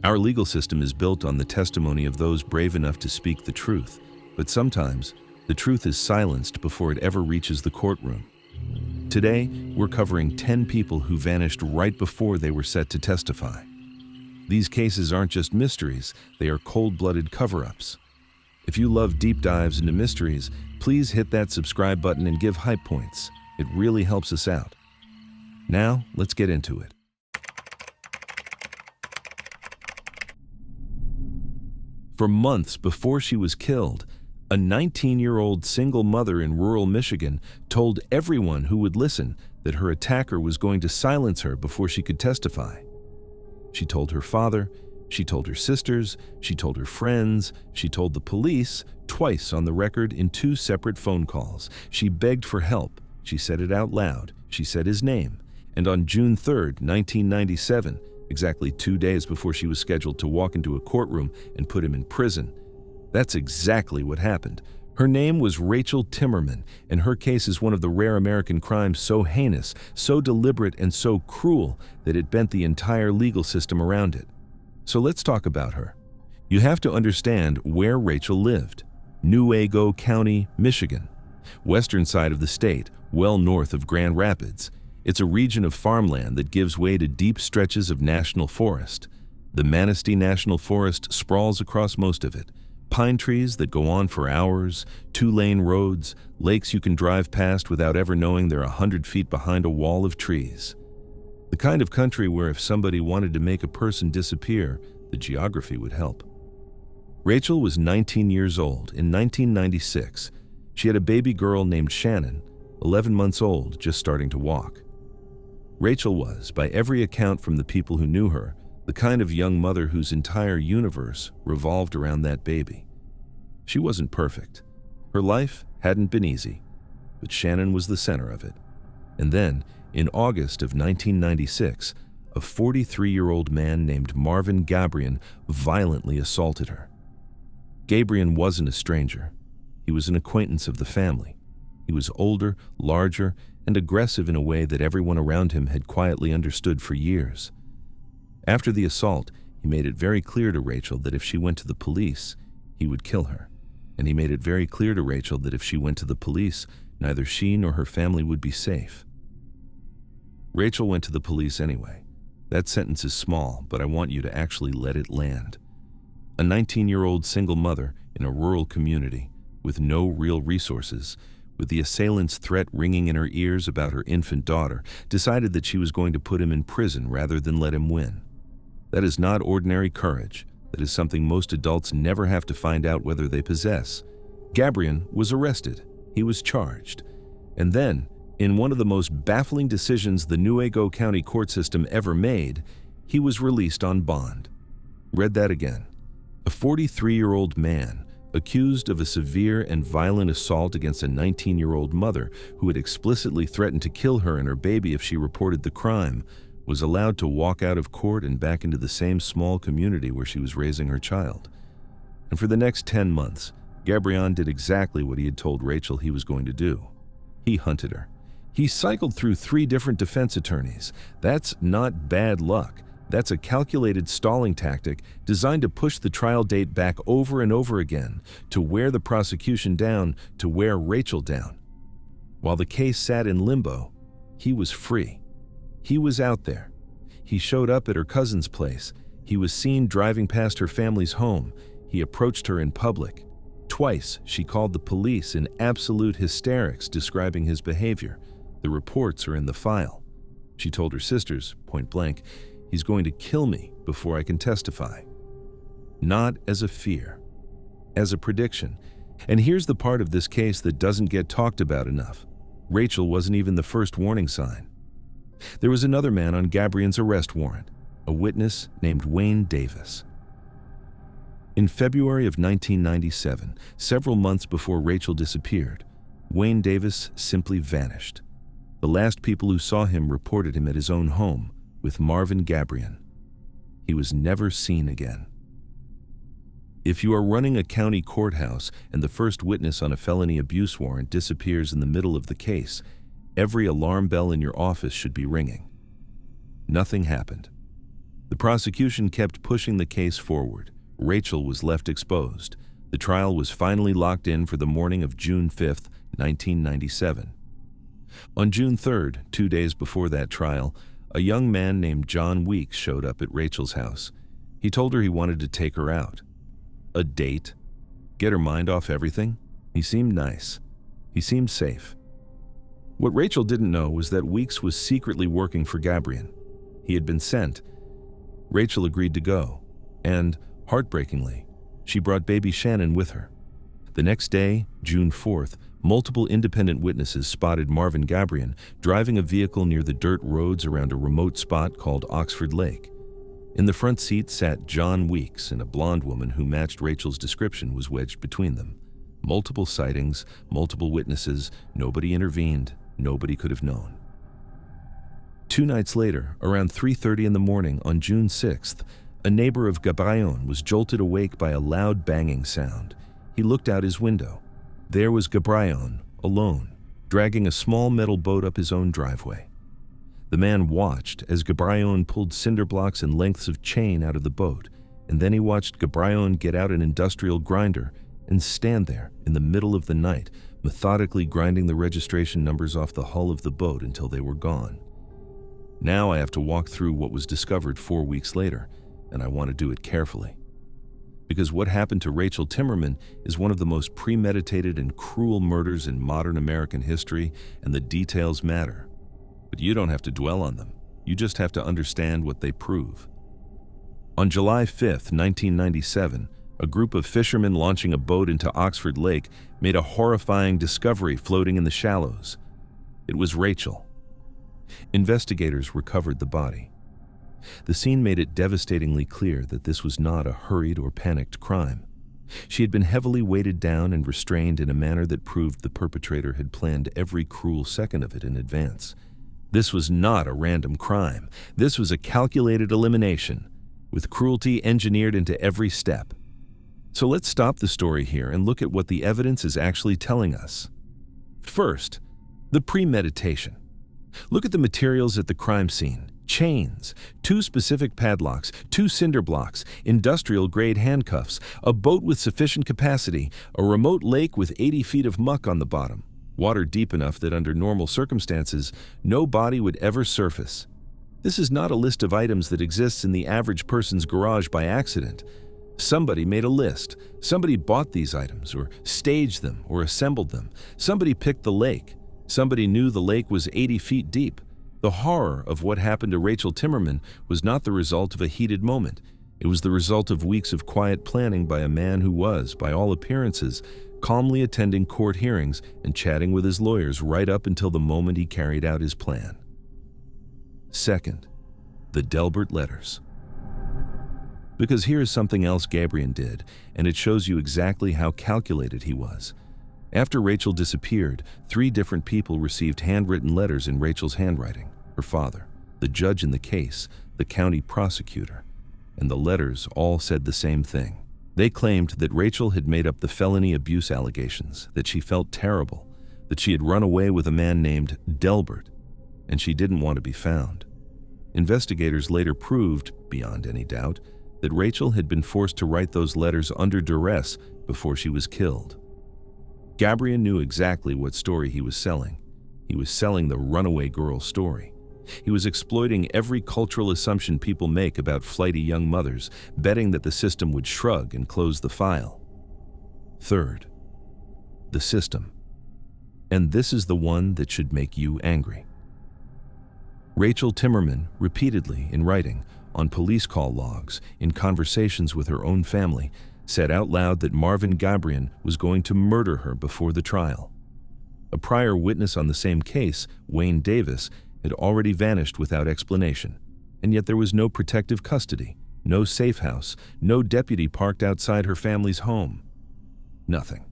Our legal system is built on the testimony of those brave enough to speak the truth, but sometimes the truth is silenced before it ever reaches the courtroom. Today, we're covering 10 people who vanished right before they were set to testify. These cases aren't just mysteries, they are cold-blooded cover-ups. If you love deep dives into mysteries, please hit that subscribe button and give hype points. It really helps us out. Now, let's get into it. For months before she was killed, a 19-year-old single mother in rural Michigan told everyone who would listen that her attacker was going to silence her before she could testify. She told her father, she told her sisters, she told her friends, she told the police, twice on the record in 2 separate phone calls. She begged for help, she said it out loud, she said his name, and on June 3rd, 1997, exactly 2 days before she was scheduled to walk into a courtroom and put him in prison, that's exactly what happened. Her name was Rachel Timmerman, and her case is one of the rare American crimes so heinous, so deliberate, and so cruel that it bent the entire legal system around it. So let's talk about her. You have to understand where Rachel lived. Newaygo County, Michigan. Western side of the state, well north of Grand Rapids. It's a region of farmland that gives way to deep stretches of national forest. The Manistee National Forest sprawls across most of it. Pine trees that go on for hours, 2-lane roads, lakes you can drive past without ever knowing they're 100 feet behind a wall of trees. The kind of country where if somebody wanted to make a person disappear, the geography would help. Rachel was 19 years old in 1996. She had a baby girl named Shannon, 11 months old, just starting to walk. Rachel was, by every account from the people who knew her, the kind of young mother whose entire universe revolved around that baby. She wasn't perfect. Her life hadn't been easy, but Shannon was the center of it. And then, in August of 1996, a 43-year-old man named Marvin Gabrian violently assaulted her. Gabrian wasn't a stranger. He was an acquaintance of the family. He was older, larger, and aggressive in a way that everyone around him had quietly understood for years. After the assault, he made it very clear to Rachel that if she went to the police, he would kill her. And he made it very clear to Rachel that if she went to the police, neither she nor her family would be safe. Rachel went to the police anyway. That sentence is small, but I want you to actually let it land. A 19-year-old single mother in a rural community with no real resources, with the assailant's threat ringing in her ears about her infant daughter, decided that she was going to put him in prison rather than let him win. That is not ordinary courage. That is something most adults never have to find out whether they possess. Gabrian was arrested. He was charged. And then, in one of the most baffling decisions the Newaygo County court system ever made, he was released on bond. Read that again. A 43-year-old man, accused of a severe and violent assault against a 19-year-old mother who had explicitly threatened to kill her and her baby if she reported the crime, was allowed to walk out of court and back into the same small community where she was raising her child. And for the next 10 months, Gabrian did exactly what he had told Rachel he was going to do. He hunted her. He cycled through 3 different defense attorneys. That's not bad luck. That's a calculated stalling tactic designed to push the trial date back over and over again, to wear the prosecution down, to wear Rachel down. While the case sat in limbo, he was free. He was out there. He showed up at her cousin's place. He was seen driving past her family's home. He approached her in public. Twice, she called the police in absolute hysterics describing his behavior. The reports are in the file. She told her sisters, point blank, "He's going to kill me before I can testify." Not as a fear, as a prediction. And here's the part of this case that doesn't get talked about enough. Rachel wasn't even the first warning sign. There was another man on Gabrian's arrest warrant, a witness named Wayne Davis. In February of 1997, several months before Rachel disappeared, Wayne Davis simply vanished. The last people who saw him reported him at his own home with Marvin Gabrian. He was never seen again. If you are running a county courthouse and the first witness on a felony abuse warrant disappears in the middle of the case, every alarm bell in your office should be ringing. Nothing happened. The prosecution kept pushing the case forward. Rachel was left exposed. The trial was finally locked in for the morning of June 5, 1997. On June 3rd, 2 days before that trial, a young man named John Weeks showed up at Rachel's house. He told her he wanted to take her out. A date? Get her mind off everything? He seemed nice. He seemed safe. What Rachel didn't know was that Weeks was secretly working for Gabriel. He had been sent. Rachel agreed to go, and, heartbreakingly, she brought baby Shannon with her. The next day, June 4th, multiple independent witnesses spotted Marvin Gabriel driving a vehicle near the dirt roads around a remote spot called Oxford Lake. In the front seat sat John Weeks, and a blonde woman who matched Rachel's description was wedged between them. Multiple sightings, multiple witnesses, nobody intervened, nobody could have known. 2 nights later, around 3:30 in the morning on June 6th, a neighbor of Gabriel was jolted awake by a loud banging sound. He looked out his window. There was Gabriel, alone, dragging a small metal boat up his own driveway. The man watched as Gabriel pulled cinder blocks and lengths of chain out of the boat, and then he watched Gabriel get out an industrial grinder and stand there in the middle of the night, methodically grinding the registration numbers off the hull of the boat until they were gone. Now I have to walk through what was discovered 4 weeks later, and I want to do it carefully. Because what happened to Rachel Timmerman is one of the most premeditated and cruel murders in modern American history, and the details matter. But you don't have to dwell on them. You just have to understand what they prove. On July 5, 1997, a group of fishermen launching a boat into Oxford Lake made a horrifying discovery floating in the shallows. It was Rachel. Investigators recovered the body. The scene made it devastatingly clear that this was not a hurried or panicked crime. She had been heavily weighted down and restrained in a manner that proved the perpetrator had planned every cruel second of it in advance. This was not a random crime. This was a calculated elimination, with cruelty engineered into every step. So let's stop the story here and look at what the evidence is actually telling us. First, the premeditation. Look at the materials at the crime scene. Chains, 2 specific padlocks, 2 cinder blocks, industrial-grade handcuffs, a boat with sufficient capacity, a remote lake with 80 feet of muck on the bottom, water deep enough that under normal circumstances, no body would ever surface. This is not a list of items that exists in the average person's garage by accident. Somebody made a list. Somebody bought these items, or staged them, or assembled them. Somebody picked the lake. Somebody knew the lake was 80 feet deep. The horror of what happened to Rachel Timmerman was not the result of a heated moment. It was the result of weeks of quiet planning by a man who was, by all appearances, calmly attending court hearings and chatting with his lawyers right up until the moment he carried out his plan. Second, the Delbert letters. Because here is something else Gabriel did, and it shows you exactly how calculated he was. After Rachel disappeared, 3 different people received handwritten letters in Rachel's handwriting: her father, the judge in the case, the county prosecutor. And the letters all said the same thing. They claimed that Rachel had made up the felony abuse allegations, that she felt terrible, that she had run away with a man named Delbert, and she didn't want to be found. Investigators later proved, beyond any doubt, that Rachel had been forced to write those letters under duress before she was killed. Gabriel knew exactly what story he was selling. He was selling the runaway girl story. He was exploiting every cultural assumption people make about flighty young mothers, betting that the system would shrug and close the file. Third, the system. And this is the one that should make you angry. Rachel Timmerman, repeatedly in writing, on police call logs, in conversations with her own family, said out loud that Marvin Gabriel was going to murder her before the trial. A prior witness on the same case, Wayne Davis, had already vanished without explanation, and yet there was no protective custody, no safe house, no deputy parked outside her family's home. Nothing.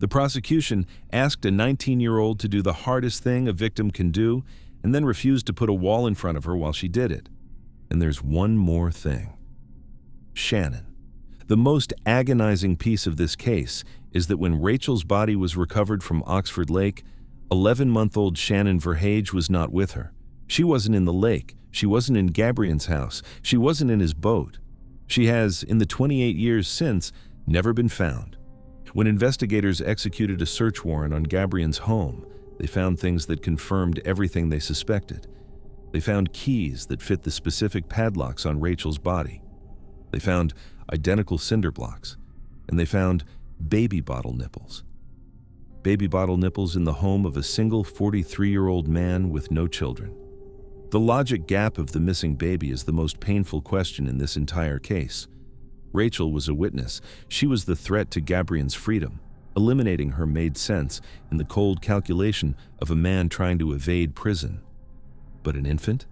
The prosecution asked a 19-year-old to do the hardest thing a victim can do, and then refused to put a wall in front of her while she did it. And there's one more thing. Shannon. The most agonizing piece of this case is that when Rachel's body was recovered from Oxford Lake, 11-month-old Shannon Verhage was not with her. She wasn't in the lake. She wasn't in Gabriel's house. She wasn't in his boat. She has, in the 28 years since, never been found. When investigators executed a search warrant on Gabriel's home, they found things that confirmed everything they suspected. They found keys that fit the specific padlocks on Rachel's body. They found identical cinder blocks, and they found baby bottle nipples. Baby bottle nipples in the home of a single 43-year-old man with no children. The logic gap of the missing baby is the most painful question in this entire case. Rachel was a witness. She was the threat to Gabriel's freedom. Eliminating her made sense in the cold calculation of a man trying to evade prison. But an infant?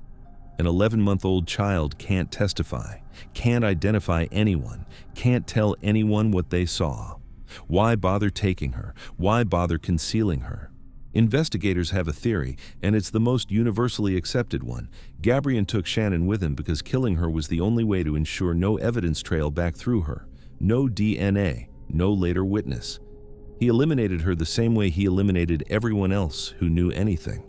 An 11-month-old child can't testify, can't identify anyone, can't tell anyone what they saw. Why bother taking her? Why bother concealing her? Investigators have a theory, and it's the most universally accepted one. Gabriel took Shannon with him because killing her was the only way to ensure no evidence trail back through her. No DNA, no later witness. He eliminated her the same way he eliminated everyone else who knew anything.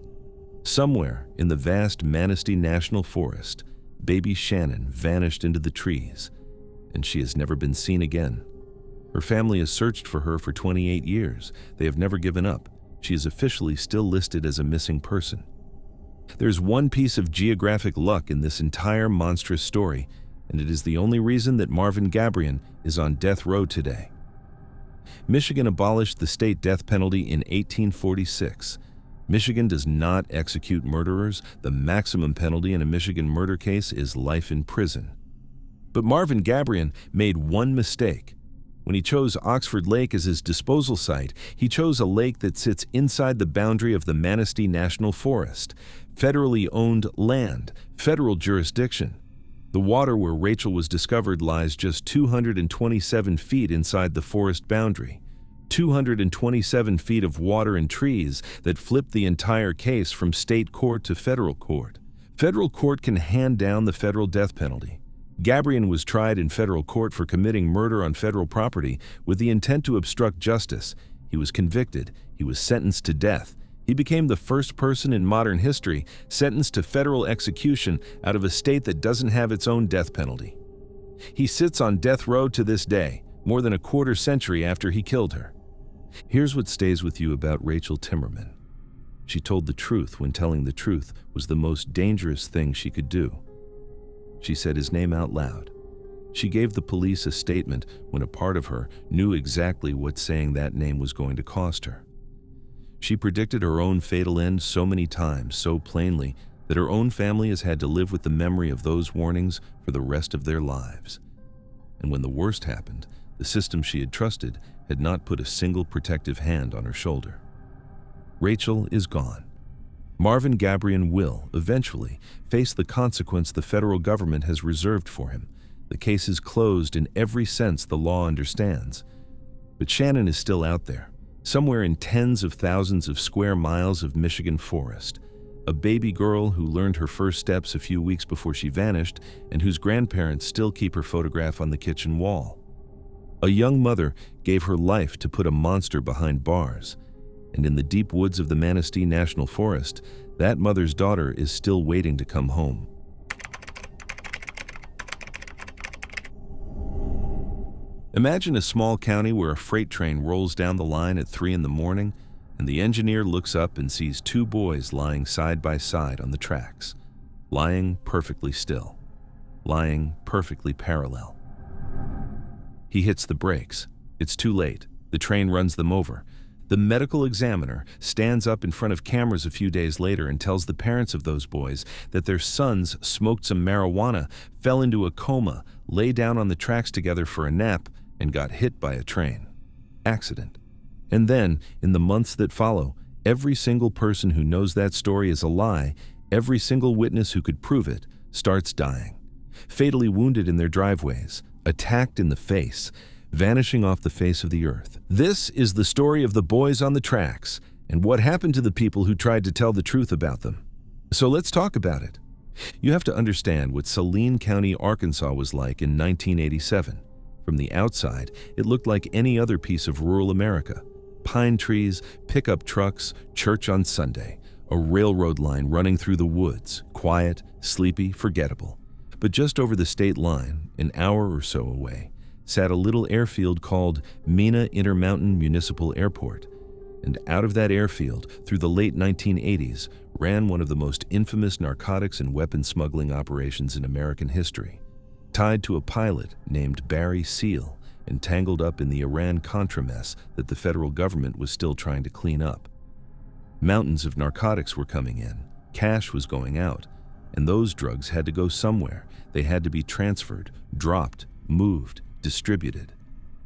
Somewhere in the vast Manistee National Forest, baby Shannon vanished into the trees, and she has never been seen again. Her family has searched for her for 28 years. They have never given up. She is officially still listed as a missing person. There's one piece of geographic luck in this entire monstrous story, and it is the only reason that Marvin Gabriel is on death row today. Michigan abolished the state death penalty in 1846. Michigan does not execute murderers. The maximum penalty in a Michigan murder case is life in prison. But Marvin Gabriel made one mistake. When he chose Oxford Lake as his disposal site, he chose a lake that sits inside the boundary of the Manistee National Forest, federally owned land, federal jurisdiction. The water where Rachel was discovered lies just 227 feet inside the forest boundary. 227 feet of water and trees that flip the entire case from state court to federal court. Federal court can hand down the federal death penalty. Gabriel was tried in federal court for committing murder on federal property with the intent to obstruct justice. He was convicted. He was sentenced to death. He became the first person in modern history sentenced to federal execution out of a state that doesn't have its own death penalty. He sits on death row to this day, more than a quarter century after he killed her. Here's what stays with you about Rachel Timmerman. She told the truth when telling the truth was the most dangerous thing she could do. She said his name out loud. She gave the police a statement when a part of her knew exactly what saying that name was going to cost her. She predicted her own fatal end so many times, so plainly, that her own family has had to live with the memory of those warnings for the rest of their lives. And when the worst happened, the system she had trusted had not put a single protective hand on her shoulder. Rachel is gone. Marvin Gabriel will, eventually, face the consequence the federal government has reserved for him. The case is closed in every sense the law understands. But Shannon is still out there, somewhere in tens of thousands of square miles of Michigan forest. A baby girl who learned her first steps a few weeks before she vanished and whose grandparents still keep her photograph on the kitchen wall. A young mother gave her life to put a monster behind bars. And in the deep woods of the Manistee National Forest, that mother's daughter is still waiting to come home. Imagine a small county where a freight train rolls down the line at 3 in the morning, and the engineer looks up and sees two boys lying side by side on the tracks, lying perfectly still, lying perfectly parallel. He hits the brakes. It's too late. The train runs them over. The medical examiner stands up in front of cameras a few days later and tells the parents of those boys that their sons smoked some marijuana, fell into a coma, lay down on the tracks together for a nap, and got hit by a train. Accident. And then, in the months that follow, every single person who knows that story is a lie, every single witness who could prove it, starts dying. Fatally wounded in their driveways, attacked in the face, vanishing off the face of the earth. This is the story of the boys on the tracks and what happened to the people who tried to tell the truth about them. So let's talk about it. You have to understand what Saline County, Arkansas was like in 1987. From the outside, it looked like any other piece of rural America. Pine trees, pickup trucks, church on Sunday. a railroad line running through the woods, quiet, sleepy, forgettable. But just over the state line, an hour or so away, sat a little airfield called Mina Intermountain Municipal Airport. And out of that airfield, through the late 1980s, ran one of the most infamous narcotics and weapon smuggling operations in American history, tied to a pilot named Barry Seal and tangled up in the Iran-Contra mess that the federal government was still trying to clean up. Mountains of narcotics were coming in, cash was going out, and those drugs had to go somewhere. They had to be transferred, dropped, moved, distributed.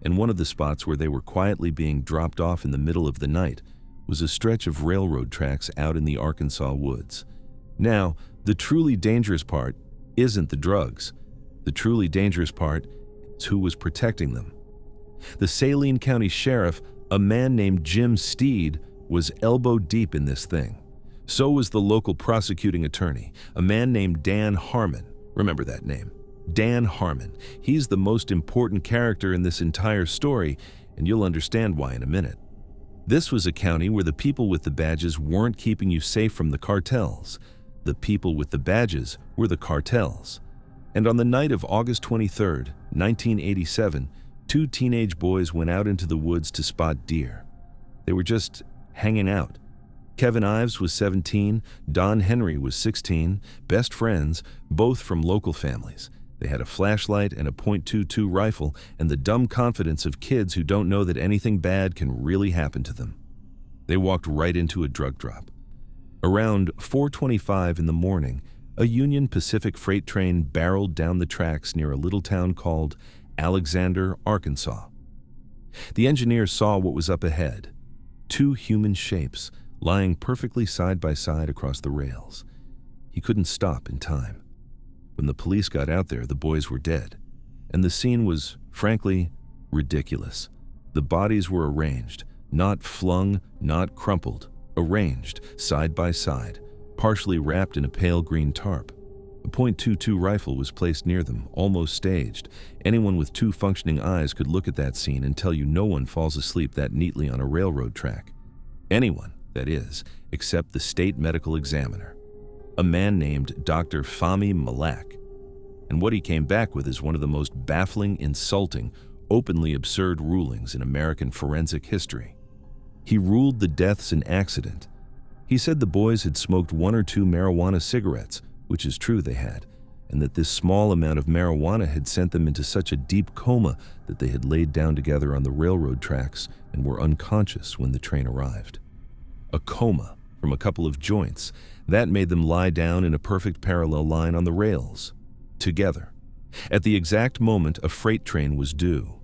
And one of the spots where they were quietly being dropped off in the middle of the night was a stretch of railroad tracks out in the Arkansas woods. Now, the truly dangerous part isn't the drugs. The truly dangerous part is who was protecting them. The Saline County Sheriff, a man named Jim Steed, was elbow deep in this thing. So was the local prosecuting attorney, a man named Dan Harmon. Remember that name. Dan Harmon. He's the most important character in this entire story, and you'll understand why in a minute. This was a county where the people with the badges weren't keeping you safe from the cartels. The people with the badges were the cartels. And on the night of August 23rd, 1987, two teenage boys went out into the woods to spot deer. They were just hanging out. Kevin Ives was 17, Don Henry was 16, best friends, both from local families. They had a flashlight and a .22 rifle and the dumb confidence of kids who don't know that anything bad can really happen to them. They walked right into a drug drop. Around 4:25 in the morning, a Union Pacific freight train barreled down the tracks near a little town called Alexander, Arkansas. The engineer saw what was up ahead. Two human shapes lying perfectly side by side across the rails. He couldn't stop in time. When the police got out there, the boys were dead, and the scene was, frankly, ridiculous. The bodies were arranged, not flung, not crumpled, arranged, side by side, partially wrapped in a pale green tarp. A .22 rifle was placed near them, almost staged. Anyone with two functioning eyes could look at that scene and tell you no one falls asleep that neatly on a railroad track. Anyone, that is, except the state medical examiner, a man named Dr. Fahmy Malak. And what he came back with is one of the most baffling, insulting, openly absurd rulings in American forensic history. He ruled the deaths an accident. He said the boys had smoked one or two marijuana cigarettes, which is true they had, and that this small amount of marijuana had sent them into such a deep coma that they had laid down together on the railroad tracks and were unconscious when the train arrived. A coma from a couple of joints. That made them lie down in a perfect parallel line on the rails, together. At the exact moment a freight train was due.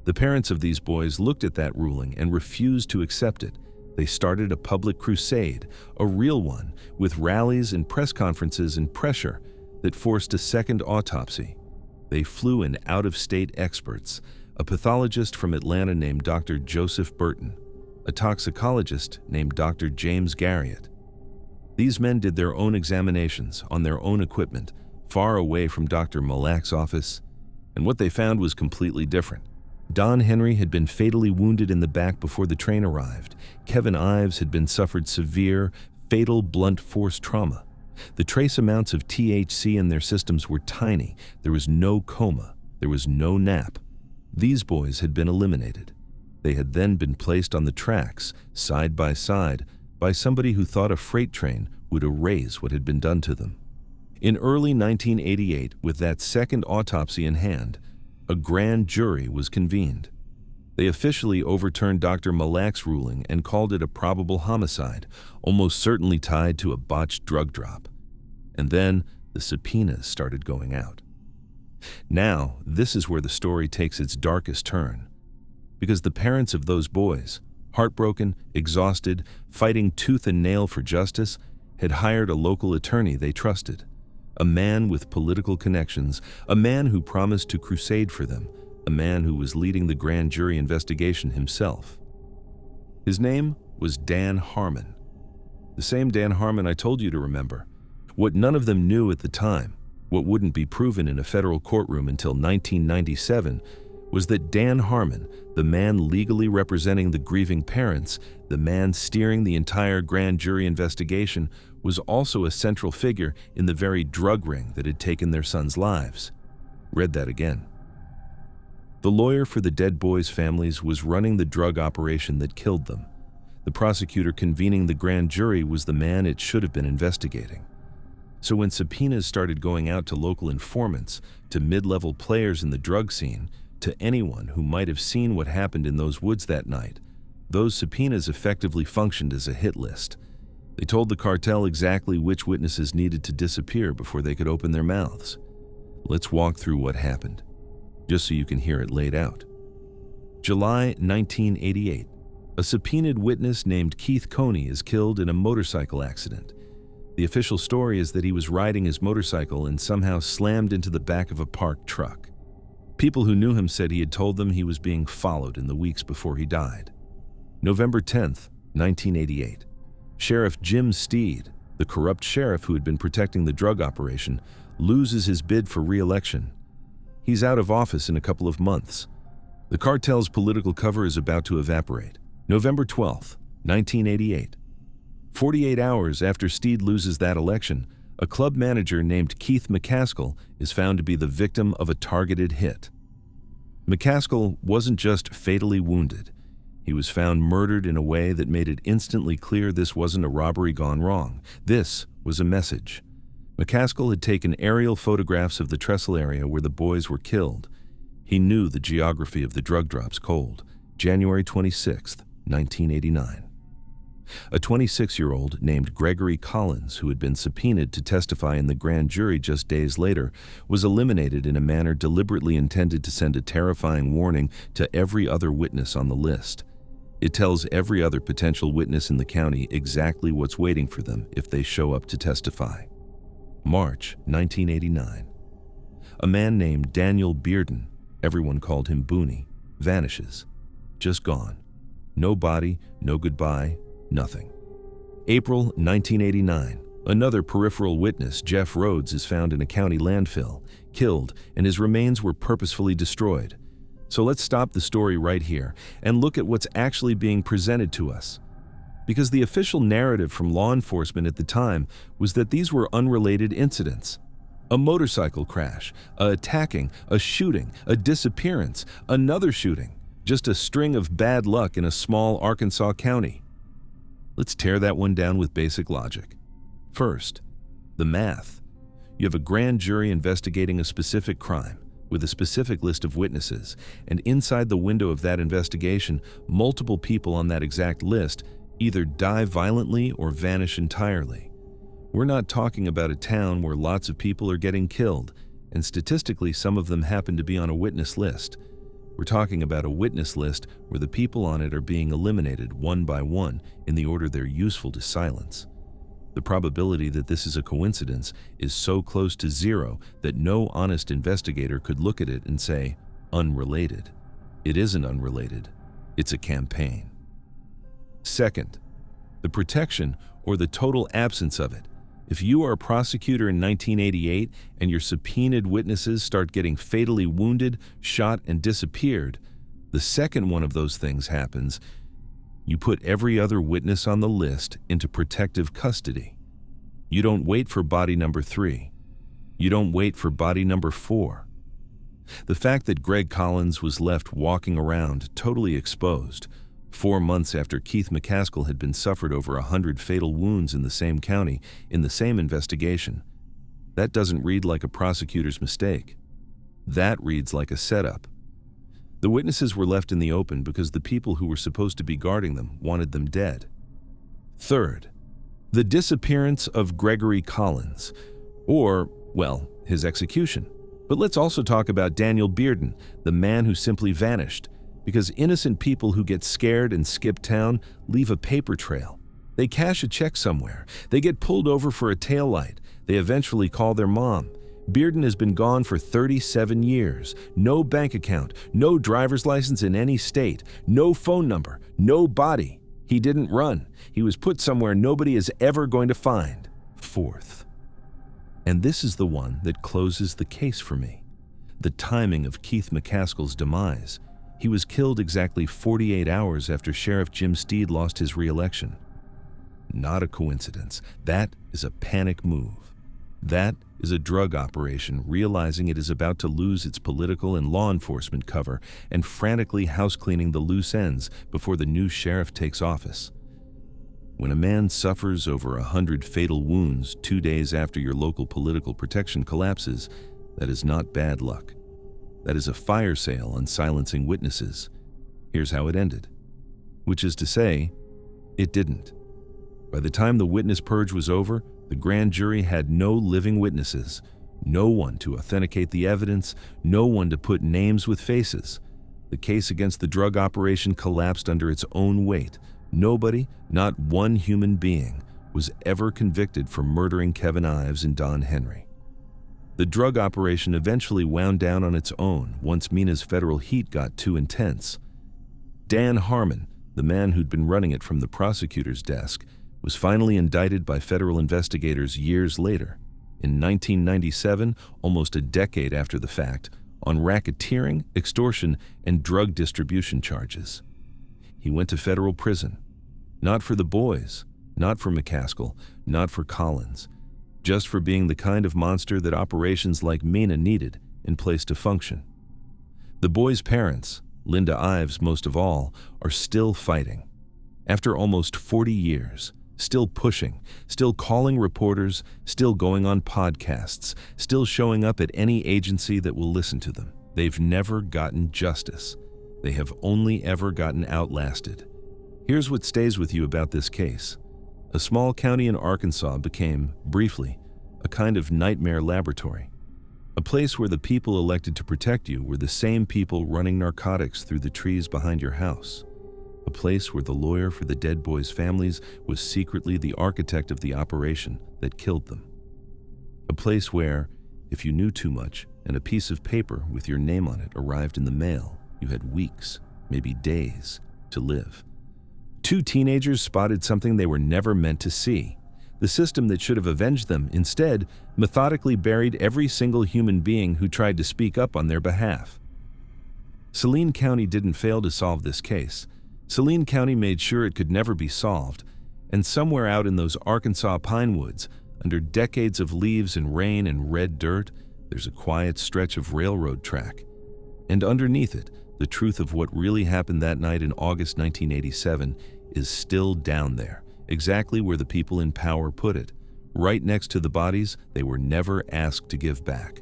The parents of these boys looked at that ruling and refused to accept it. They started a public crusade, a real one, with rallies and press conferences and pressure that forced a second autopsy. They flew in out-of-state experts, a pathologist from Atlanta named Dr. Joseph Burton, a toxicologist named Dr. James Garriott. These men did their own examinations on their own equipment, far away from Dr. Malak's office, and what they found was completely different. Don Henry had been fatally wounded in the back before the train arrived. Kevin Ives had suffered severe, fatal blunt force trauma. The trace amounts of THC in their systems were tiny. There was no coma. There was no nap. These boys had been eliminated. They had then been placed on the tracks, side by side, by somebody who thought a freight train would erase what had been done to them. In early 1988, with that second autopsy in hand, a grand jury was convened. They officially overturned Dr. Malak's ruling and called it a probable homicide, almost certainly tied to a botched drug drop. And then the subpoenas started going out. Now, this is where the story takes its darkest turn. Because the parents of those boys, heartbroken, exhausted, fighting tooth and nail for justice, had hired a local attorney they trusted. A man with political connections, a man who promised to crusade for them, a man who was leading the grand jury investigation himself. His name was Dan Harmon. The same Dan Harmon I told you to remember. What none of them knew at the time, what wouldn't be proven in a federal courtroom until 1997, was that Dan Harmon, the man legally representing the grieving parents, the man steering the entire grand jury investigation, was also a central figure in the very drug ring that had taken their sons' lives. Read that again. The lawyer for the dead boys' families was running the drug operation that killed them. The prosecutor convening the grand jury was the man it should have been investigating. So when subpoenas started going out to local informants, to mid-level players in the drug scene, to anyone who might have seen what happened in those woods that night, those subpoenas effectively functioned as a hit list. They told the cartel exactly which witnesses needed to disappear before they could open their mouths. Let's walk through what happened, just so you can hear it laid out. July 1988. A subpoenaed witness named Keith Coney is killed in a motorcycle accident. The official story is that he was riding his motorcycle and somehow slammed into the back of a parked truck. People who knew him said he had told them he was being followed in the weeks before he died. November 10th, 1988. Sheriff Jim Steed, the corrupt sheriff who had been protecting the drug operation, loses his bid for re-election. He's out of office in a couple of months. The cartel's political cover is about to evaporate. November 12th, 1988. 48 hours after Steed loses that election, a club manager named Keith McCaskill is found to be the victim of a targeted hit. McCaskill wasn't just fatally wounded. He was found murdered in a way that made it instantly clear this wasn't a robbery gone wrong. This was a message. McCaskill had taken aerial photographs of the trestle area where the boys were killed. He knew the geography of the drug drops cold. January 26th, 1989. A 26-year-old named Gregory Collins, who had been subpoenaed to testify in the grand jury just days later, was eliminated in a manner deliberately intended to send a terrifying warning to every other witness on the list. It tells every other potential witness in the county exactly what's waiting for them if they show up to testify. March 1989. A man named Daniel Bearden, everyone called him Booney, vanishes. Just gone. No body, no goodbye, nothing. April 1989. Another peripheral witness, Jeff Rhodes, is found in a county landfill, killed, and his remains were purposefully destroyed. So let's stop the story right here and look at what's actually being presented to us. Because the official narrative from law enforcement at the time was that these were unrelated incidents. A motorcycle crash, a attacking, a shooting, a disappearance, another shooting, just a string of bad luck in a small Arkansas county. Let's tear that one down with basic logic. First, the math. You have a grand jury investigating a specific crime with a specific list of witnesses, and inside the window of that investigation, multiple people on that exact list either die violently or vanish entirely. We're not talking about a town where lots of people are getting killed, and statistically some of them happen to be on a witness list. We're talking about a witness list where the people on it are being eliminated one by one in the order they're useful to silence. The probability that this is a coincidence is so close to zero that no honest investigator could look at it and say, unrelated. It isn't unrelated. It's a campaign. Second, the protection or the total absence of it. If you are a prosecutor in 1988 and your subpoenaed witnesses start getting fatally wounded, shot, and disappeared, the second one of those things happens, you put every other witness on the list into protective custody. You don't wait for body number 3. You don't wait for body number 4. The fact that Greg Collins was left walking around totally exposed, 4 months after Keith McCaskill had been suffered over 100 fatal wounds in the same county, in the same investigation, that doesn't read like a prosecutor's mistake. That reads like a setup. The witnesses were left in the open because the people who were supposed to be guarding them wanted them dead. Third, the disappearance of Gregory Collins, or, well, his execution. But let's also talk about Daniel Bearden, the man who simply vanished, because innocent people who get scared and skip town leave a paper trail. They cash a check somewhere. They get pulled over for a taillight. They eventually call their mom. Bearden has been gone for 37 years. No bank account, no driver's license in any state, no phone number, no body. He didn't run. He was put somewhere nobody is ever going to find. Fourth, and this is the one that closes the case for me, the timing of Keith McCaskill's demise. He was killed exactly 48 hours after Sheriff Jim Steed lost his re-election. Not a coincidence. That is a panic move. That is a drug operation realizing it is about to lose its political and law enforcement cover and frantically house-cleaning the loose ends before the new sheriff takes office. When a man suffers over 100 fatal wounds 2 days after your local political protection collapses, that is not bad luck. That is a fire sale on silencing witnesses. Here's how it ended. Which is to say, it didn't. By the time the witness purge was over, the grand jury had no living witnesses, no one to authenticate the evidence, no one to put names with faces. The case against the drug operation collapsed under its own weight. Nobody, not one human being, was ever convicted for murdering Kevin Ives and Don Henry. The drug operation eventually wound down on its own once Mina's federal heat got too intense. Dan Harmon, the man who'd been running it from the prosecutor's desk, was finally indicted by federal investigators years later, in 1997, almost a decade after the fact, on racketeering, extortion, and drug distribution charges. He went to federal prison. Not for the boys, not for McCaskill, not for Collins, just for being the kind of monster that operations like Mina needed in place to function. The boys' parents, Linda Ives most of all, are still fighting. After almost 40 years, still pushing, still calling reporters, still going on podcasts, still showing up at any agency that will listen to them. They've never gotten justice. They have only ever gotten outlasted. Here's what stays with you about this case. A small county in Arkansas became, briefly, a kind of nightmare laboratory. A place where the people elected to protect you were the same people running narcotics through the trees behind your house. A place where the lawyer for the dead boys' families was secretly the architect of the operation that killed them. A place where, if you knew too much and a piece of paper with your name on it arrived in the mail, you had weeks, maybe days, to live. 2 teenagers spotted something they were never meant to see. The system that should have avenged them, instead, methodically buried every single human being who tried to speak up on their behalf. Saline County didn't fail to solve this case. Saline County made sure it could never be solved, and somewhere out in those Arkansas pine woods, under decades of leaves and rain and red dirt, there's a quiet stretch of railroad track. And underneath it, the truth of what really happened that night in August 1987 is still down there, exactly where the people in power put it, right next to the bodies they were never asked to give back.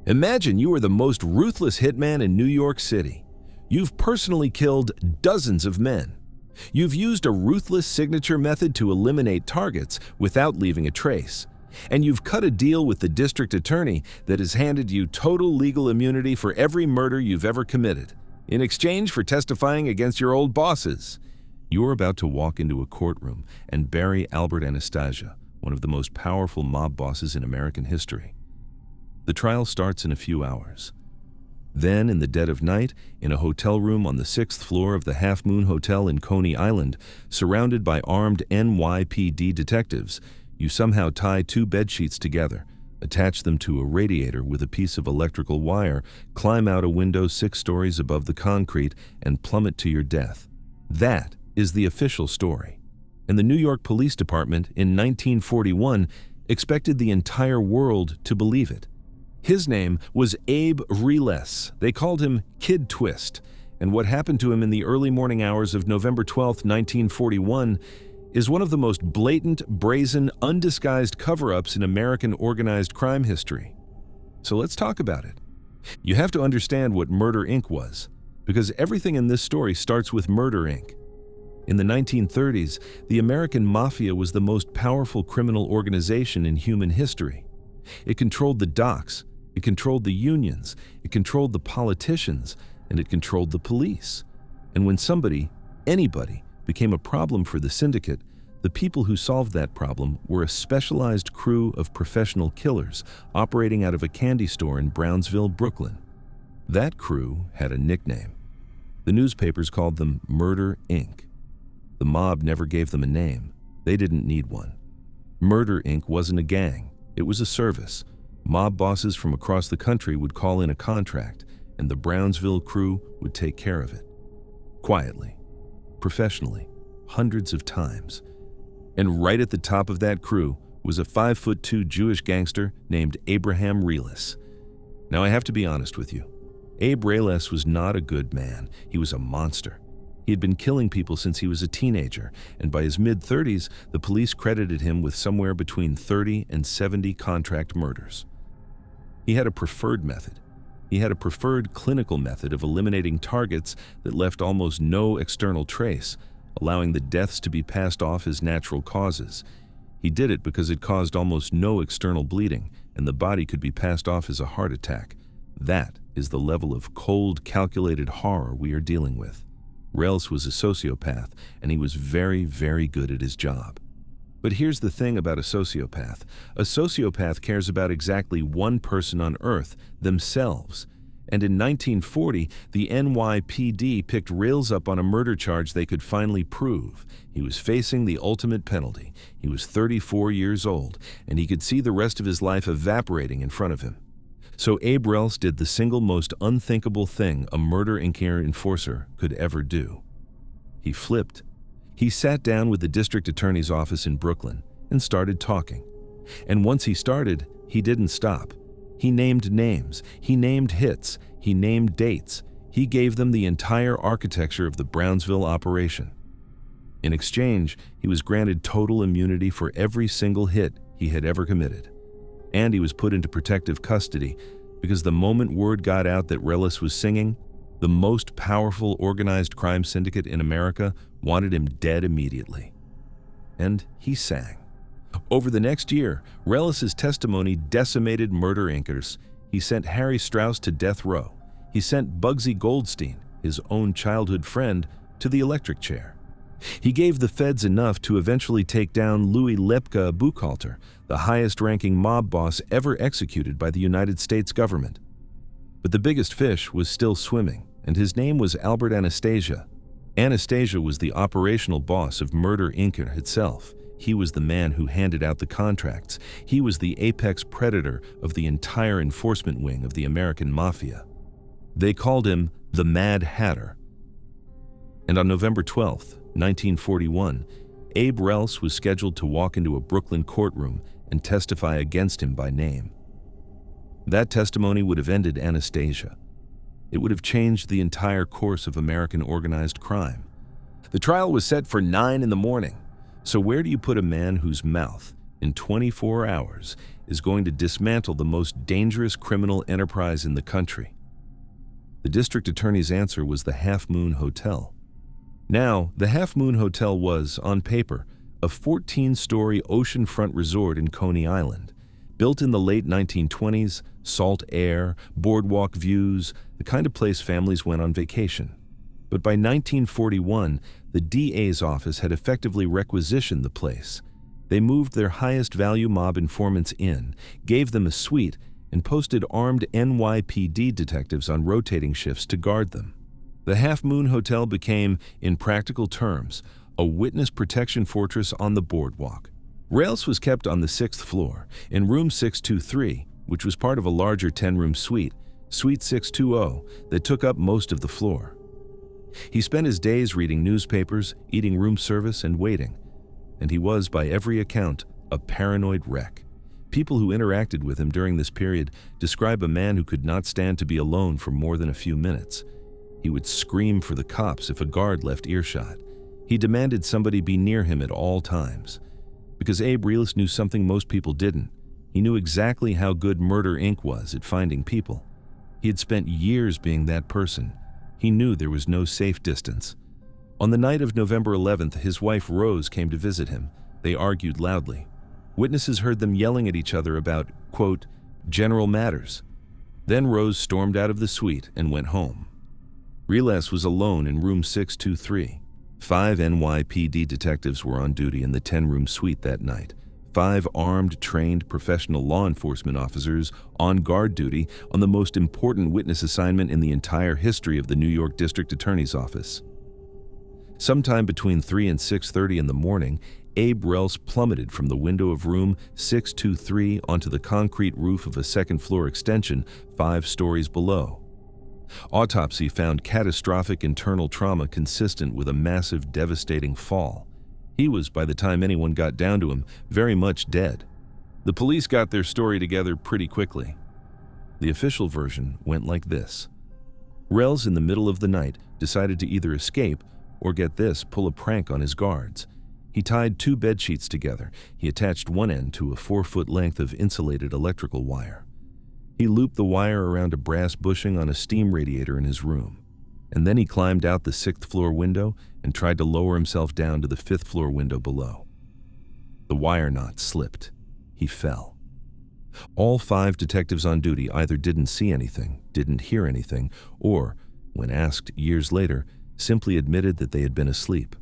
Imagine you are the most ruthless hitman in New York City. You've personally killed dozens of men. You've used a ruthless signature method to eliminate targets without leaving a trace. And you've cut a deal with the district attorney that has handed you total legal immunity for every murder you've ever committed, in exchange for testifying against your old bosses. You're about to walk into a courtroom and bury Albert Anastasia, one of the most powerful mob bosses in American history. The trial starts in a few hours. Then, in the dead of night, in a hotel room on the 6th floor of the Half Moon Hotel in Coney Island, surrounded by armed NYPD detectives, you somehow tie 2 bedsheets together, attach them to a radiator with a piece of electrical wire, climb out a window 6 stories above the concrete, and plummet to your death. That is the official story. And the New York Police Department in 1941 expected the entire world to believe it. His name was Abe Reles. They called him Kid Twist. And what happened to him in the early morning hours of November 12, 1941, is one of the most blatant, brazen, undisguised cover-ups in American organized crime history. So let's talk about it. You have to understand what Murder Inc. was, because everything in this story starts with Murder Inc. In the 1930s, the American Mafia was the most powerful criminal organization in human history. It controlled the docks, it controlled the unions, it controlled the politicians, and it controlled the police. And when somebody, anybody, became a problem for the syndicate, the people who solved that problem were a specialized crew of professional killers operating out of a candy store in Brownsville, Brooklyn. That crew had a nickname. The newspapers called them Murder Inc. The mob never gave them a name. They didn't need one. Murder, Inc. wasn't a gang, it was a service. Mob bosses from across the country would call in a contract, and the Brownsville crew would take care of it. Quietly, professionally, hundreds of times. And right at the top of that crew was a 5'2" Jewish gangster named Abraham Reles. Now I have to be honest with you. Abe Reles was not a good man. He was a monster. He had been killing people since he was a teenager, and by his mid-30s, the police credited him with somewhere between 30 and 70 contract murders. He had a preferred method. He had a preferred clinical method of eliminating targets that left almost no external trace, allowing the deaths to be passed off as natural causes. He did it because it caused almost no external bleeding, and the body could be passed off as a heart attack. That is the level of cold, calculated horror we are dealing with. Reles was a sociopath, and he was very, very good at his job. But here's the thing about a sociopath. A sociopath cares about exactly one person on Earth, themselves. And in 1940, the NYPD picked Reles up on a murder charge they could finally prove. He was facing the ultimate penalty. He was 34 years old, and he could see the rest of his life evaporating in front of him. So Abe Reles did the single most unthinkable thing a murder inquiry enforcer could ever do. He flipped. He sat down with the district attorney's office in Brooklyn and started talking. And once he started, he didn't stop. He named names, he named hits, he named dates. He gave them the entire architecture of the Brownsville operation. In exchange, he was granted total immunity for every single hit he had ever committed. And he was put into protective custody because the moment word got out that Reles was singing, the most powerful organized crime syndicate in America wanted him dead immediately. And he sang. Over the next year, Reles' testimony decimated murder inkers. He sent Harry Strauss to death row. He sent Bugsy Goldstein, his own childhood friend, to the electric chair. He gave the feds enough to eventually take down Louis Lepka Buchalter, the highest-ranking mob boss ever executed by the United States government. But the biggest fish was still swimming, and his name was Albert Anastasia. Anastasia was the operational boss of Murder Inc. itself. He was the man who handed out the contracts. He was the apex predator of the entire enforcement wing of the American Mafia. They called him the Mad Hatter. And on November 12th, 1941, Abe Reles was scheduled to walk into a Brooklyn courtroom and testify against him by name. That testimony would have ended Anastasia. It would have changed the entire course of American organized crime. The trial was set for 9 in the morning. So where do you put a man whose mouth, in 24 hours, is going to dismantle the most dangerous criminal enterprise in the country? The district attorney's answer was the Half Moon Hotel. Now, the Half Moon Hotel was, on paper, a 14-story oceanfront resort in Coney Island. Built in the late 1920s, salt air, boardwalk views, the kind of place families went on vacation. But by 1941, the DA's office had effectively requisitioned the place. They moved their highest value mob informants in, gave them a suite, and posted armed NYPD detectives on rotating shifts to guard them. The Half Moon Hotel became, in practical terms, a witness protection fortress on the boardwalk. Reles was kept on the 6th floor, in room 623, which was part of a larger 10-room suite, Suite 620, that took up most of the floor. He spent his days reading newspapers, eating room service, and waiting. And he was, by every account, a paranoid wreck. People who interacted with him during this period describe a man who could not stand to be alone for more than a few minutes. He would scream for the cops if a guard left earshot. He demanded somebody be near him at all times. Because Abe Reles knew something most people didn't. He knew exactly how good Murder Inc. was at finding people. He had spent years being that person. He knew there was no safe distance. On the night of November 11th, his wife Rose came to visit him. They argued loudly. Witnesses heard them yelling at each other about, quote, general matters. Then Rose stormed out of the suite and went home. Reles was alone in room 623. 5 NYPD detectives were on duty in the 10-room suite that night. 5 armed, trained professional law enforcement officers on guard duty on the most important witness assignment in the entire history of the New York District Attorney's Office. Sometime between 3 and 6:30 in the morning, Abe Rels plummeted from the window of room 623 onto the concrete roof of a second-floor extension 5 stories below. Autopsy found catastrophic internal trauma consistent with a massive, devastating fall. He was, by the time anyone got down to him, very much dead. The police got their story together pretty quickly. The official version went like this. Rels, in the middle of the night, decided to either escape or, get this, pull a prank on his guards. He tied 2 bed sheets together. He attached one end to a 4-foot length of insulated electrical wire. He looped the wire around a brass bushing on a steam radiator in his room. And then he climbed out the 6th-floor window and tried to lower himself down to the 5th-floor window below. The wire knot slipped. He fell. All 5 detectives on duty either didn't see anything, didn't hear anything, or, when asked years later, simply admitted that they had been asleep.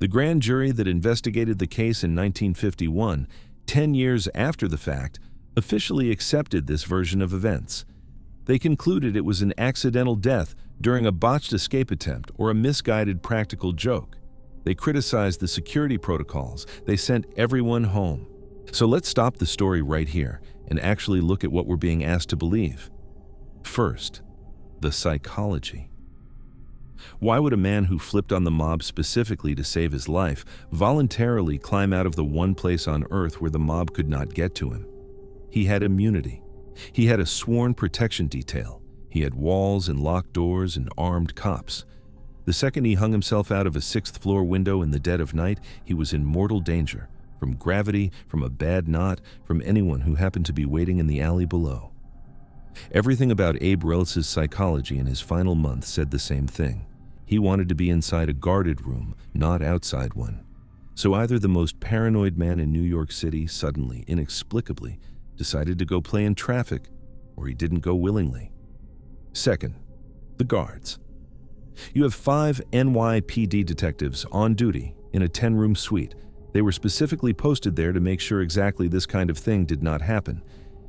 The grand jury that investigated the case in 1951, 10 years after the fact, officially accepted this version of events. They concluded it was an accidental death during a botched escape attempt or a misguided practical joke. They criticized the security protocols. They sent everyone home. So let's stop the story right here and actually look at what we're being asked to believe. First, the psychology. Why would a man who flipped on the mob specifically to save his life voluntarily climb out of the one place on earth where the mob could not get to him? He had immunity. He had a sworn protection detail. He had walls and locked doors and armed cops. The second he hung himself out of a 6th-floor window in the dead of night, he was in mortal danger, from gravity, from a bad knot, from anyone who happened to be waiting in the alley below. Everything about Abe Rels' psychology in his final months said the same thing. He wanted to be inside a guarded room, not outside one. So either the most paranoid man in New York City suddenly, inexplicably, decided to go play in traffic, or he didn't go willingly. Second, the guards. You have 5 NYPD detectives on duty in a 10-room suite. They were specifically posted there to make sure exactly this kind of thing did not happen.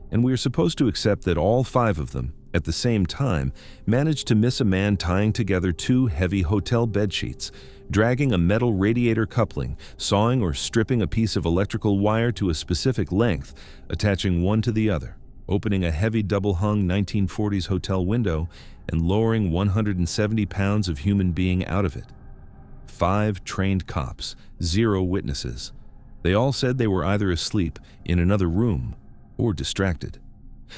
And we are supposed to accept that all 5 of them, at the same time, managed to miss a man tying together 2 heavy hotel bed sheets, dragging a metal radiator coupling, sawing or stripping a piece of electrical wire to a specific length, attaching one to the other, opening a heavy double-hung 1940s hotel window, and lowering 170 pounds of human being out of it. 5 trained cops, 0 witnesses. They all said they were either asleep, in another room, or distracted.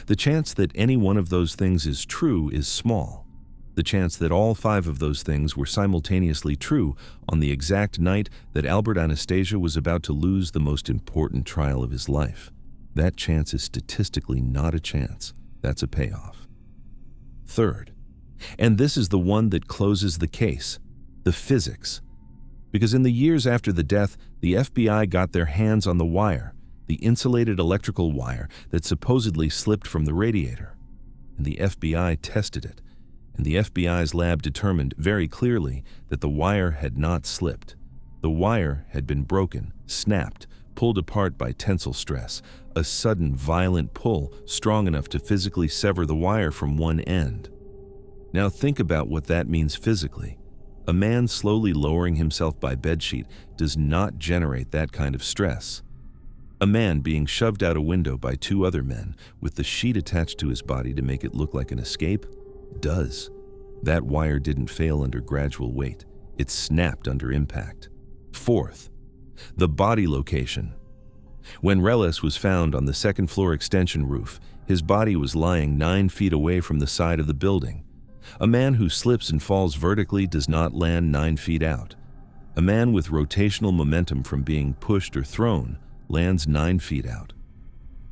The chance that any one of those things is true is small. The chance that all 5 of those things were simultaneously true on the exact night that Albert Anastasia was about to lose the most important trial of his life. That chance is statistically not a chance. That's a payoff. Third, and this is the one that closes the case, the physics. Because in the years after the death, the FBI got their hands on the wire, the insulated electrical wire that supposedly slipped from the radiator. And the FBI tested it, and the FBI's lab determined very clearly that the wire had not slipped. The wire had been broken, snapped, pulled apart by tensile stress, a sudden violent pull strong enough to physically sever the wire from one end. Now think about what that means physically. A man slowly lowering himself by bedsheet does not generate that kind of stress. A man being shoved out a window by 2 other men with the sheet attached to his body to make it look like an escape does. That wire didn't fail under gradual weight. It snapped under impact. Fourth, the body location. When Rels was found on the 2nd-floor extension roof, his body was lying 9 feet away from the side of the building. A man who slips and falls vertically does not land 9 feet out. A man with rotational momentum from being pushed or thrown lands 9 feet out.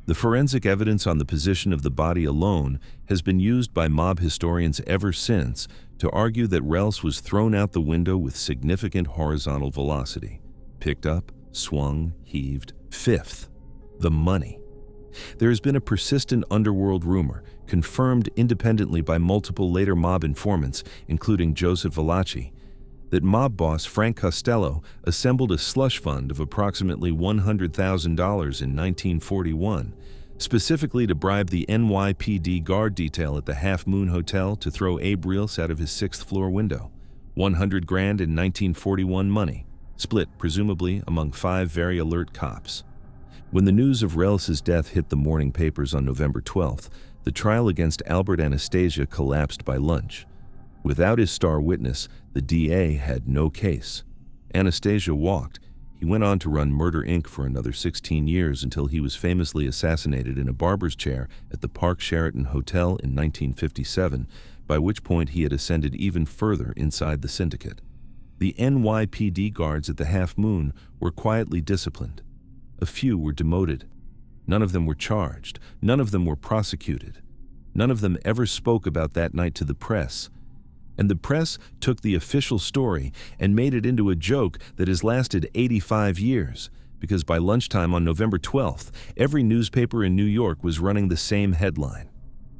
The forensic evidence on the position of the body alone has been used by mob historians ever since to argue that Rels was thrown out the window with significant horizontal velocity, picked up, swung, heaved. Fifth, the money. There has been a persistent underworld rumor, confirmed independently by multiple later mob informants, including Joseph Valachi, that mob boss Frank Costello assembled a slush fund of approximately $100,000 in 1941, specifically to bribe the NYPD guard detail at the Half Moon Hotel to throw Abe Rels out of his 6th-floor window. 100 grand in 1941 money, split presumably among 5 very alert cops. When the news of Rellis's death hit the morning papers on November 12th, the trial against Albert Anastasia collapsed by lunch. Without his star witness, the DA had no case. Anastasia walked. He went on to run Murder, Inc. for another 16 years until he was famously assassinated in a barber's chair at the Park Sheraton Hotel in 1957, by which point he had ascended even further inside the syndicate. The NYPD guards at the Half Moon were quietly disciplined. A few were demoted. None of them were charged. None of them were prosecuted. None of them ever spoke about that night to the press. And the press took the official story and made it into a joke that has lasted 85 years, because by lunchtime on November 12th, every newspaper in New York was running the same headline.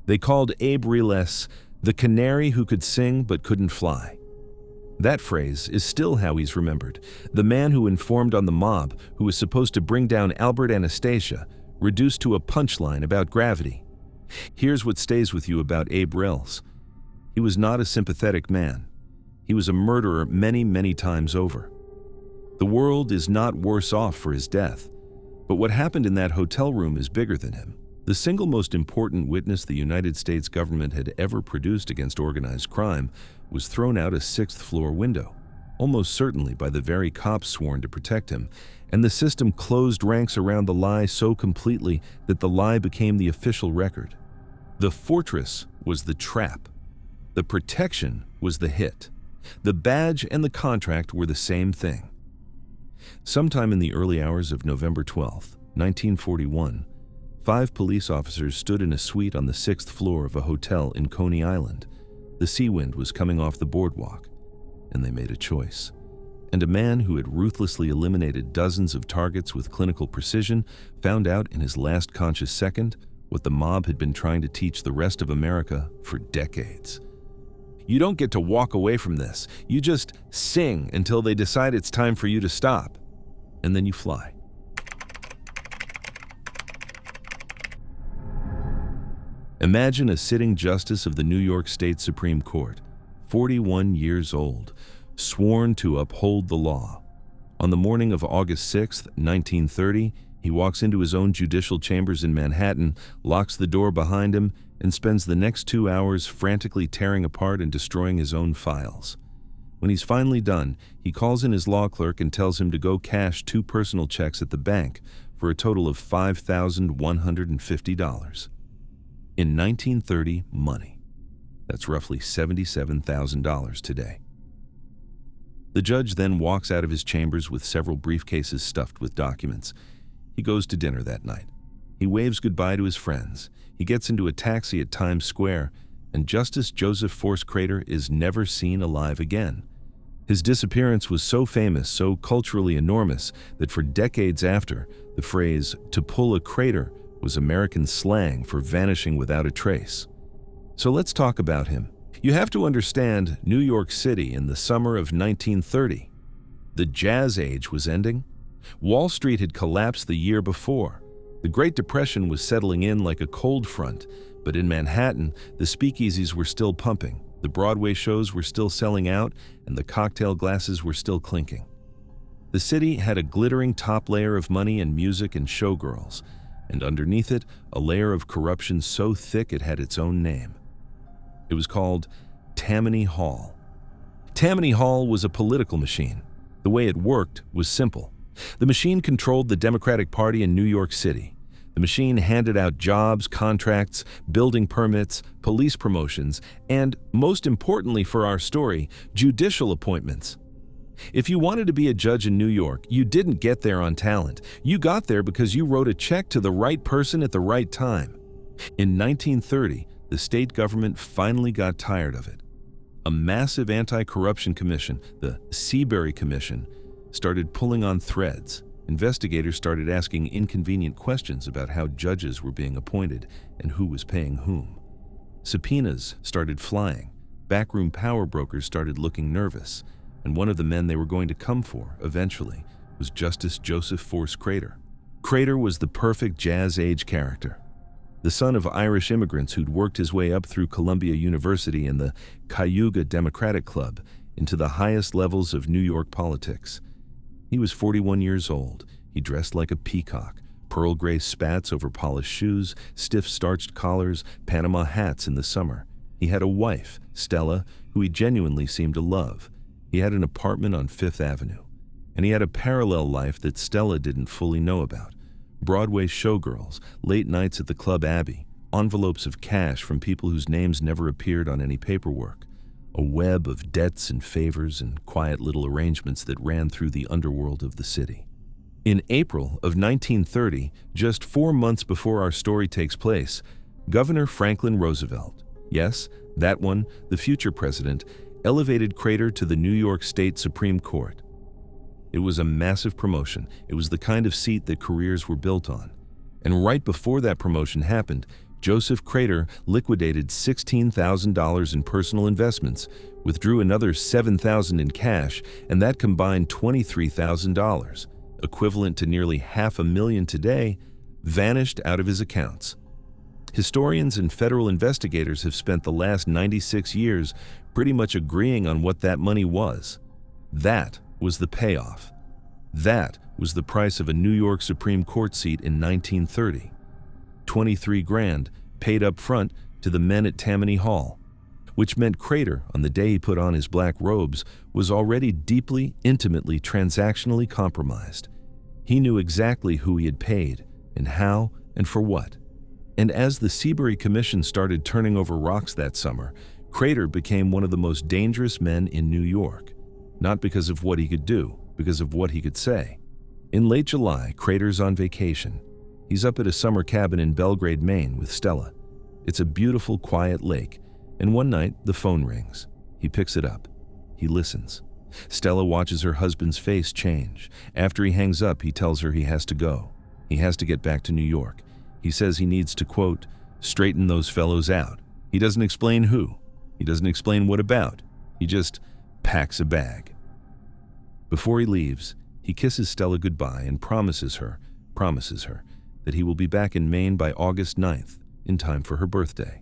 They called Abe Rellis the canary who could sing but couldn't fly. That phrase is still how he's remembered. The man who informed on the mob, who was supposed to bring down Albert Anastasia, reduced to a punchline about gravity. Here's what stays with you about Abe Rellis. He was not a sympathetic man. He was a murderer many, many times over. The world is not worse off for his death, but what happened in that hotel room is bigger than him. The single most important witness the United States government had ever produced against organized crime was thrown out a 6th-floor window, almost certainly by the very cops sworn to protect him, and the system closed ranks around the lie so completely that the lie became the official record. The fortress was the trap. The protection was the hit. The badge and the contract were the same thing. Sometime in the early hours of November 12, 1941, 5 police officers stood in a suite on the 6th floor of a hotel in Coney Island. The sea wind was coming off the boardwalk, and they made a choice. And a man who had ruthlessly eliminated dozens of targets with clinical precision found out in his last conscious second what the mob had been trying to teach the rest of America for decades. You don't get to walk away from this. You just sing until they decide it's time for you to stop, and then you fly. Imagine a sitting justice of the New York State Supreme Court, 41 years old, sworn to uphold the law. On the morning of August 6, 1930, he walks into his own judicial chambers in Manhattan, locks the door behind him, and spends the next 2 hours frantically tearing apart and destroying his own files. When he's finally done, he calls in his law clerk and tells him to go cash 2 personal checks at the bank for a total of $5,150. In 1930 money, that's roughly $77,000 today. The judge then walks out of his chambers with several briefcases stuffed with documents. He goes to dinner that night. He waves goodbye to his friends. He gets into a taxi at Times Square, and Justice Joseph Force Crater is never seen alive again. His disappearance was so famous, so culturally enormous, that for decades after, the phrase "to pull a crater" was American slang for vanishing without a trace. So let's talk about him. You have to understand New York City in the summer of 1930. The jazz age was ending. Wall Street had collapsed the year before. The Great Depression was settling in like a cold front, but in Manhattan, the speakeasies were still pumping, the Broadway shows were still selling out, and the cocktail glasses were still clinking. The city had a glittering top layer of money and music and showgirls, and underneath it, a layer of corruption so thick it had its own name. It was called Tammany Hall. Tammany Hall was a political machine. The way it worked was simple. The machine controlled the Democratic Party in New York City. The machine handed out jobs, contracts, building permits, police promotions, and, most importantly for our story, judicial appointments. If you wanted to be a judge in New York, you didn't get there on talent. You got there because you wrote a check to the right person at the right time. In 1930, the state government finally got tired of it. A massive anti-corruption commission, the Seabury Commission, started pulling on threads. Investigators started asking inconvenient questions about how judges were being appointed and who was paying whom. Subpoenas started flying. Backroom power brokers started looking nervous, and one of the men they were going to come for, eventually, was Justice Joseph Force Crater. Crater was the perfect jazz age character. The son of Irish immigrants who'd worked his way up through Columbia University and the Cayuga Democratic Club, into the highest levels of New York politics. He was 41 years old. He dressed like a peacock, pearl gray spats over polished shoes, stiff starched collars, Panama hats in the summer. He had a wife, Stella, who he genuinely seemed to love. He had an apartment on Fifth Avenue. And he had a parallel life that Stella didn't fully know about. Broadway showgirls, late nights at the Club Abbey, envelopes of cash from people whose names never appeared on any paperwork, a web of debts and favors and quiet little arrangements that ran through the underworld of the city. In April of 1930, just 4 months before our story takes place, Governor Franklin Roosevelt, yes, that one, the future president, elevated Crater to the New York State Supreme Court. It was a massive promotion. It was the kind of seat that careers were built on. And right before that promotion happened, Joseph Crater liquidated $16,000 in personal investments, withdrew another $7,000 in cash, and that combined $23,000, equivalent to nearly $500,000 today, vanished out of his accounts. Historians and federal investigators have spent the last 96 years pretty much agreeing on what that money was. That was the payoff. That was the price of a New York Supreme Court seat in 1930. 23 grand paid up front to the men at Tammany Hall, which meant Crater, on the day he put on his black robes, was already deeply, intimately, transactionally compromised. He knew exactly who he had paid, and how, and for what. And as the Seabury Commission started turning over rocks that summer, Crater became one of the most dangerous men in New York. Not because of what he could do, because of what he could say. In late July, Crater's on vacation. He's up at a summer cabin in Belgrade, Maine with Stella. It's a beautiful, quiet lake, and one night the phone rings. He picks it up. He listens. Stella watches her husband's face change. After he hangs up, he tells her he has to go. He has to get back to New York. He says he needs to, quote, straighten those fellows out. He doesn't explain who. He doesn't explain what about. He just packs a bag. Before he leaves, he kisses Stella goodbye and promises her that he will be back in Maine by August 9th, in time for her birthday.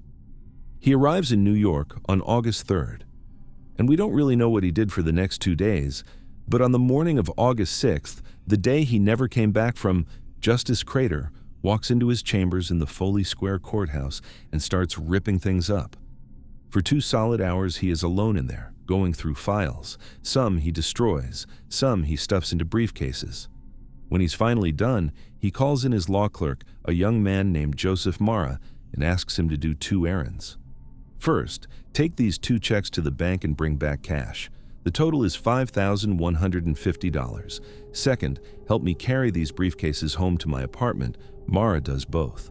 He arrives in New York on August 3rd, and we don't really know what he did for the next 2 days, but on the morning of August 6th, the day he never came back from, Justice Crater walks into his chambers in the Foley Square courthouse and starts ripping things up. For 2 solid hours, he is alone in there, going through files. Some he destroys, some he stuffs into briefcases. When he's finally done, he calls in his law clerk, a young man named Joseph Mara, and asks him to do 2 errands. First, take these 2 checks to the bank and bring back cash. The total is $5,150. Second, help me carry these briefcases home to my apartment. Mara does both.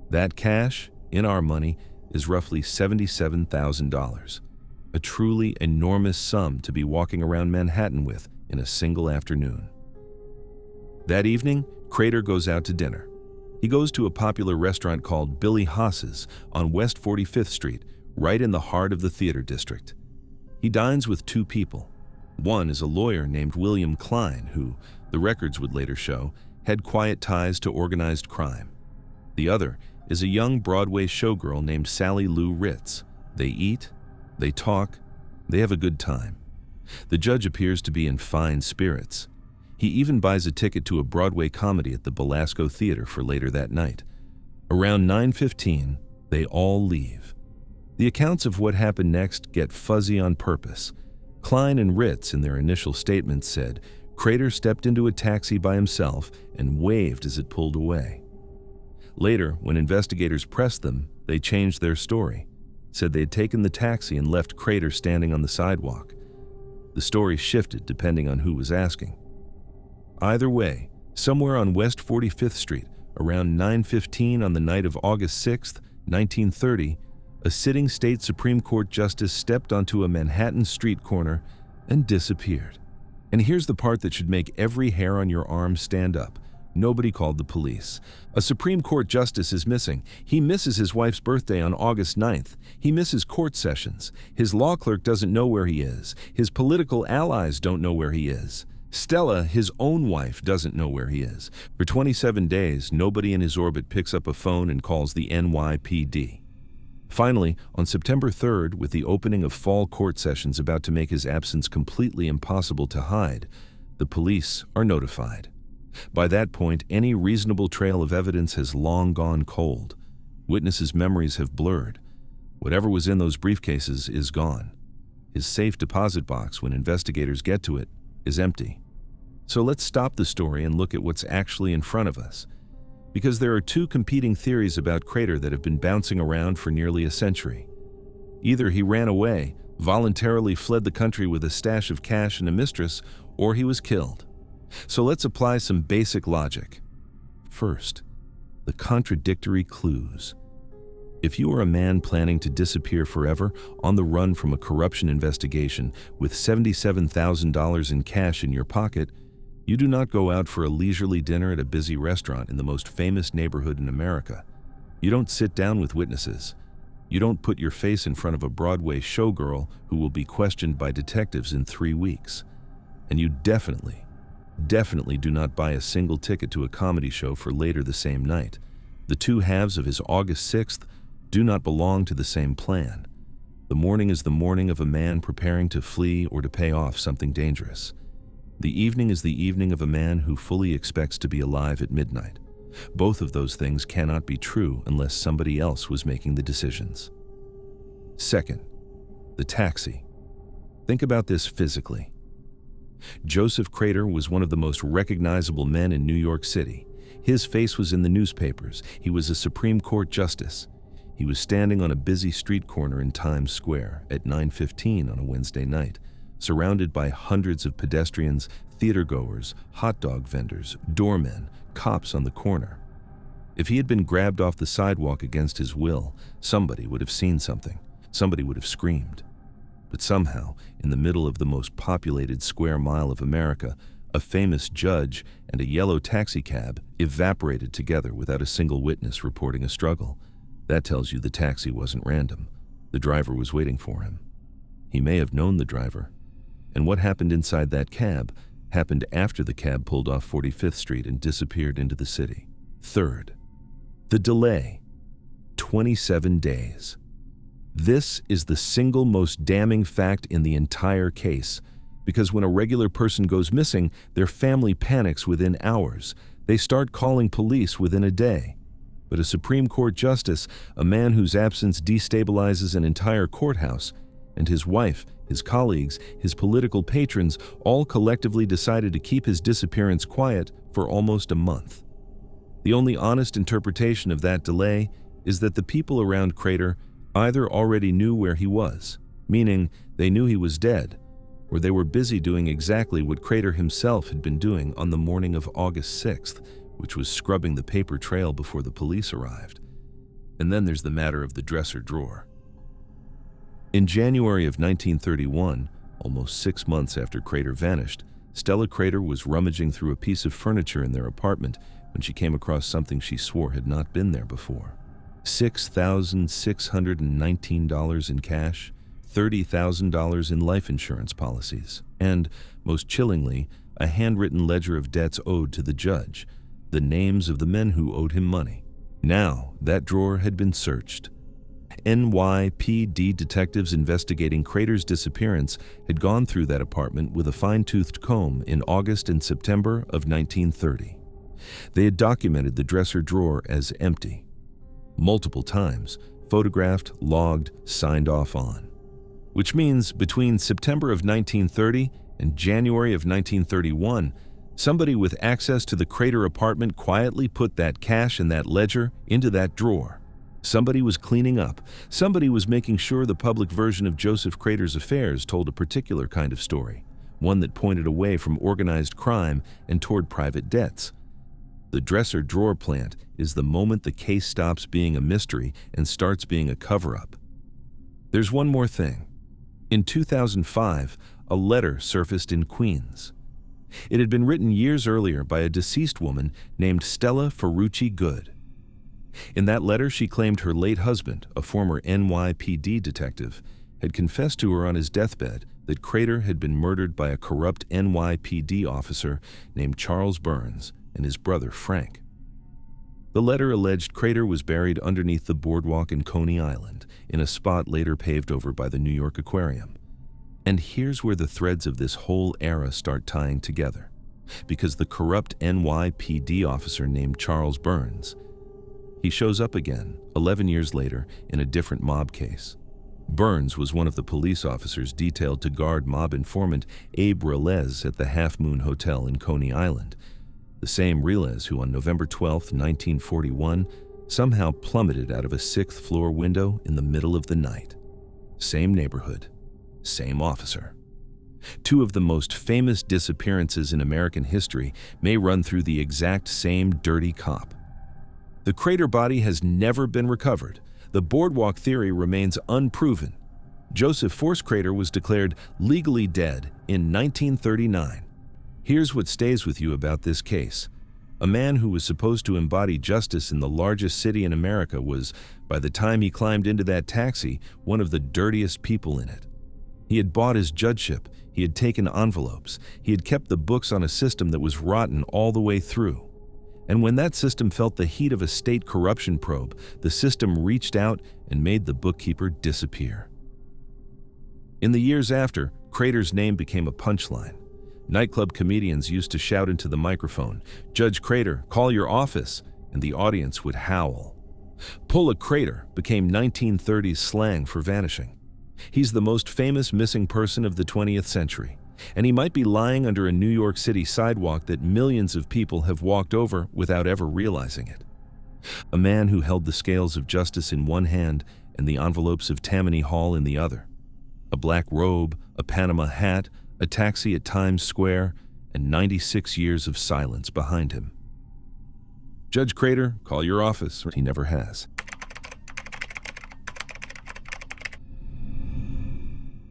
That cash, in our money, is roughly $77,000. A truly enormous sum to be walking around Manhattan with in a single afternoon. That evening, Crater goes out to dinner. He goes to a popular restaurant called Billy Haas's on West 45th Street, right in the heart of the theater district. He dines with 2 people. One is a lawyer named William Klein, who, the records would later show, had quiet ties to organized crime. The other is a young Broadway showgirl named Sally Lou Ritz. They eat, they talk, they have a good time. The judge appears to be in fine spirits. He even buys a ticket to a Broadway comedy at the Belasco Theater for later that night. Around 9:15, they all leave. The accounts of what happened next get fuzzy on purpose. Klein and Ritz, in their initial statements, said Crater stepped into a taxi by himself and waved as it pulled away. Later, when investigators pressed them, they changed their story, said they had taken the taxi and left Crater standing on the sidewalk. The story shifted depending on who was asking. Either way, somewhere on West 45th Street, around 9:15 on the night of August 6th, 1930, a sitting state Supreme Court justice stepped onto a Manhattan street corner and disappeared. And here's the part that should make every hair on your arm stand up. Nobody called the police. A Supreme Court justice is missing. He misses his wife's birthday on August 9th. He misses court sessions. His law clerk doesn't know where he is. His political allies don't know where he is. Stella, his own wife, doesn't know where he is. For 27 days, nobody in his orbit picks up a phone and calls the NYPD. Finally, on September 3rd, with the opening of fall court sessions about to make his absence completely impossible to hide, the police are notified. By that point, any reasonable trail of evidence has long gone cold. Witnesses' memories have blurred. Whatever was in those briefcases is gone. His safe deposit box, when investigators get to it, is empty. So let's stop the story and look at what's actually in front of us. Because there are two competing theories about Crater that have been bouncing around for nearly a century. Either he ran away, voluntarily fled the country with a stash of cash and a mistress, or he was killed. So let's apply some basic logic. First, the contradictory clues. If you are a man planning to disappear forever, on the run from a corruption investigation, with $77,000 in cash in your pocket, you do not go out for a leisurely dinner at a busy restaurant in the most famous neighborhood in America. You don't sit down with witnesses. You don't put your face in front of a Broadway showgirl who will be questioned by detectives in 3 weeks. And you definitely do not buy a single ticket to a comedy show for later the same night. The two halves of his August 6th do not belong to the same plan. The morning is the morning of a man preparing to flee or to pay off something dangerous. The evening is the evening of a man who fully expects to be alive at midnight. Both of those things cannot be true unless somebody else was making the decisions. Second, the taxi. Think about this physically. Joseph Crater was one of the most recognizable men in New York City. His face was in the newspapers. He was a Supreme Court justice. He was standing on a busy street corner in Times Square at 9:15 on a Wednesday night, surrounded by hundreds of pedestrians, theatergoers, hot dog vendors, doormen, cops on the corner. If he had been grabbed off the sidewalk against his will, somebody would have seen something. Somebody would have screamed. But somehow, in the middle of the most populated square mile of America, a famous judge and a yellow taxicab evaporated together without a single witness reporting a struggle. That tells you the taxi wasn't random. The driver was waiting for him. He may have known the driver. And what happened inside that cab happened after the cab pulled off 45th Street and disappeared into the city. Third, the delay. 27 days. This is the single most damning fact in the entire case, because when a regular person goes missing, their family panics within hours. They start calling police within a day. But a Supreme Court justice, a man whose absence destabilizes an entire courthouse, and his wife, his colleagues, his political patrons all collectively decided to keep his disappearance quiet for almost a month. The only honest interpretation of that delay is that the people around Crater either already knew where he was, meaning they knew he was dead, or they were busy doing exactly what Crater himself had been doing on the morning of August 6th, which was scrubbing the paper trail before the police arrived. And then there's the matter of the dresser drawer. In January of 1931, almost 6 months after Crater vanished, Stella Crater was rummaging through a piece of furniture in their apartment when she came across something she swore had not been there before. $6,619 in cash, $30,000 in life insurance policies, and, most chillingly, a handwritten ledger of debts owed to the judge, the names of the men who owed him money. Now, that drawer had been searched. NYPD detectives investigating Crater's disappearance had gone through that apartment with a fine-toothed comb in August and September of 1930. They had documented the dresser drawer as empty. Multiple times, photographed, logged, signed off on. Which means between September of 1930 and January of 1931, somebody with access to the Crater apartment quietly put that cash and that ledger into that drawer. Somebody was cleaning up. Somebody was making sure the public version of Joseph Crater's affairs told a particular kind of story, one that pointed away from organized crime and toward private debts. The dresser drawer plant is the moment the case stops being a mystery and starts being a cover-up. There's one more thing. In 2005, a letter surfaced in Queens. It had been written years earlier by a deceased woman named Stella Ferrucci Good. In that letter, she claimed her late husband, a former NYPD detective, had confessed to her on his deathbed that Crater had been murdered by a corrupt NYPD officer named Charles Burns and his brother Frank. The letter alleged Crater was buried underneath the boardwalk in Coney Island, in a spot later paved over by the New York Aquarium. And here's where the threads of this whole era start tying together. Because the corrupt NYPD officer named Charles Burns, he shows up again, 11 years later, in a different mob case. Burns was one of the police officers detailed to guard mob informant Abe Relez at the Half Moon Hotel in Coney Island, the same Relez who on November 12, 1941, somehow plummeted out of a 6th-floor window in the middle of the night. Same neighborhood, same officer. Two of the most famous disappearances in American history may run through the exact same dirty cop. The Crater body has never been recovered. The boardwalk theory remains unproven. Joseph Force Crater was declared legally dead in 1939. Here's what stays with you about this case. A man who was supposed to embody justice in the largest city in America was, by the time he climbed into that taxi, one of the dirtiest people in it. He had bought his judgeship, he had taken envelopes, he had kept the books on a system that was rotten all the way through. And when that system felt the heat of a state corruption probe, the system reached out and made the bookkeeper disappear. In the years after, Crater's name became a punchline. Nightclub comedians used to shout into the microphone, "Judge Crater, call your office," and the audience would howl. "Pull a Crater" became 1930s slang for vanishing. He's the most famous missing person of the 20th century, and he might be lying under a New York City sidewalk that millions of people have walked over without ever realizing it. A man who held the scales of justice in one hand and the envelopes of Tammany Hall in the other. A black robe, a Panama hat, a taxi at Times Square, and 96 years of silence behind him. Judge Crater, call your office. He never has.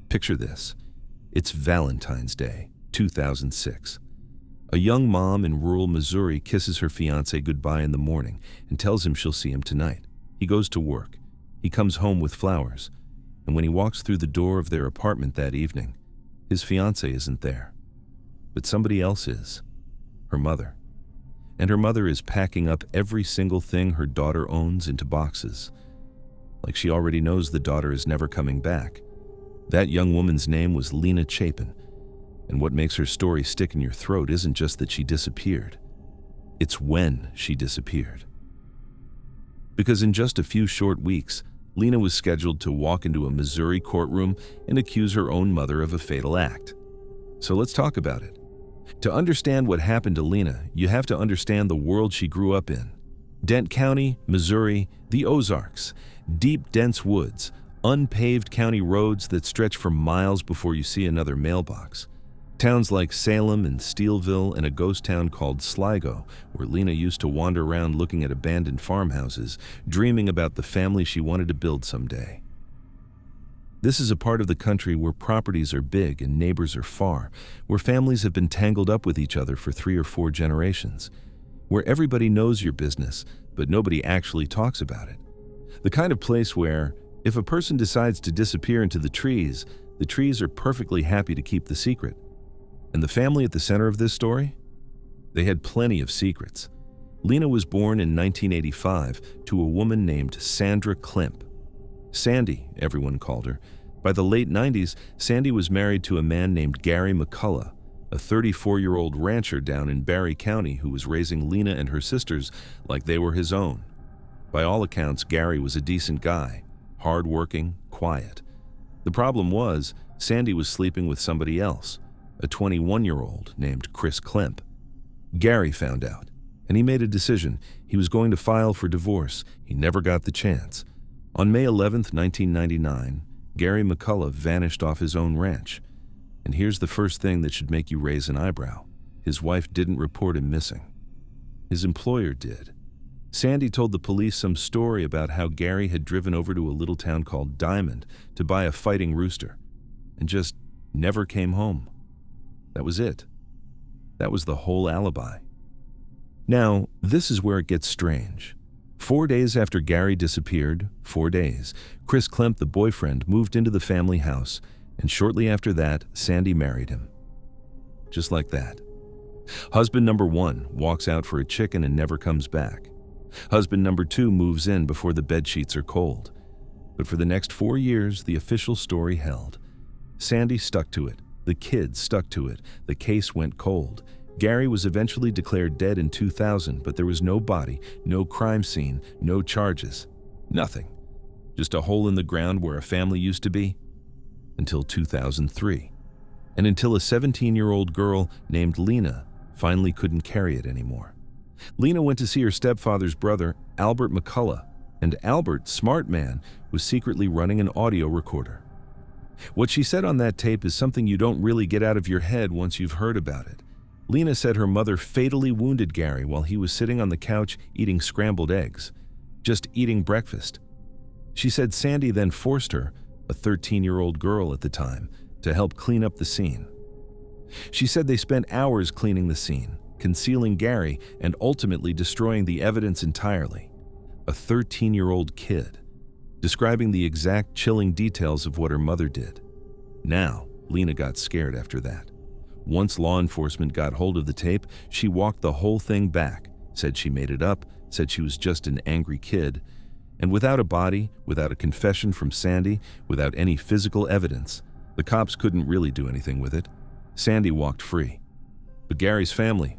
Picture this. It's Valentine's Day, 2006. A young mom in rural Missouri kisses her fiancé goodbye in the morning and tells him she'll see him tonight. He goes to work. He comes home with flowers. And when he walks through the door of their apartment that evening, his fiancé isn't there. But somebody else is. Her mother. And her mother is packing up every single thing her daughter owns into boxes. Like she already knows the daughter is never coming back. That young woman's name was Lena Chapin. And what makes her story stick in your throat isn't just that she disappeared. It's when she disappeared. Because in just a few short weeks, Lena was scheduled to walk into a Missouri courtroom and accuse her own mother of a fatal act. So let's talk about it. To understand what happened to Lena, you have to understand the world she grew up in. Dent County, Missouri, the Ozarks, deep, dense woods, unpaved county roads that stretch for miles before you see another mailbox. Towns like Salem and Steelville and a ghost town called Sligo, where Lena used to wander around looking at abandoned farmhouses, dreaming about the family she wanted to build someday. This is a part of the country where properties are big and neighbors are far, where families have been tangled up with each other for 3 or 4 generations, where everybody knows your business, but nobody actually talks about it. The kind of place where, if a person decides to disappear into the trees are perfectly happy to keep the secret. And the family at the center of this story? They had plenty of secrets. Lena was born in 1985 to a woman named Sandra Klimp. Sandy, everyone called her. By the late 90s, Sandy was married to a man named Gary McCullough, a 34-year-old rancher down in Barry County who was raising Lena and her sisters like they were his own. By all accounts, Gary was a decent guy, hard-working, quiet. The problem was, Sandy was sleeping with somebody else, a 21-year-old named Chris Klemp. Gary found out, and he made a decision. He was going to file for divorce. He never got the chance. On May 11, 1999, Gary McCullough vanished off his own ranch. And here's the first thing that should make you raise an eyebrow. His wife didn't report him missing. His employer did. Sandy told the police some story about how Gary had driven over to a little town called Diamond to buy a fighting rooster, and just never came home. That was it. That was the whole alibi. Now, this is where it gets strange. 4 days after Gary disappeared, 4 days, Chris Klemp, the boyfriend, moved into the family house, and shortly after that, Sandy married him. Just like that. Husband number 1 walks out for a chicken and never comes back. Husband number 2 moves in before the bedsheets are cold. But for the next 4 years, the official story held. Sandy stuck to it. The kids stuck to it. The case went cold. Gary was eventually declared dead in 2000, but there was no body, no crime scene, no charges. Nothing. Just a hole in the ground where a family used to be. Until 2003. And until a 17-year-old girl named Lena finally couldn't carry it anymore. Lena went to see her stepfather's brother, Albert McCullough, and Albert, smart man, was secretly running an audio recorder. What she said on that tape is something you don't really get out of your head once you've heard about it. Lena said her mother fatally wounded Gary while he was sitting on the couch eating scrambled eggs, just eating breakfast. She said Sandy then forced her, a 13-year-old girl at the time, to help clean up the scene. She said they spent hours cleaning the scene, concealing Gary, and ultimately destroying the evidence entirely. A 13-year-old kid, describing the exact chilling details of what her mother did. Now, Lena got scared after that. Once law enforcement got hold of the tape, she walked the whole thing back, said she made it up, said she was just an angry kid. And without a body, without a confession from Sandy, without any physical evidence, the cops couldn't really do anything with it. Sandy walked free. But Gary's family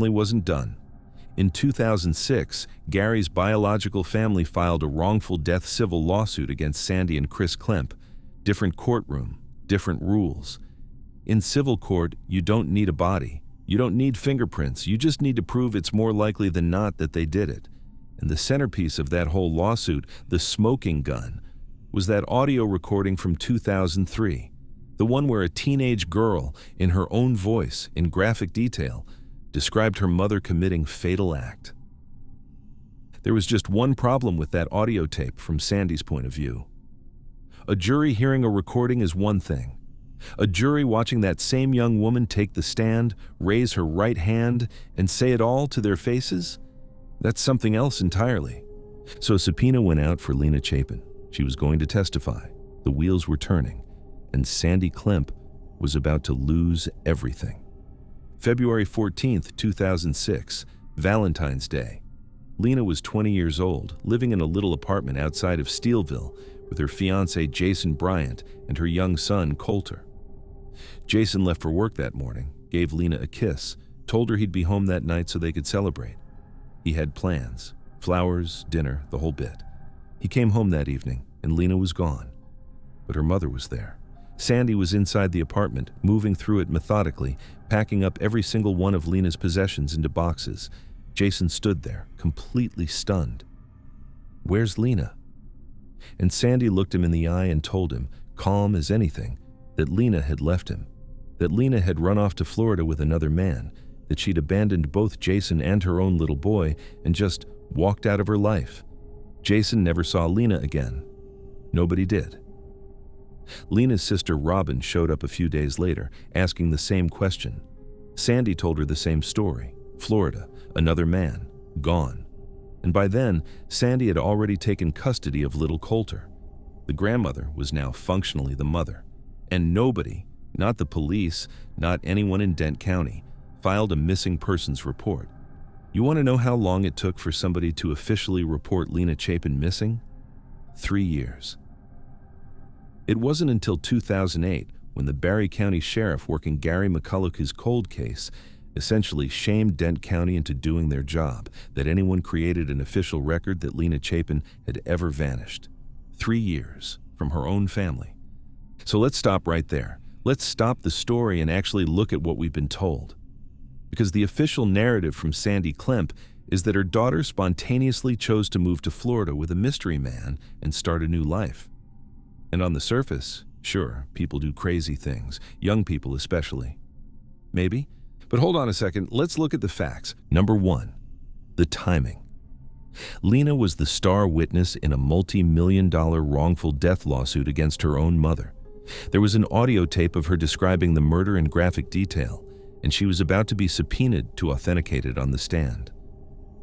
wasn't done. In 2006, Gary's biological family filed a wrongful death civil lawsuit against Sandy and Chris Klemp. Different courtroom, different rules. In civil court, you don't need a body. You don't need fingerprints. You just need to prove it's more likely than not that they did it. And the centerpiece of that whole lawsuit, the smoking gun, was that audio recording from 2003. The one where a teenage girl, in her own voice, in graphic detail, described her mother committing fatal act. There was just one problem with that audio tape from Sandy's point of view. A jury hearing a recording is one thing. A jury watching that same young woman take the stand, raise her right hand, and say it all to their faces? That's something else entirely. So a subpoena went out for Lena Chapin. She was going to testify. The wheels were turning, and Sandy Klemp was about to lose everything. February 14th, 2006, Valentine's Day. Lena was 20 years old, living in a little apartment outside of Steelville with her fiancé Jason Bryant and her young son Coulter. Jason left for work that morning, gave Lena a kiss, told her he'd be home that night so they could celebrate. He had plans, flowers, dinner, the whole bit. He came home that evening, and Lena was gone. But her mother was there. Sandy was inside the apartment, moving through it methodically, packing up every single one of Lena's possessions into boxes. Jason stood there, completely stunned. "Where's Lena?" And Sandy looked him in the eye and told him, calm as anything, that Lena had left him, that Lena had run off to Florida with another man, that she'd abandoned both Jason and her own little boy and just walked out of her life. Jason never saw Lena again. Nobody did. Lena's sister Robin showed up a few days later, asking the same question. Sandy told her the same story. Florida, another man, gone. And by then, Sandy had already taken custody of little Coulter. The grandmother was now functionally the mother. And nobody, not the police, not anyone in Dent County, filed a missing persons report. You want to know how long it took for somebody to officially report Lena Chapin missing? 3 years. It wasn't until 2008 when the Barry County Sheriff working Gary McCullough's cold case essentially shamed Dent County into doing their job that anyone created an official record that Lena Chapin had ever vanished. 3 years from her own family. So let's stop right there. Let's stop the story and actually look at what we've been told. Because the official narrative from Sandy Klemp is that her daughter spontaneously chose to move to Florida with a mystery man and start a new life. And on the surface, sure, people do crazy things, young people especially. Maybe. But hold on a second, let's look at the facts. Number 1, the timing. Lena was the star witness in a multi-million-dollar wrongful death lawsuit against her own mother. There was an audio tape of her describing the murder in graphic detail, and she was about to be subpoenaed to authenticate it on the stand.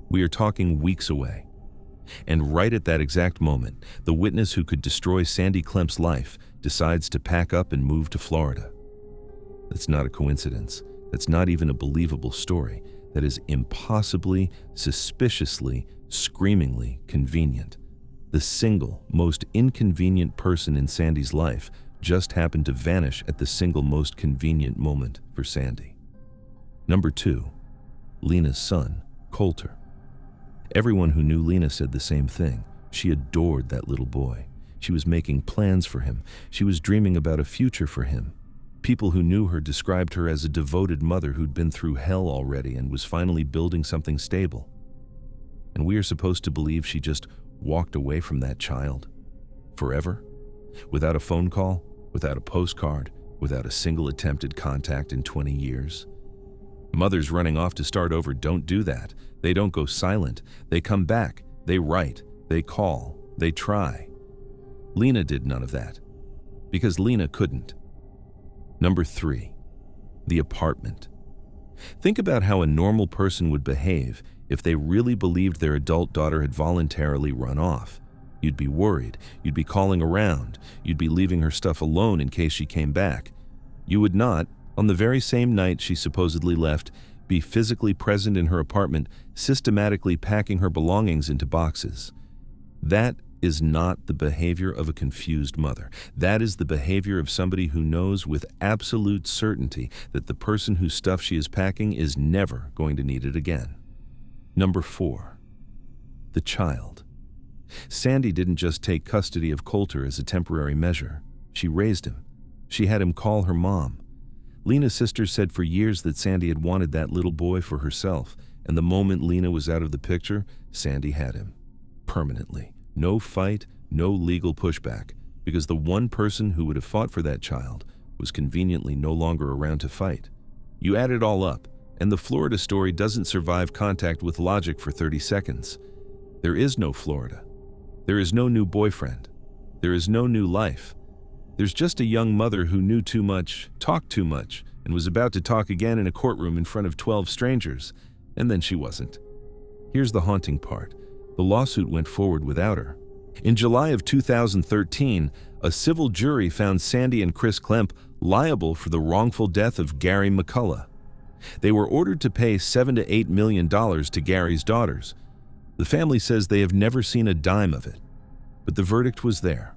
We are talking weeks away. And right at that exact moment, the witness who could destroy Sandy Klemp's life decides to pack up and move to Florida. That's not a coincidence. That's not even a believable story. that is impossibly, suspiciously, screamingly convenient. The single most inconvenient person in Sandy's life just happened to vanish at the single most convenient moment for Sandy. Number 2, Lena's son, Coulter. Everyone who knew Lena said the same thing. She adored that little boy. She was making plans for him. She was dreaming about a future for him. People who knew her described her as a devoted mother who'd been through hell already and was finally building something stable. And we are supposed to believe she just walked away from that child forever, without a phone call, without a postcard, without a single attempted contact in 20 years. Mothers running off to start over don't do that. They don't go silent. They come back. They write. They call. They try. Lena did none of that, because Lena couldn't. Number 3, the apartment. Think about how a normal person would behave if they really believed their adult daughter had voluntarily run off. You'd be worried. You'd be calling around. You'd be leaving her stuff alone in case she came back. You would not, on the very same night she supposedly left, be physically present in her apartment, systematically packing her belongings into boxes. That is not the behavior of a confused mother. That is the behavior of somebody who knows with absolute certainty that the person whose stuff she is packing is never going to need it again. Number 4, the child. Sandy didn't just take custody of Coulter as a temporary measure. She raised him. She had him call her mom. Lena's sister said for years that Sandy had wanted that little boy for herself, and the moment Lena was out of the picture, Sandy had him. Permanently. No fight, no legal pushback, because the one person who would have fought for that child was conveniently no longer around to fight. You add it all up, and the Florida story doesn't survive contact with logic for 30 seconds. There is no Florida. There is no new boyfriend. There is no new life. There's just a young mother who knew too much, talked too much, and was about to talk again in a courtroom in front of 12 strangers, and then she wasn't. Here's the haunting part. The lawsuit went forward without her. In July of 2013, a civil jury found Sandy and Chris Klemp liable for the wrongful death of Gary McCullough. They were ordered to pay $7 to $8 million to Gary's daughters. The family says they have never seen a dime of it, but the verdict was there.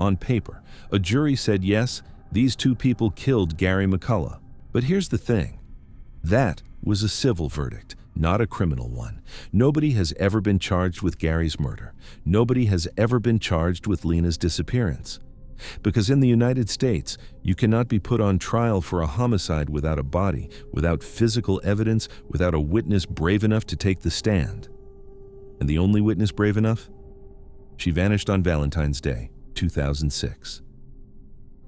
On paper, a jury said yes, these two people killed Gary McCullough. But here's the thing. That was a civil verdict, not a criminal one. Nobody has ever been charged with Gary's murder. Nobody has ever been charged with Lena's disappearance. Because in the United States, you cannot be put on trial for a homicide without a body, without physical evidence, without a witness brave enough to take the stand. And the only witness brave enough? She vanished on Valentine's Day, 2006.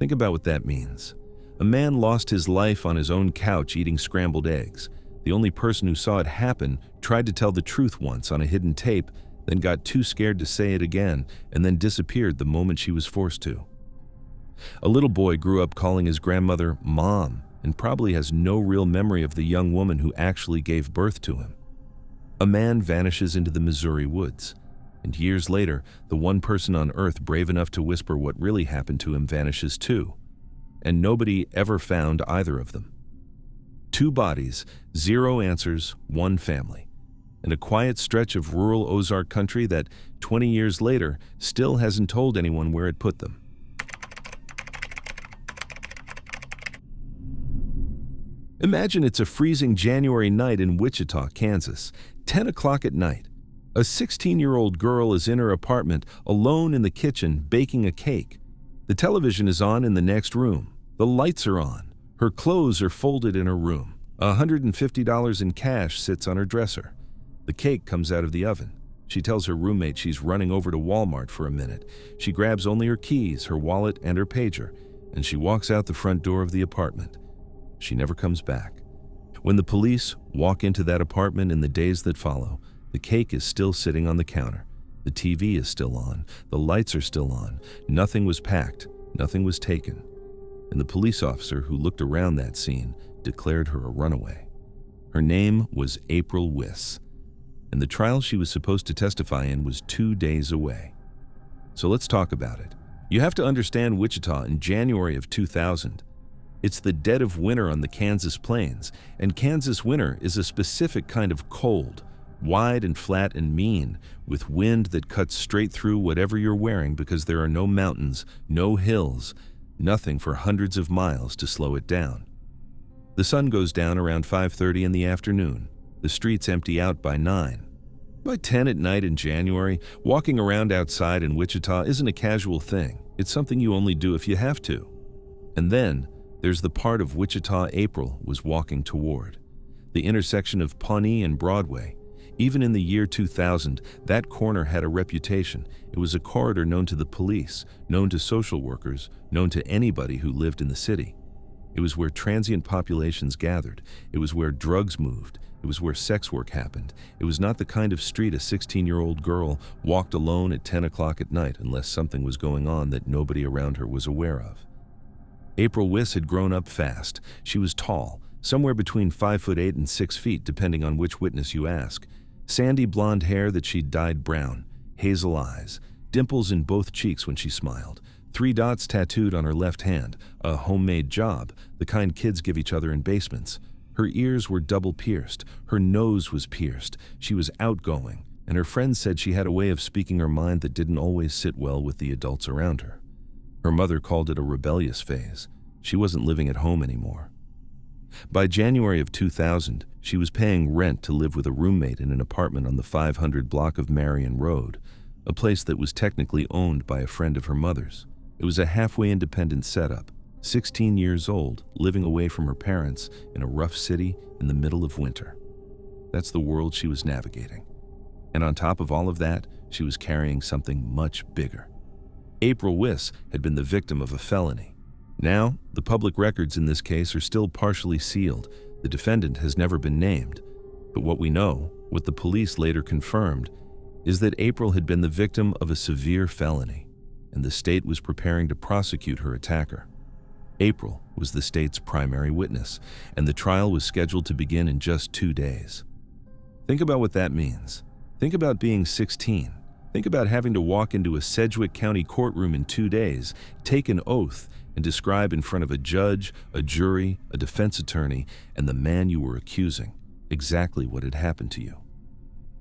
Think about what that means. A man lost his life on his own couch eating scrambled eggs. The only person who saw it happen tried to tell the truth once on a hidden tape, then got too scared to say it again, and then disappeared the moment she was forced to. A little boy grew up calling his grandmother Mom and probably has no real memory of the young woman who actually gave birth to him. A man vanishes into the Missouri woods, and years later, the one person on earth brave enough to whisper what really happened to him vanishes too, and nobody ever found either of them. 2 bodies, 0 answers, 1 family, and a quiet stretch of rural Ozark country that, 20 years later, still hasn't told anyone where it put them. Imagine it's a freezing January night in Wichita, Kansas, 10 o'clock at night. A 16-year-old girl is in her apartment, alone in the kitchen, baking a cake. The television is on in the next room. The lights are on. Her clothes are folded in her room. $150 in cash sits on her dresser. The cake comes out of the oven. She tells her roommate she's running over to Walmart for a minute. She grabs only her keys, her wallet, and her pager, and she walks out the front door of the apartment. She never comes back. When the police walk into that apartment in the days that follow, the cake is still sitting on the counter. The TV is still on. The lights are still on. Nothing was packed. Nothing was taken. And the police officer who looked around that scene declared her a runaway. Her name was April Wiss, and the trial she was supposed to testify in was 2 days away. So let's talk about it. You have to understand Wichita in January of 2000. It's the dead of winter on the Kansas plains, and Kansas winter is a specific kind of cold, wide and flat and mean, with wind that cuts straight through whatever you're wearing because there are no mountains, no hills, nothing for hundreds of miles to slow it down. The sun goes down around 5:30 in the afternoon. The streets empty out by 9. By 10 at night in January, walking around outside in Wichita isn't a casual thing. It's something you only do if you have to. And then, there's the part of Wichita April was walking toward. The intersection of Pawnee and Broadway. Even in the year 2000, that corner had a reputation. It was a corridor known to the police, known to social workers, known to anybody who lived in the city. It was where transient populations gathered. It was where drugs moved. It was where sex work happened. It was not the kind of street a 16-year-old girl walked alone at 10 o'clock at night unless something was going on that nobody around her was aware of. April Wiss had grown up fast. She was tall, somewhere between 5'8" and 6 feet, depending on which witness you ask. Sandy blonde hair that she'd dyed brown, hazel eyes, dimples in both cheeks when she smiled, 3 dots tattooed on her left hand, a homemade job, the kind kids give each other in basements. Her ears were double pierced, her nose was pierced, she was outgoing, and her friends said she had a way of speaking her mind that didn't always sit well with the adults around her. Her mother called it a rebellious phase. She wasn't living at home anymore. By January of 2000, she was paying rent to live with a roommate in an apartment on the 500 block of Marion Road, a place that was technically owned by a friend of her mother's. It was a halfway independent setup, 16 years old, living away from her parents in a rough city in the middle of winter. That's the world she was navigating. And on top of all of that, she was carrying something much bigger. April Wiss had been the victim of a felony. Now, the public records in this case are still partially sealed. The defendant has never been named. But what we know, what the police later confirmed, is that April had been the victim of a severe felony, and the state was preparing to prosecute her attacker. April was the state's primary witness, and the trial was scheduled to begin in just 2 days. Think about what that means. Think about being 16. Think about having to walk into a Sedgwick County courtroom in 2 days, take an oath, and describe in front of a judge, a jury, a defense attorney, and the man you were accusing exactly what had happened to you.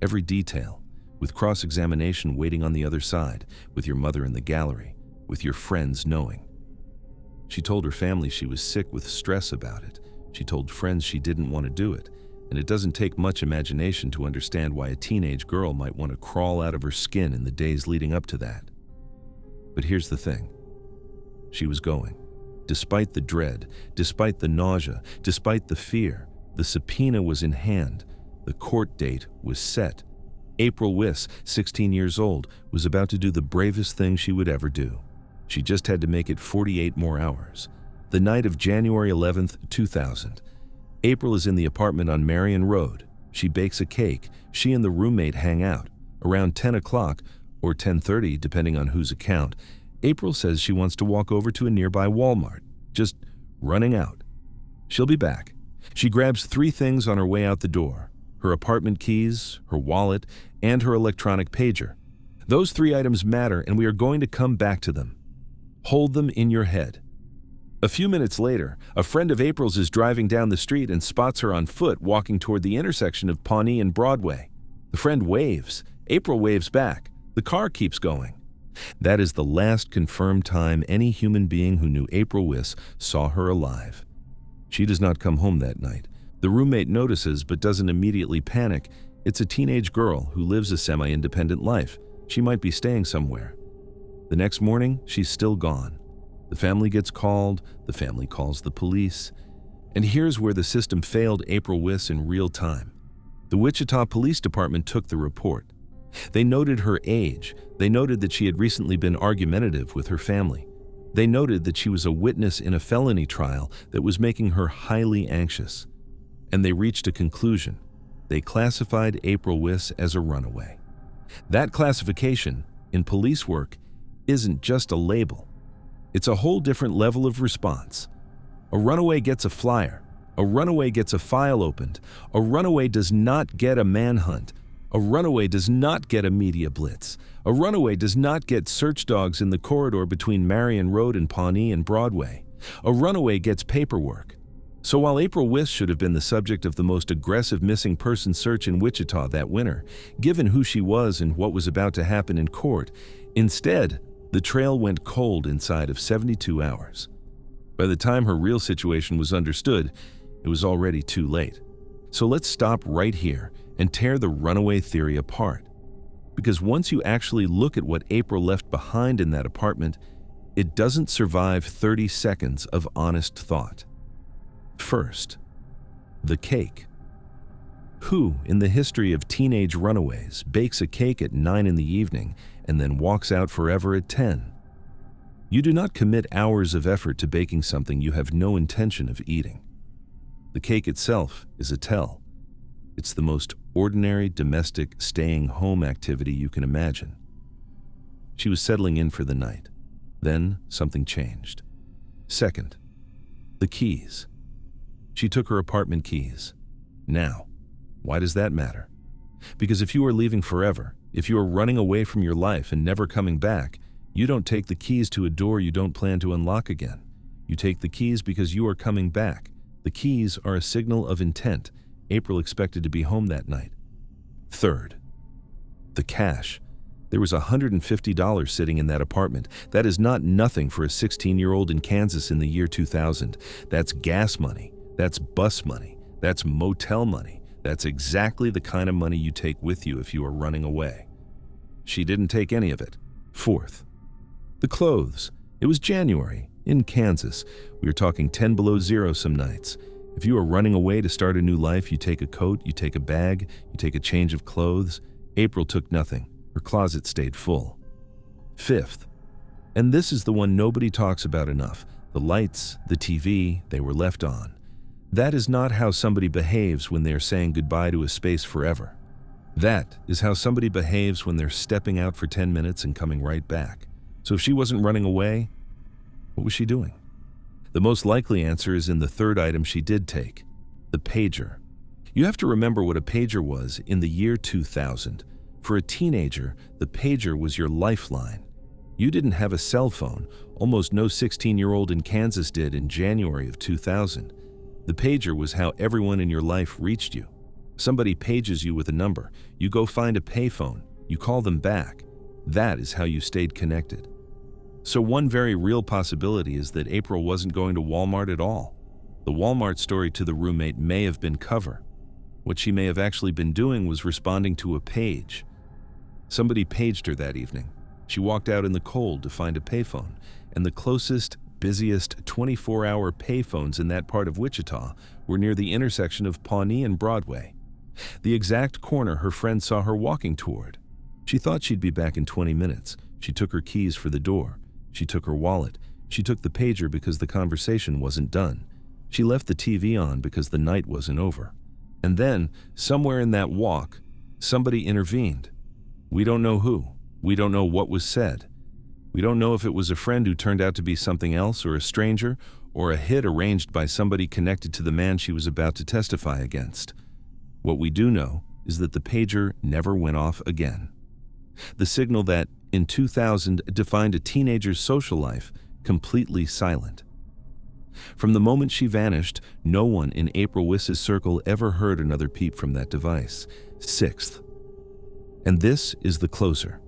Every detail, with cross-examination waiting on the other side, with your mother in the gallery, with your friends knowing. She told her family she was sick with stress about it. She told friends she didn't want to do it, and it doesn't take much imagination to understand why a teenage girl might want to crawl out of her skin in the days leading up to that. But here's the thing. She was going. Despite the dread, despite the nausea, despite the fear, the subpoena was in hand. The court date was set. April Wiss, 16 years old, was about to do the bravest thing she would ever do. She just had to make it 48 more hours. The night of January 11th, 2000. April is in the apartment on Marion Road. She bakes a cake. She and the roommate hang out. Around 10 o'clock, or 10:30, depending on whose account, April says she wants to walk over to a nearby Walmart, just running out. She'll be back. She grabs 3 things on her way out the door: her apartment keys, her wallet, and her electronic pager. Those 3 items matter, and we are going to come back to them. Hold them in your head. A few minutes later, a friend of April's is driving down the street and spots her on foot walking toward the intersection of Pawnee and Broadway. The friend waves. April waves back. The car keeps going. That is the last confirmed time any human being who knew April Wiss saw her alive. She does not come home that night. The roommate notices but doesn't immediately panic. It's a teenage girl who lives a semi-independent life. She might be staying somewhere. The next morning, she's still gone. The family gets called, the family calls the police. And here's where the system failed April Wiss in real time. The Wichita Police Department took the report. They noted her age. They noted that she had recently been argumentative with her family. They noted that she was a witness in a felony trial that was making her highly anxious. And they reached a conclusion. They classified April Wiss as a runaway. That classification, in police work, isn't just a label. It's a whole different level of response. A runaway gets a flyer. A runaway gets a file opened. A runaway does not get a manhunt. A runaway does not get a media blitz. A runaway does not get search dogs in the corridor between Marion Road and Pawnee and Broadway. A runaway gets paperwork. So while April Wiss should have been the subject of the most aggressive missing person search in Wichita that winter, given who she was and what was about to happen in court, instead, the trail went cold inside of 72 hours. By the time her real situation was understood, it was already too late. So let's stop right here and tear the runaway theory apart. Because once you actually look at what April left behind in that apartment, it doesn't survive 30 seconds of honest thought. First, the cake. Who, in the history of teenage runaways, bakes a cake at 9 in the evening and then walks out forever at 10? You do not commit hours of effort to baking something you have no intention of eating. The cake itself is a tell. It's the most ordinary domestic staying-home activity you can imagine. She was settling in for the night. Then something changed. Second, the keys. She took her apartment keys. Now, why does that matter? Because if you are leaving forever, if you are running away from your life and never coming back, you don't take the keys to a door you don't plan to unlock again. You take the keys because you are coming back. The keys are a signal of intent. April expected to be home that night. Third, the cash. There was $150 sitting in that apartment. That is not nothing for a 16-year-old in Kansas in the year 2000. That's gas money. That's bus money. That's motel money. That's exactly the kind of money you take with you if you are running away. She didn't take any of it. Fourth, the clothes. It was January in Kansas. We were talking 10 below zero some nights. If you are running away to start a new life, you take a coat, you take a bag, you take a change of clothes. April took nothing. Her closet stayed full. Fifth, and this is the one nobody talks about enough, the lights, the TV, they were left on. That is not how somebody behaves when they are saying goodbye to a space forever. That is how somebody behaves when they're stepping out for 10 minutes and coming right back. So if she wasn't running away, what was she doing? The most likely answer is in the third item she did take, the pager. You have to remember what a pager was in the year 2000. For a teenager, the pager was your lifeline. You didn't have a cell phone. Almost no 16-year-old in Kansas did in January of 2000. The pager was how everyone in your life reached you. Somebody pages you with a number. You go find a payphone. You call them back. That is how you stayed connected. So one very real possibility is that April wasn't going to Walmart at all. The Walmart story to the roommate may have been cover. What she may have actually been doing was responding to a page. Somebody paged her that evening. She walked out in the cold to find a payphone, and the closest, busiest 24-hour payphones in that part of Wichita were near the intersection of Pawnee and Broadway, the exact corner her friend saw her walking toward. She thought she'd be back in 20 minutes. She took her keys for the door. She took her wallet. She took the pager because the conversation wasn't done. She left the TV on because the night wasn't over. And then, somewhere in that walk, somebody intervened. We don't know who. We don't know what was said. We don't know if it was a friend who turned out to be something else, or a stranger, or a hit arranged by somebody connected to the man she was about to testify against. What we do know is that the pager never went off again. The signal that, in 2000, defined a teenager's social life completely silent. From the moment she vanished, no one in April Wiss's circle ever heard another peep from that device. Sixth, and this is the closer.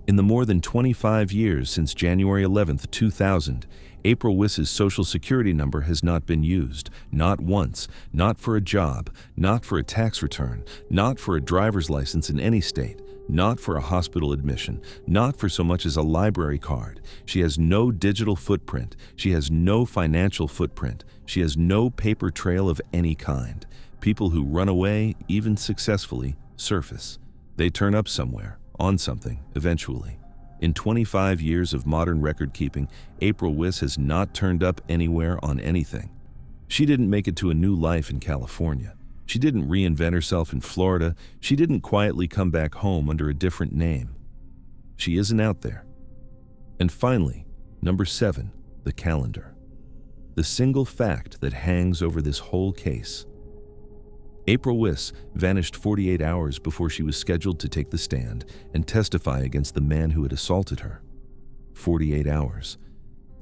In the more than 25 years since January 11th, 2000, April Wiss's social security number has not been used, not once, not for a job, not for a tax return, not for a driver's license in any state, not for a hospital admission, not for so much as a library card. She has no digital footprint. She has no financial footprint. She has no paper trail of any kind. People who run away, even successfully, surface. They turn up somewhere, on something, eventually. In 25 years of modern record-keeping, April Wiss has not turned up anywhere on anything. She didn't make it to a new life in California. She didn't reinvent herself in Florida. She didn't quietly come back home under a different name. She isn't out there. And finally, number 7, the calendar. The single fact that hangs over this whole case. April Wiss vanished 48 hours before she was scheduled to take the stand and testify against the man who had assaulted her. 48 hours.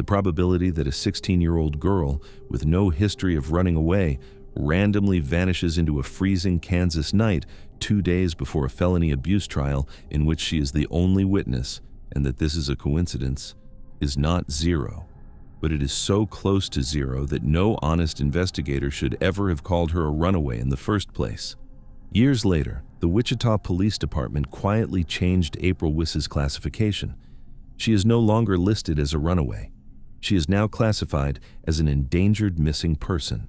The probability that a 16-year-old girl with no history of running away randomly vanishes into a freezing Kansas night 2 days before a felony abuse trial in which she is the only witness, and that this is a coincidence, is not zero. But it is so close to zero that no honest investigator should ever have called her a runaway in the first place. Years later, the Wichita Police Department quietly changed April Wiss's classification. She is no longer listed as a runaway. She is now classified as an endangered missing person.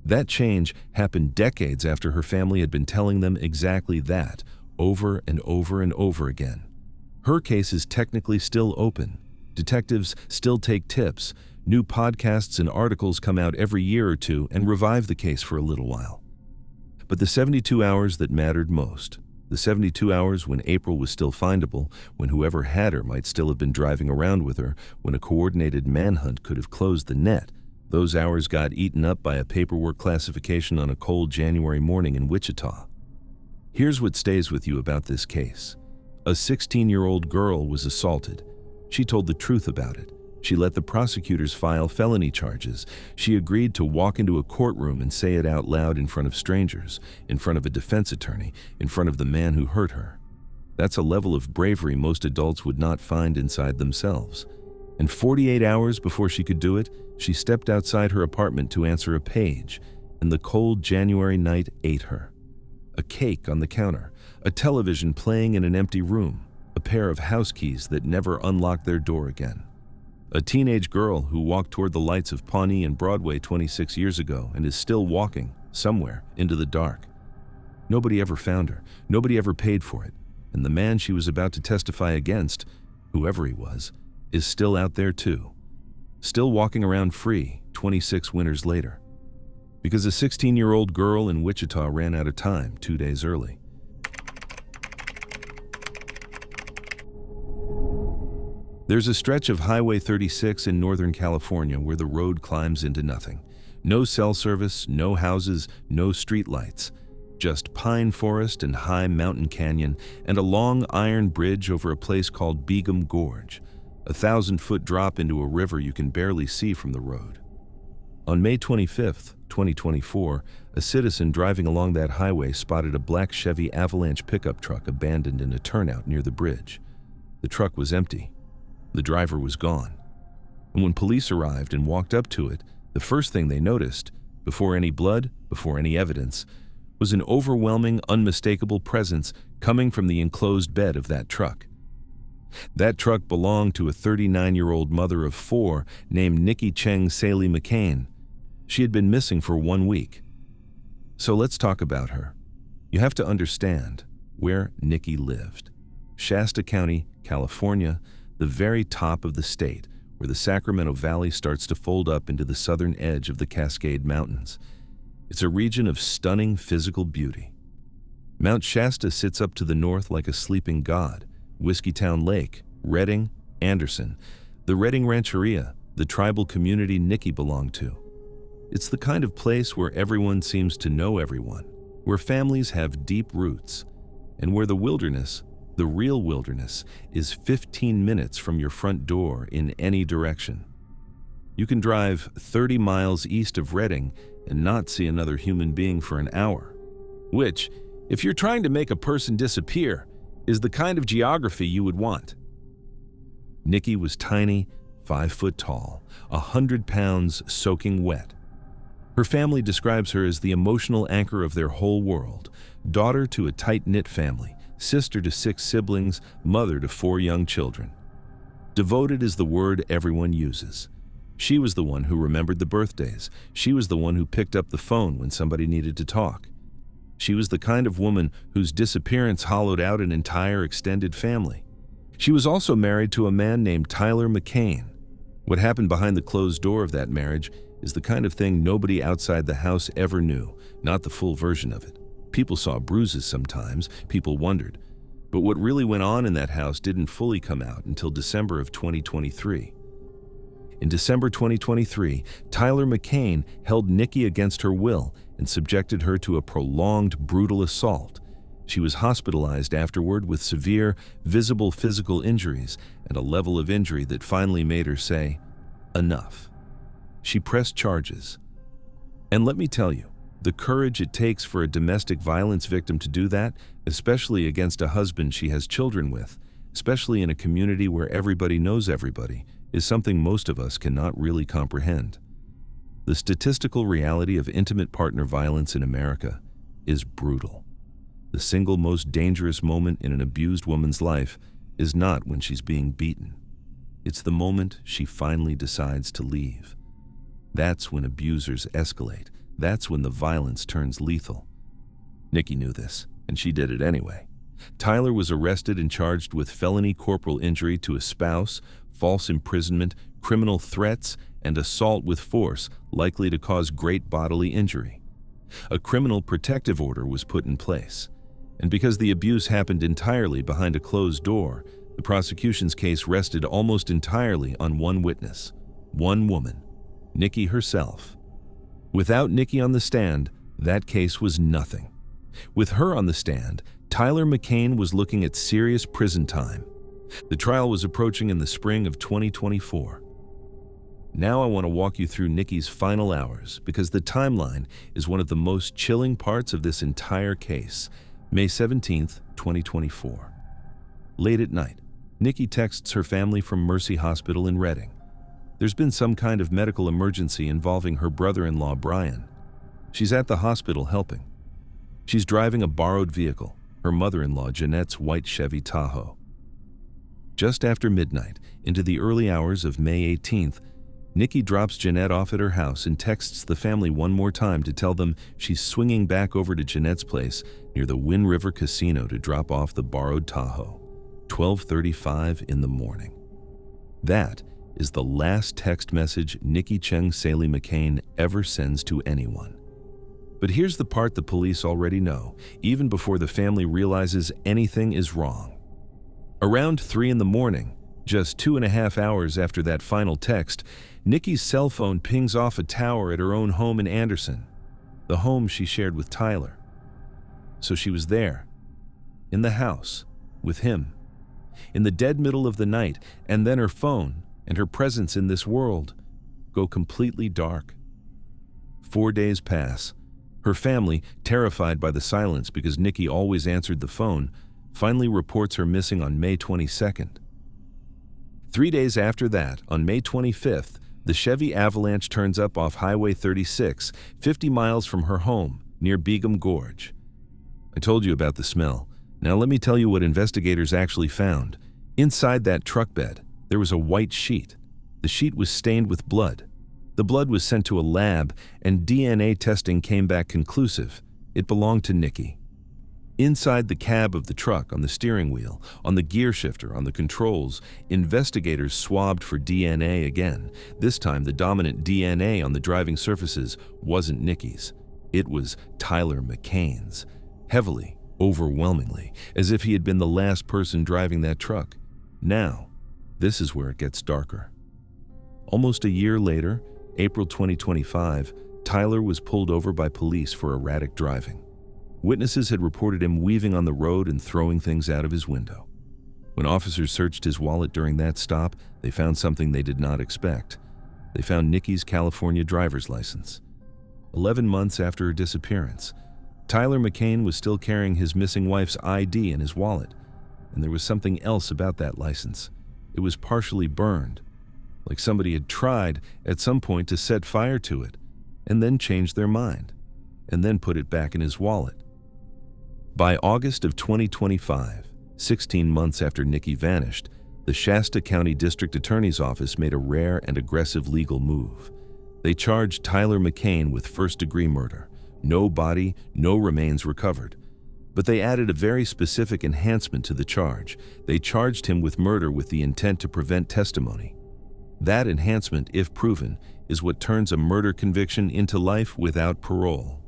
That change happened decades after her family had been telling them exactly that, over and over and over again. Her case is technically still open. Detectives still take tips. New podcasts and articles come out every year or two and revive the case for a little while. But the 72 hours that mattered most, the 72 hours when April was still findable, when whoever had her might still have been driving around with her, when a coordinated manhunt could have closed the net, those hours got eaten up by a paperwork classification on a cold January morning in Wichita. Here's what stays with you about this case. A 16-year-old girl was assaulted. She told the truth about it. She let the prosecutors file felony charges. She agreed to walk into a courtroom and say it out loud in front of strangers, in front of a defense attorney, in front of the man who hurt her. That's a level of bravery most adults would not find inside themselves. And 48 hours before she could do it, she stepped outside her apartment to answer a page, and the cold January night ate her. A cake on the counter, a television playing in an empty room, a pair of house keys that never unlocked their door again. A teenage girl who walked toward the lights of Pawnee and Broadway 26 years ago and is still walking, somewhere, into the dark. Nobody ever found her. Nobody ever paid for it. And the man she was about to testify against, whoever he was, is still out there too. Still walking around free 26 winters later. Because a 16-year-old girl in Wichita ran out of time 2 days early. There's a stretch of Highway 36 in Northern California where the road climbs into nothing. No cell service, no houses, no streetlights. Just pine forest and high mountain canyon and a long iron bridge over a place called Begum Gorge, a 1,000-foot drop into a river you can barely see from the road. On May 25, 2024, a citizen driving along that highway spotted a black Chevy Avalanche pickup truck abandoned in a turnout near the bridge. The truck was empty. The driver was gone. And when police arrived and walked up to it, the first thing they noticed, before any blood, before any evidence, was an overwhelming, unmistakable presence coming from the enclosed bed of that truck. That truck belonged to a 39-year-old mother of 4 named Nikki Cheng Saley McCain. She had been missing for 1 week. So let's talk about her. You have to understand where Nikki lived. Shasta County, California, the very top of the state, where the Sacramento Valley starts to fold up into the southern edge of the Cascade Mountains. It's a region of stunning physical beauty. Mount Shasta sits up to the north like a sleeping god. Whiskeytown Lake, Redding, Anderson, the Redding Rancheria, the tribal community Nikki belonged to. It's the kind of place where everyone seems to know everyone, where families have deep roots, and where the wilderness, the real wilderness, is 15 minutes from your front door in any direction. You can drive 30 miles east of Redding and not see another human being for an hour, which, if you're trying to make a person disappear, is the kind of geography you would want. Nikki was tiny, 5 foot tall, 100 pounds soaking wet. Her family describes her as the emotional anchor of their whole world, daughter to a tight-knit family, sister to 6 siblings, mother to 4 young children. Devoted is the word everyone uses. She was the one who remembered the birthdays. She was the one who picked up the phone when somebody needed to talk. She was the kind of woman whose disappearance hollowed out an entire extended family. She was also married to a man named Tyler McCain. What happened behind the closed door of that marriage is the kind of thing nobody outside the house ever knew, not the full version of it. People saw bruises sometimes, people wondered. But what really went on in that house didn't fully come out until December of 2023. In December 2023, Tyler McCain held Nikki against her will and subjected her to a prolonged, brutal assault. She was hospitalized afterward with severe, visible physical injuries and a level of injury that finally made her say, enough. She pressed charges. And let me tell you, the courage it takes for a domestic violence victim to do that, especially against a husband she has children with, especially in a community where everybody knows everybody, is something most of us cannot really comprehend. The statistical reality of intimate partner violence in America is brutal. The single most dangerous moment in an abused woman's life is not when she's being beaten. It's the moment she finally decides to leave. That's when abusers escalate. That's when the violence turns lethal. Nikki knew this, and she did it anyway. Tyler was arrested and charged with felony corporal injury to a spouse, false imprisonment, criminal threats, and assault with force likely to cause great bodily injury. A criminal protective order was put in place. And because the abuse happened entirely behind a closed door, the prosecution's case rested almost entirely on one witness, one woman, Nikki herself. Without Nikki on the stand, that case was nothing. With her on the stand, Tyler McCain was looking at serious prison time. The trial was approaching in the spring of 2024. Now I want to walk you through Nikki's final hours because the timeline is one of the most chilling parts of this entire case. May 17th, 2024. Late at night, Nikki texts her family from Mercy Hospital in Reading. There's been some kind of medical emergency involving her brother-in-law, Brian. She's at the hospital helping. She's driving a borrowed vehicle, her mother-in-law Jeanette's white Chevy Tahoe. Just after midnight, into the early hours of May 18th, Nikki drops Jeanette off at her house and texts the family one more time to tell them she's swinging back over to Jeanette's place near the Wind River Casino to drop off the borrowed Tahoe, 12:35 in the morning. That is the last text message Nikki Cheng Saley McCain ever sends to anyone. But here's the part the police already know, even before the family realizes anything is wrong. Around 3 in the morning, just 2.5 hours after that final text, Nikki's cell phone pings off a tower at her own home in Anderson, the home she shared with Tyler. So she was there, in the house, with him, in the dead middle of the night, and then her phone and her presence in this world go completely dark. 4 days pass. Her family, terrified by the silence because Nikki always answered the phone, finally reports her missing on May 22nd. 3 days after that, on May 25th, the Chevy Avalanche turns up off Highway 36, 50 miles from her home, near Begum Gorge. I told you about the smell. Now let me tell you what investigators actually found. Inside that truck bed, there was a white sheet. The sheet was stained with blood. The blood was sent to a lab, and DNA testing came back conclusive. It belonged to Nikki. Inside the cab of the truck, on the steering wheel, on the gear shifter, on the controls, investigators swabbed for DNA again. This time, the dominant DNA on the driving surfaces wasn't Nikki's. It was Tyler McCain's. Heavily, overwhelmingly, as if he had been the last person driving that truck. Now, this is where it gets darker. Almost a year later, April 2025, Tyler was pulled over by police for erratic driving. Witnesses had reported him weaving on the road and throwing things out of his window. When officers searched his wallet during that stop, they found something they did not expect. They found Nikki's California driver's license. 11 months after her disappearance, Tyler McCain was still carrying his missing wife's ID in his wallet, and there was something else about that license. It was partially burned, like somebody had tried at some point to set fire to it, and then changed their mind, and then put it back in his wallet. By August of 2025, 16 months after Nikki vanished, the Shasta County District Attorney's Office made a rare and aggressive legal move. They charged Tyler McCain with first-degree murder. No body, no remains recovered. But they added a very specific enhancement to the charge. They charged him with murder with the intent to prevent testimony. That enhancement, if proven, is what turns a murder conviction into life without parole.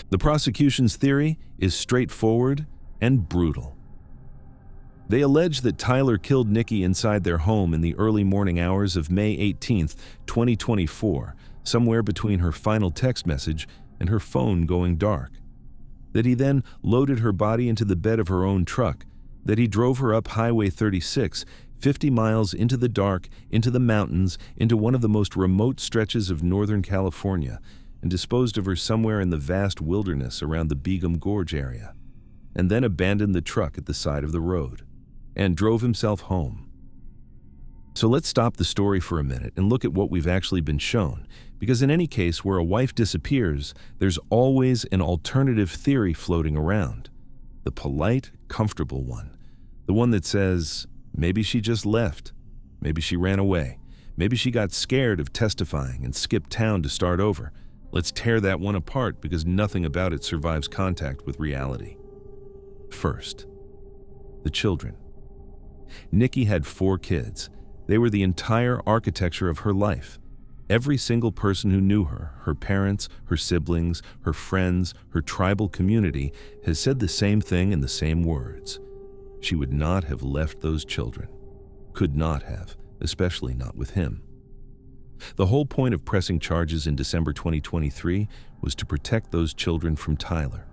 The prosecution's theory is straightforward and brutal. They allege that Tyler killed Nikki inside their home in the early morning hours of May 18, 2024, somewhere between her final text message and her phone going dark. That he then loaded her body into the bed of her own truck, that he drove her up Highway 36, 50 miles into the dark, into the mountains, into one of the most remote stretches of Northern California, and disposed of her somewhere in the vast wilderness around the Begum Gorge area, and then abandoned the truck at the side of the road and drove himself home. So let's stop the story for a minute and look at what we've actually been shown, because in any case where a wife disappears, there's always an alternative theory floating around. The polite, comfortable one. The one that says, maybe she just left. Maybe she ran away. Maybe she got scared of testifying and skipped town to start over. Let's tear that one apart because nothing about it survives contact with reality. First, the children. Nikki had 4 kids. They were the entire architecture of her life. Every single person who knew her, her parents, her siblings, her friends, her tribal community, has said the same thing in the same words. She would not have left those children. Could not have, especially not with him. The whole point of pressing charges in December 2023 was to protect those children from Tyler.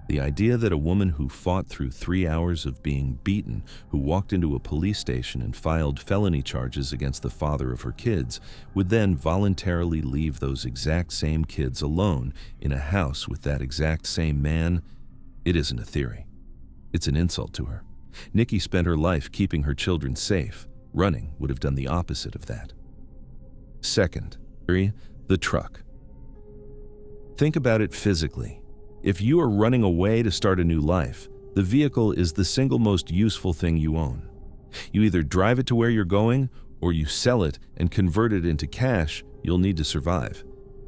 The idea that a woman who fought through 3 hours of being beaten, who walked into a police station and filed felony charges against the father of her kids, would then voluntarily leave those exact same kids alone in a house with that exact same man, it isn't a theory. It's an insult to her. Nikki spent her life keeping her children safe. Running would have done the opposite of that. Second, the truck. Think about it physically. If you are running away to start a new life, the vehicle is the single most useful thing you own. You either drive it to where you're going, or you sell it and convert it into cash you'll need to survive.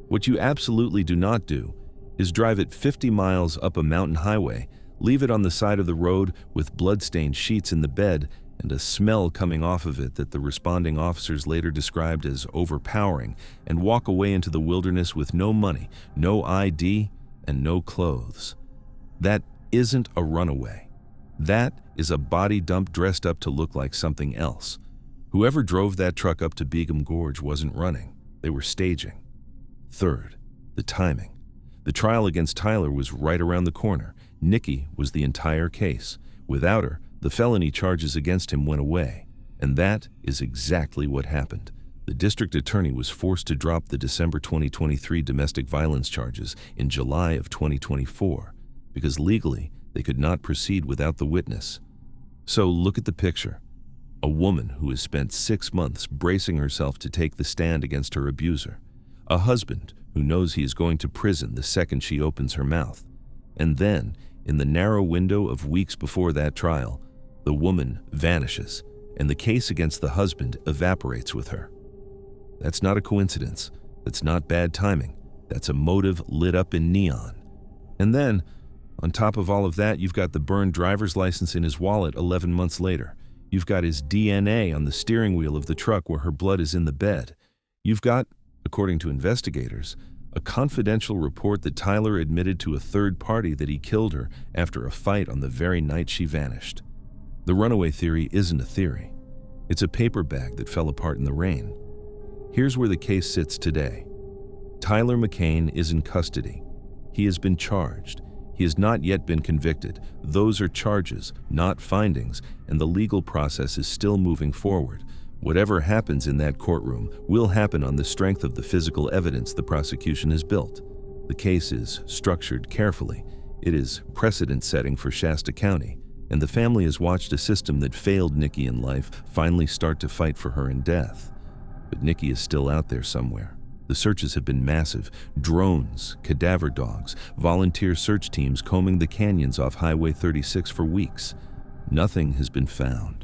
What you absolutely do not do is drive it 50 miles up a mountain highway, leave it on the side of the road with blood-stained sheets in the bed and a smell coming off of it that the responding officers later described as overpowering, and walk away into the wilderness with no money, no ID, and no clothes. That isn't a runaway. That is a body dump dressed up to look like something else. Whoever drove that truck up to Begum Gorge wasn't running. They were staging. Third, the timing. The trial against Tyler was right around the corner. Nikki was the entire case. Without her, the felony charges against him went away. And that is exactly what happened. The district attorney was forced to drop the December 2023 domestic violence charges in July of 2024 because legally they could not proceed without the witness. So look at the picture. A woman who has spent 6 months bracing herself to take the stand against her abuser. A husband who knows he is going to prison the second she opens her mouth. And then, in the narrow window of weeks before that trial, the woman vanishes, and the case against the husband evaporates with her. That's not a coincidence. That's not bad timing. That's a motive lit up in neon. And then, on top of all of that, you've got the burned driver's license in his wallet 11 months later. You've got his DNA on the steering wheel of the truck where her blood is in the bed. You've got, according to investigators, a confidential report that Tyler admitted to a third party that he killed her after a fight on the very night she vanished. The runaway theory isn't a theory. It's a paper bag that fell apart in the rain. Here's where the case sits today. Tyler McCain is in custody. He has been charged. He has not yet been convicted. Those are charges, not findings, and the legal process is still moving forward. Whatever happens in that courtroom will happen on the strength of the physical evidence the prosecution has built. The case is structured carefully. It is precedent-setting for Shasta County, and the family has watched a system that failed Nikki in life finally start to fight for her in death. But Nikki is still out there somewhere. The searches have been massive. Drones, cadaver dogs, volunteer search teams combing the canyons off Highway 36 for weeks. Nothing has been found.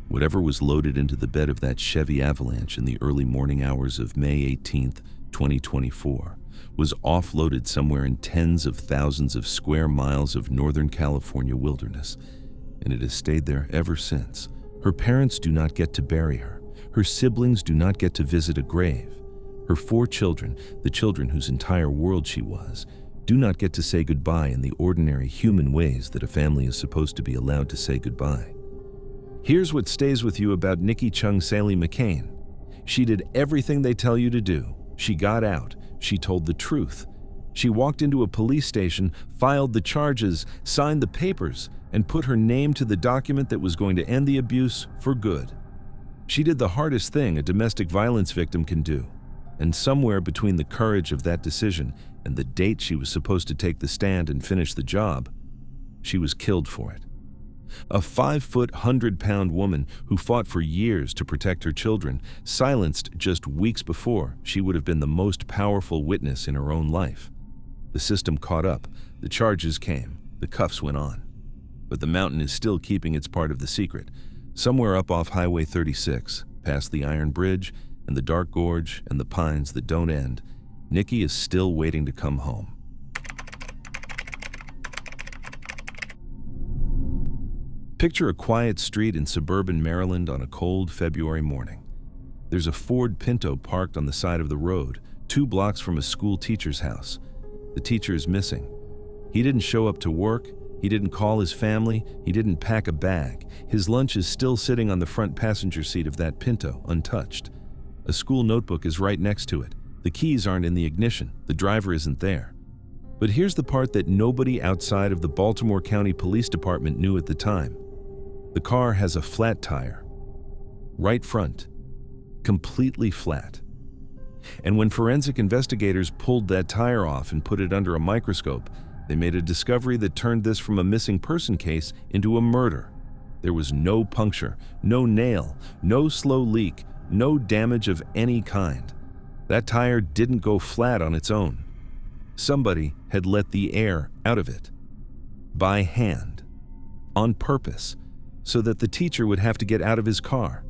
Whatever was loaded into the bed of that Chevy Avalanche in the early morning hours of May 18th, 2024, was offloaded somewhere in tens of thousands of square miles of Northern California wilderness, and it has stayed there ever since. Her parents do not get to bury her. Her siblings do not get to visit a grave. Her 4 children, the children whose entire world she was, do not get to say goodbye in the ordinary human ways that a family is supposed to be allowed to say goodbye. Here's what stays with you about Nikki Chung Saley McCain. She did everything they tell you to do. She got out. She told the truth. She walked into a police station, filed the charges, signed the papers, and put her name to the document that was going to end the abuse for good. She did the hardest thing a domestic violence victim can do, and somewhere between the courage of that decision and the date she was supposed to take the stand and finish the job, she was killed for it. A 5-foot, 100-pound woman who fought for years to protect her children, silenced just weeks before she would have been the most powerful witness in her own life. The system caught up, the charges came, the cuffs went on. But the mountain is still keeping its part of the secret. Somewhere up off Highway 36, past the Iron Bridge and the Dark Gorge and the pines that don't end, Nikki is still waiting to come home. Picture a quiet street in suburban Maryland on a cold February morning. There's a Ford Pinto parked on the side of the road, 2 blocks from a school teacher's house. The teacher is missing. He didn't show up to work. He didn't call his family. He didn't pack a bag. His lunch is still sitting on the front passenger seat of that Pinto, untouched. A school notebook is right next to it. The keys aren't in the ignition. The driver isn't there. But here's the part that nobody outside of the Baltimore County Police Department knew at the time. The car has a flat tire. Right front. Completely flat. And when forensic investigators pulled that tire off and put it under a microscope, they made a discovery that turned this from a missing person case into a murder. There was no puncture, no nail, no slow leak, no damage of any kind. That tire didn't go flat on its own. Somebody had let the air out of it. By hand. On purpose. So that the teacher would have to get out of his car.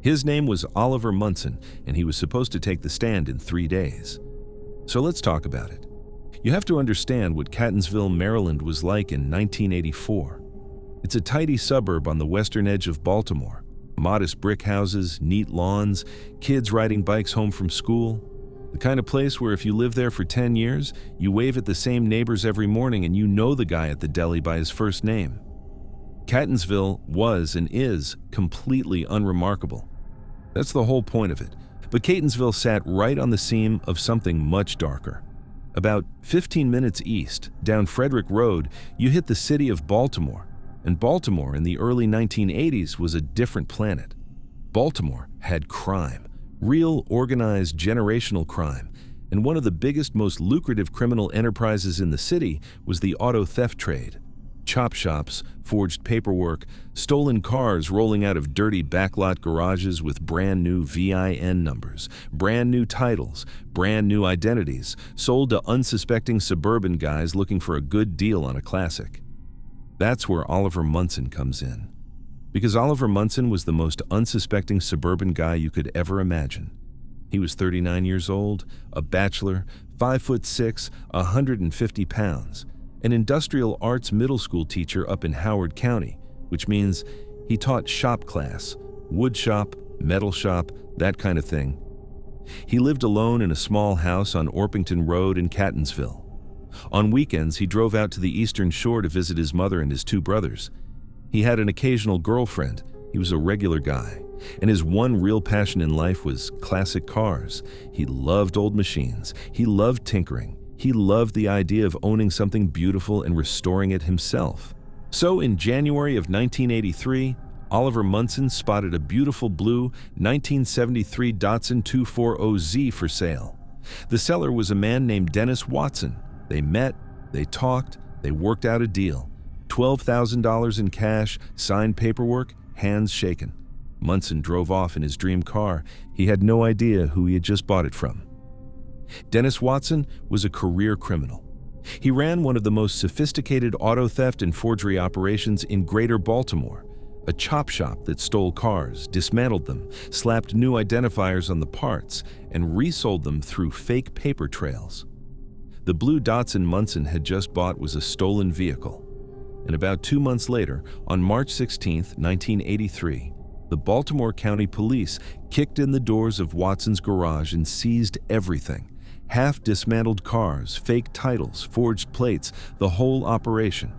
His name was Oliver Munson, and he was supposed to take the stand in 3 days. So let's talk about it. You have to understand what Catonsville, Maryland was like in 1984. It's a tidy suburb on the western edge of Baltimore. Modest brick houses, neat lawns, kids riding bikes home from school. The kind of place where if you live there for 10 years, you wave at the same neighbors every morning and you know the guy at the deli by his first name. Catonsville was and is completely unremarkable. That's the whole point of it. But Catonsville sat right on the seam of something much darker. About 15 minutes east, down Frederick Road, you hit the city of Baltimore. And Baltimore in the early 1980s was a different planet. Baltimore had crime, real organized generational crime. And one of the biggest, most lucrative criminal enterprises in the city was the auto theft trade. Chop shops, forged paperwork, stolen cars rolling out of dirty backlot garages with brand new VIN numbers, brand new titles, brand new identities, sold to unsuspecting suburban guys looking for a good deal on a classic. That's where Oliver Munson comes in. Because Oliver Munson was the most unsuspecting suburban guy you could ever imagine. He was 39 years old, a bachelor, 5'6", 150 pounds. An industrial arts middle school teacher up in Howard County, which means he taught shop class, wood shop, metal shop, that kind of thing. He lived alone in a small house on Orpington Road in Catonsville. On weekends, he drove out to the Eastern Shore to visit his mother and his 2 brothers. He had an occasional girlfriend. He was a regular guy, and his one real passion in life was classic cars. He loved old machines. He loved tinkering. He loved the idea of owning something beautiful and restoring it himself. So in January of 1983, Oliver Munson spotted a beautiful blue 1973 Datsun 240Z for sale. The seller was a man named Dennis Watson. They met, they talked, they worked out a deal. $12,000 in cash, signed paperwork, hands shaken. Munson drove off in his dream car. He had no idea who he had just bought it from. Dennis Watson was a career criminal. He ran one of the most sophisticated auto theft and forgery operations in Greater Baltimore, a chop shop that stole cars, dismantled them, slapped new identifiers on the parts, and resold them through fake paper trails. The blue Datsun Munson had just bought was a stolen vehicle. And about 2 months later, on March 16, 1983, the Baltimore County Police kicked in the doors of Watson's garage and seized everything. Half-dismantled cars, fake titles, forged plates, the whole operation.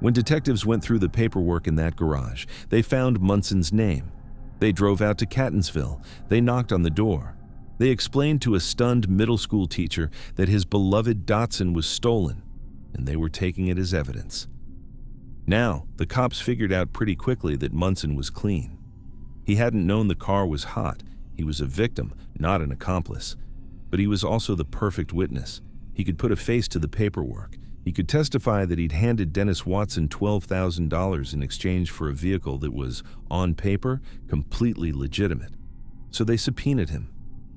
When detectives went through the paperwork in that garage, they found Munson's name. They drove out to Catonsville. They knocked on the door. They explained to a stunned middle school teacher that his beloved Datsun was stolen, and they were taking it as evidence. Now, the cops figured out pretty quickly that Munson was clean. He hadn't known the car was hot. He was a victim, not an accomplice. But he was also the perfect witness. He could put a face to the paperwork. He could testify that he'd handed Dennis Watson $12,000 in exchange for a vehicle that was, on paper, completely legitimate. So they subpoenaed him.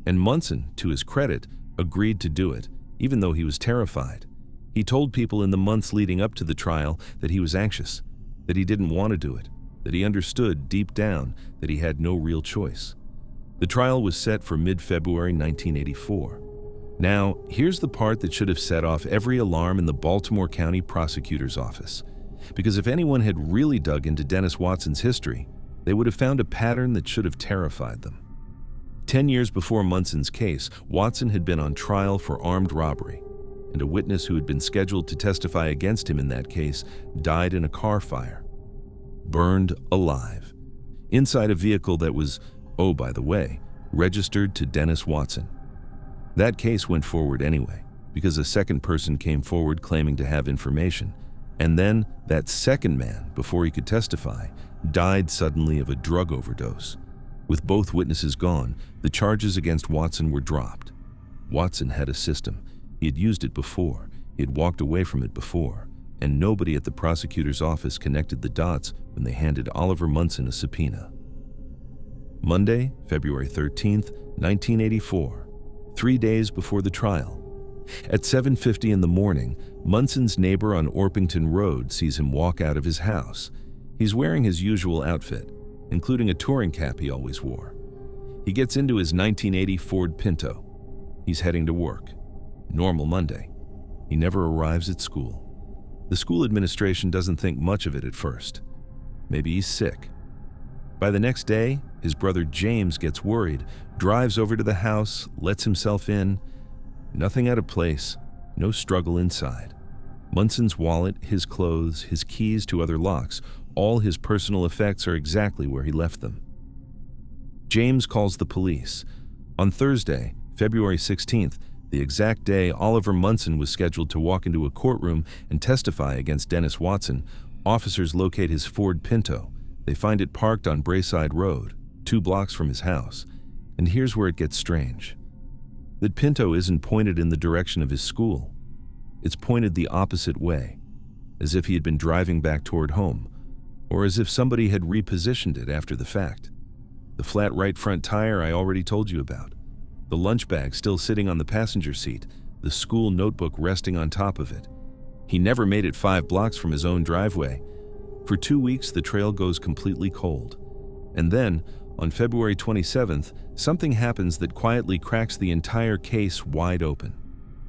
And Munson, to his credit, agreed to do it, even though he was terrified. He told people in the months leading up to the trial that he was anxious, that he didn't want to do it, that he understood deep down that he had no real choice. The trial was set for mid-February 1984. Now, here's the part that should have set off every alarm in the Baltimore County Prosecutor's Office. Because if anyone had really dug into Dennis Watson's history, they would have found a pattern that should have terrified them. 10 years before Munson's case, Watson had been on trial for armed robbery, and a witness who had been scheduled to testify against him in that case died in a car fire, burned alive, inside a vehicle that was, oh, by the way, registered to Dennis Watson. That case went forward anyway, because a second person came forward claiming to have information, and then that second man, before he could testify, died suddenly of a drug overdose. With both witnesses gone, the charges against Watson were dropped. Watson had a system. He had used it before. He had walked away from it before, and nobody at the prosecutor's office connected the dots when they handed Oliver Munson a subpoena. Monday, February 13th, 1984, 3 days before the trial. At 7:50 in the morning, Munson's neighbor on Orpington Road sees him walk out of his house. He's wearing his usual outfit, including a touring cap he always wore. He gets into his 1980 Ford Pinto. He's heading to work. Normal Monday. He never arrives at school. The school administration doesn't think much of it at first. Maybe he's sick. By the next day, his brother James gets worried, drives over to the house, lets himself in. Nothing out of place, no struggle inside. Munson's wallet, his clothes, his keys to other locks, all his personal effects are exactly where he left them. James calls the police. On Thursday, February 16th, the exact day Oliver Munson was scheduled to walk into a courtroom and testify against Dennis Watson, officers locate his Ford Pinto. They find it parked on Brayside Road, 2 blocks from his house. And here's where it gets strange. That Pinto isn't pointed in the direction of his school. It's pointed the opposite way, as if he had been driving back toward home, or as if somebody had repositioned it after the fact. The flat right front tire I already told you about. The lunch bag still sitting on the passenger seat, the school notebook resting on top of it. He never made it 5 blocks from his own driveway. For 2 weeks, the trail goes completely cold. And then, on February 27th, something happens that quietly cracks the entire case wide open.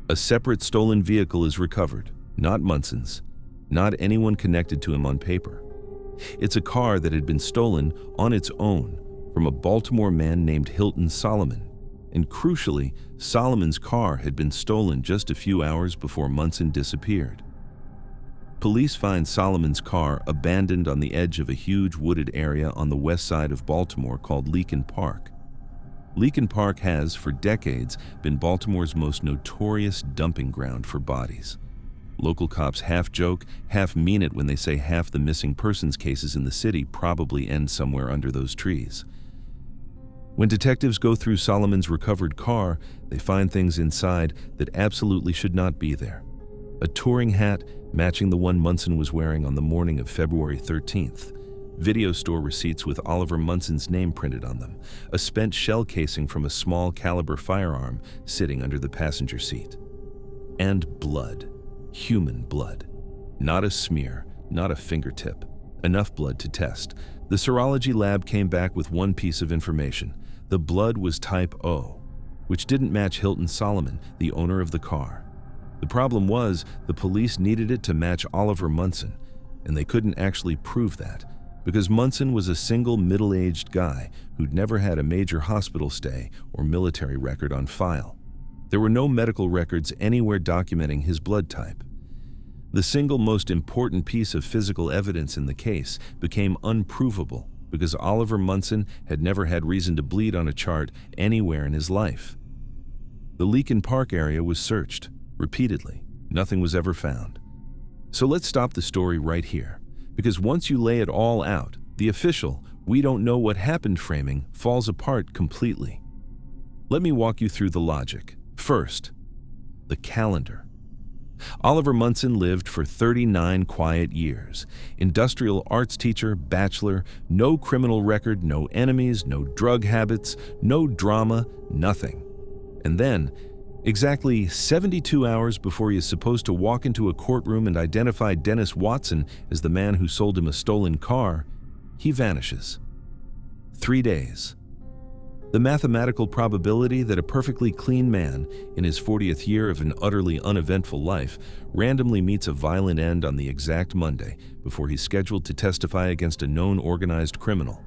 A separate stolen vehicle is recovered, not Munson's, not anyone connected to him on paper. It's a car that had been stolen on its own from a Baltimore man named Hilton Solomon. And crucially, Solomon's car had been stolen just a few hours before Munson disappeared. Police find Solomon's car abandoned on the edge of a huge wooded area on the west side of Baltimore called Leakin Park. Leakin Park has, for decades, been Baltimore's most notorious dumping ground for bodies. Local cops half joke, half mean it when they say half the missing persons cases in the city probably end somewhere under those trees. When detectives go through Solomon's recovered car, they find things inside that absolutely should not be there. A touring hat matching the one Munson was wearing on the morning of February 13th. Video store receipts with Oliver Munson's name printed on them. A spent shell casing from a small caliber firearm sitting under the passenger seat. And blood. Human blood. Not a smear, not a fingertip. Enough blood to test. The serology lab came back with one piece of information. The blood was type O, which didn't match Hilton Solomon, the owner of the car. The problem was, the police needed it to match Oliver Munson, and they couldn't actually prove that, because Munson was a single middle-aged guy who'd never had a major hospital stay or military record on file. There were no medical records anywhere documenting his blood type. The single most important piece of physical evidence in the case became unprovable because Oliver Munson had never had reason to bleed on a chart anywhere in his life. The Leakin Park area was searched repeatedly. Nothing was ever found. So let's stop the story right here, because once you lay it all out, the official, "We don't know what happened" framing falls apart completely. Let me walk you through the logic. First, the calendar. Oliver Munson lived for 39 quiet years. Industrial arts teacher, bachelor, no criminal record, no enemies, no drug habits, no drama, nothing. And then, exactly 72 hours before he is supposed to walk into a courtroom and identify Dennis Watson as the man who sold him a stolen car, he vanishes. 3 days. The mathematical probability that a perfectly clean man, in his 40th year of an utterly uneventful life, randomly meets a violent end on the exact Monday before he's scheduled to testify against a known organized criminal.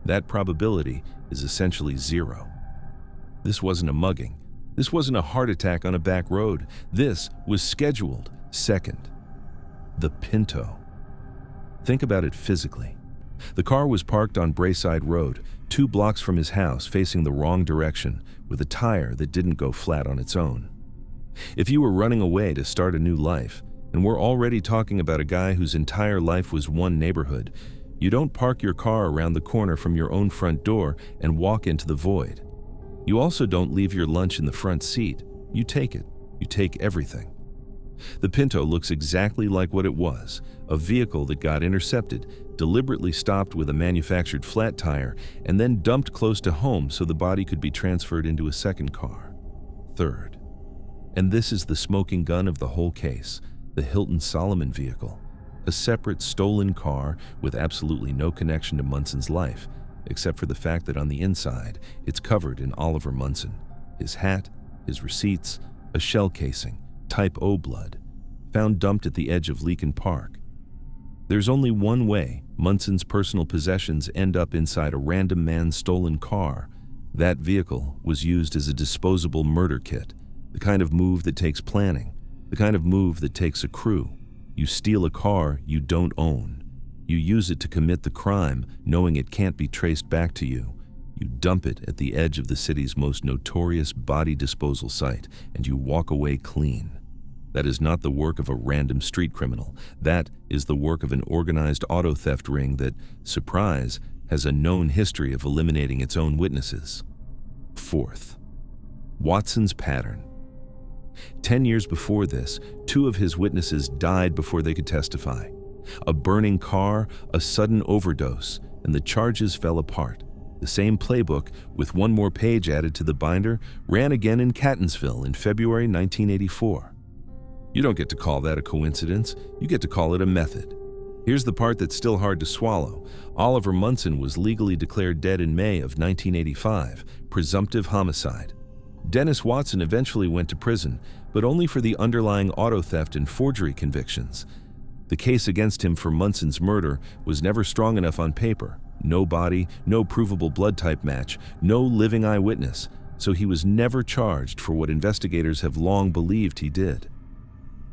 That probability is essentially zero. This wasn't a mugging. This wasn't a heart attack on a back road. This was scheduled. Second, the Pinto. Think about it physically. The car was parked on Brayside Road, 2 blocks from his house, facing the wrong direction, with a tire that didn't go flat on its own. If you were running away to start a new life, and we're already talking about a guy whose entire life was one neighborhood, you don't park your car around the corner from your own front door and walk into the void. You also don't leave your lunch in the front seat. You take it. You take everything. The Pinto looks exactly like what it was, a vehicle that got intercepted, deliberately stopped with a manufactured flat tire, and then dumped close to home so the body could be transferred into a second car. Third, and this is the smoking gun of the whole case, the Hilton Solomon vehicle, a separate stolen car with absolutely no connection to Munson's life, except for the fact that on the inside, it's covered in Oliver Munson, his hat, his receipts, a shell casing, type O blood, found dumped at the edge of Leakin Park. There's only one way Munson's personal possessions end up inside a random man's stolen car. That vehicle was used as a disposable murder kit, the kind of move that takes planning, the kind of move that takes a crew. You steal a car you don't own. You use it to commit the crime, knowing it can't be traced back to you. You dump it at the edge of the city's most notorious body disposal site, and you walk away clean. That is not the work of a random street criminal. That is the work of an organized auto theft ring that, surprise, has a known history of eliminating its own witnesses. Fourth, Watson's pattern. 10 years before this, 2 of his witnesses died before they could testify. A burning car, a sudden overdose, and the charges fell apart. The same playbook, with 1 more page added to the binder, ran again in Catonsville in February 1984. You don't get to call that a coincidence, you get to call it a method. Here's the part that's still hard to swallow. Oliver Munson was legally declared dead in May of 1985, presumptive homicide. Dennis Watson eventually went to prison, but only for the underlying auto theft and forgery convictions. The case against him for Munson's murder was never strong enough on paper. No body, no provable blood type match, no living eyewitness, so he was never charged for what investigators have long believed he did.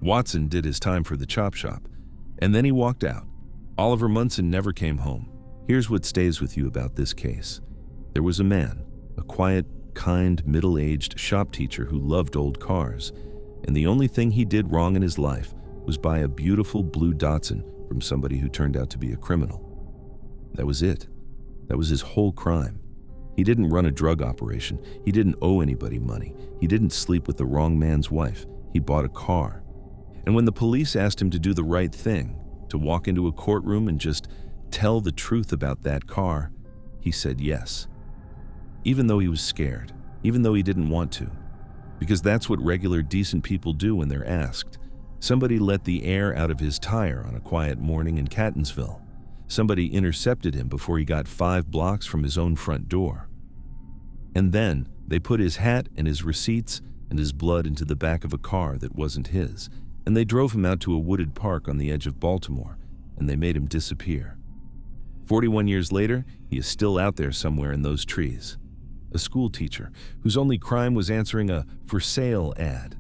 Watson did his time for the chop shop, and then he walked out. Oliver Munson never came home. Here's what stays with you about this case. There was a man, a quiet, kind, middle-aged shop teacher who loved old cars, and the only thing he did wrong in his life was buy a beautiful blue Datsun from somebody who turned out to be a criminal. That was it. That was his whole crime. He didn't run a drug operation. He didn't owe anybody money. He didn't sleep with the wrong man's wife. He bought a car. And when the police asked him to do the right thing, to walk into a courtroom and just tell the truth about that car, he said yes. Even though he was scared, even though he didn't want to. Because that's what regular decent people do when they're asked. Somebody let the air out of his tire on a quiet morning in Catonsville. Somebody intercepted him before he got 5 blocks from his own front door. And then they put his hat and his receipts and his blood into the back of a car that wasn't his, and they drove him out to a wooded park on the edge of Baltimore, and they made him disappear. 41 years later, he is still out there somewhere in those trees. A school teacher whose only crime was answering a for sale ad.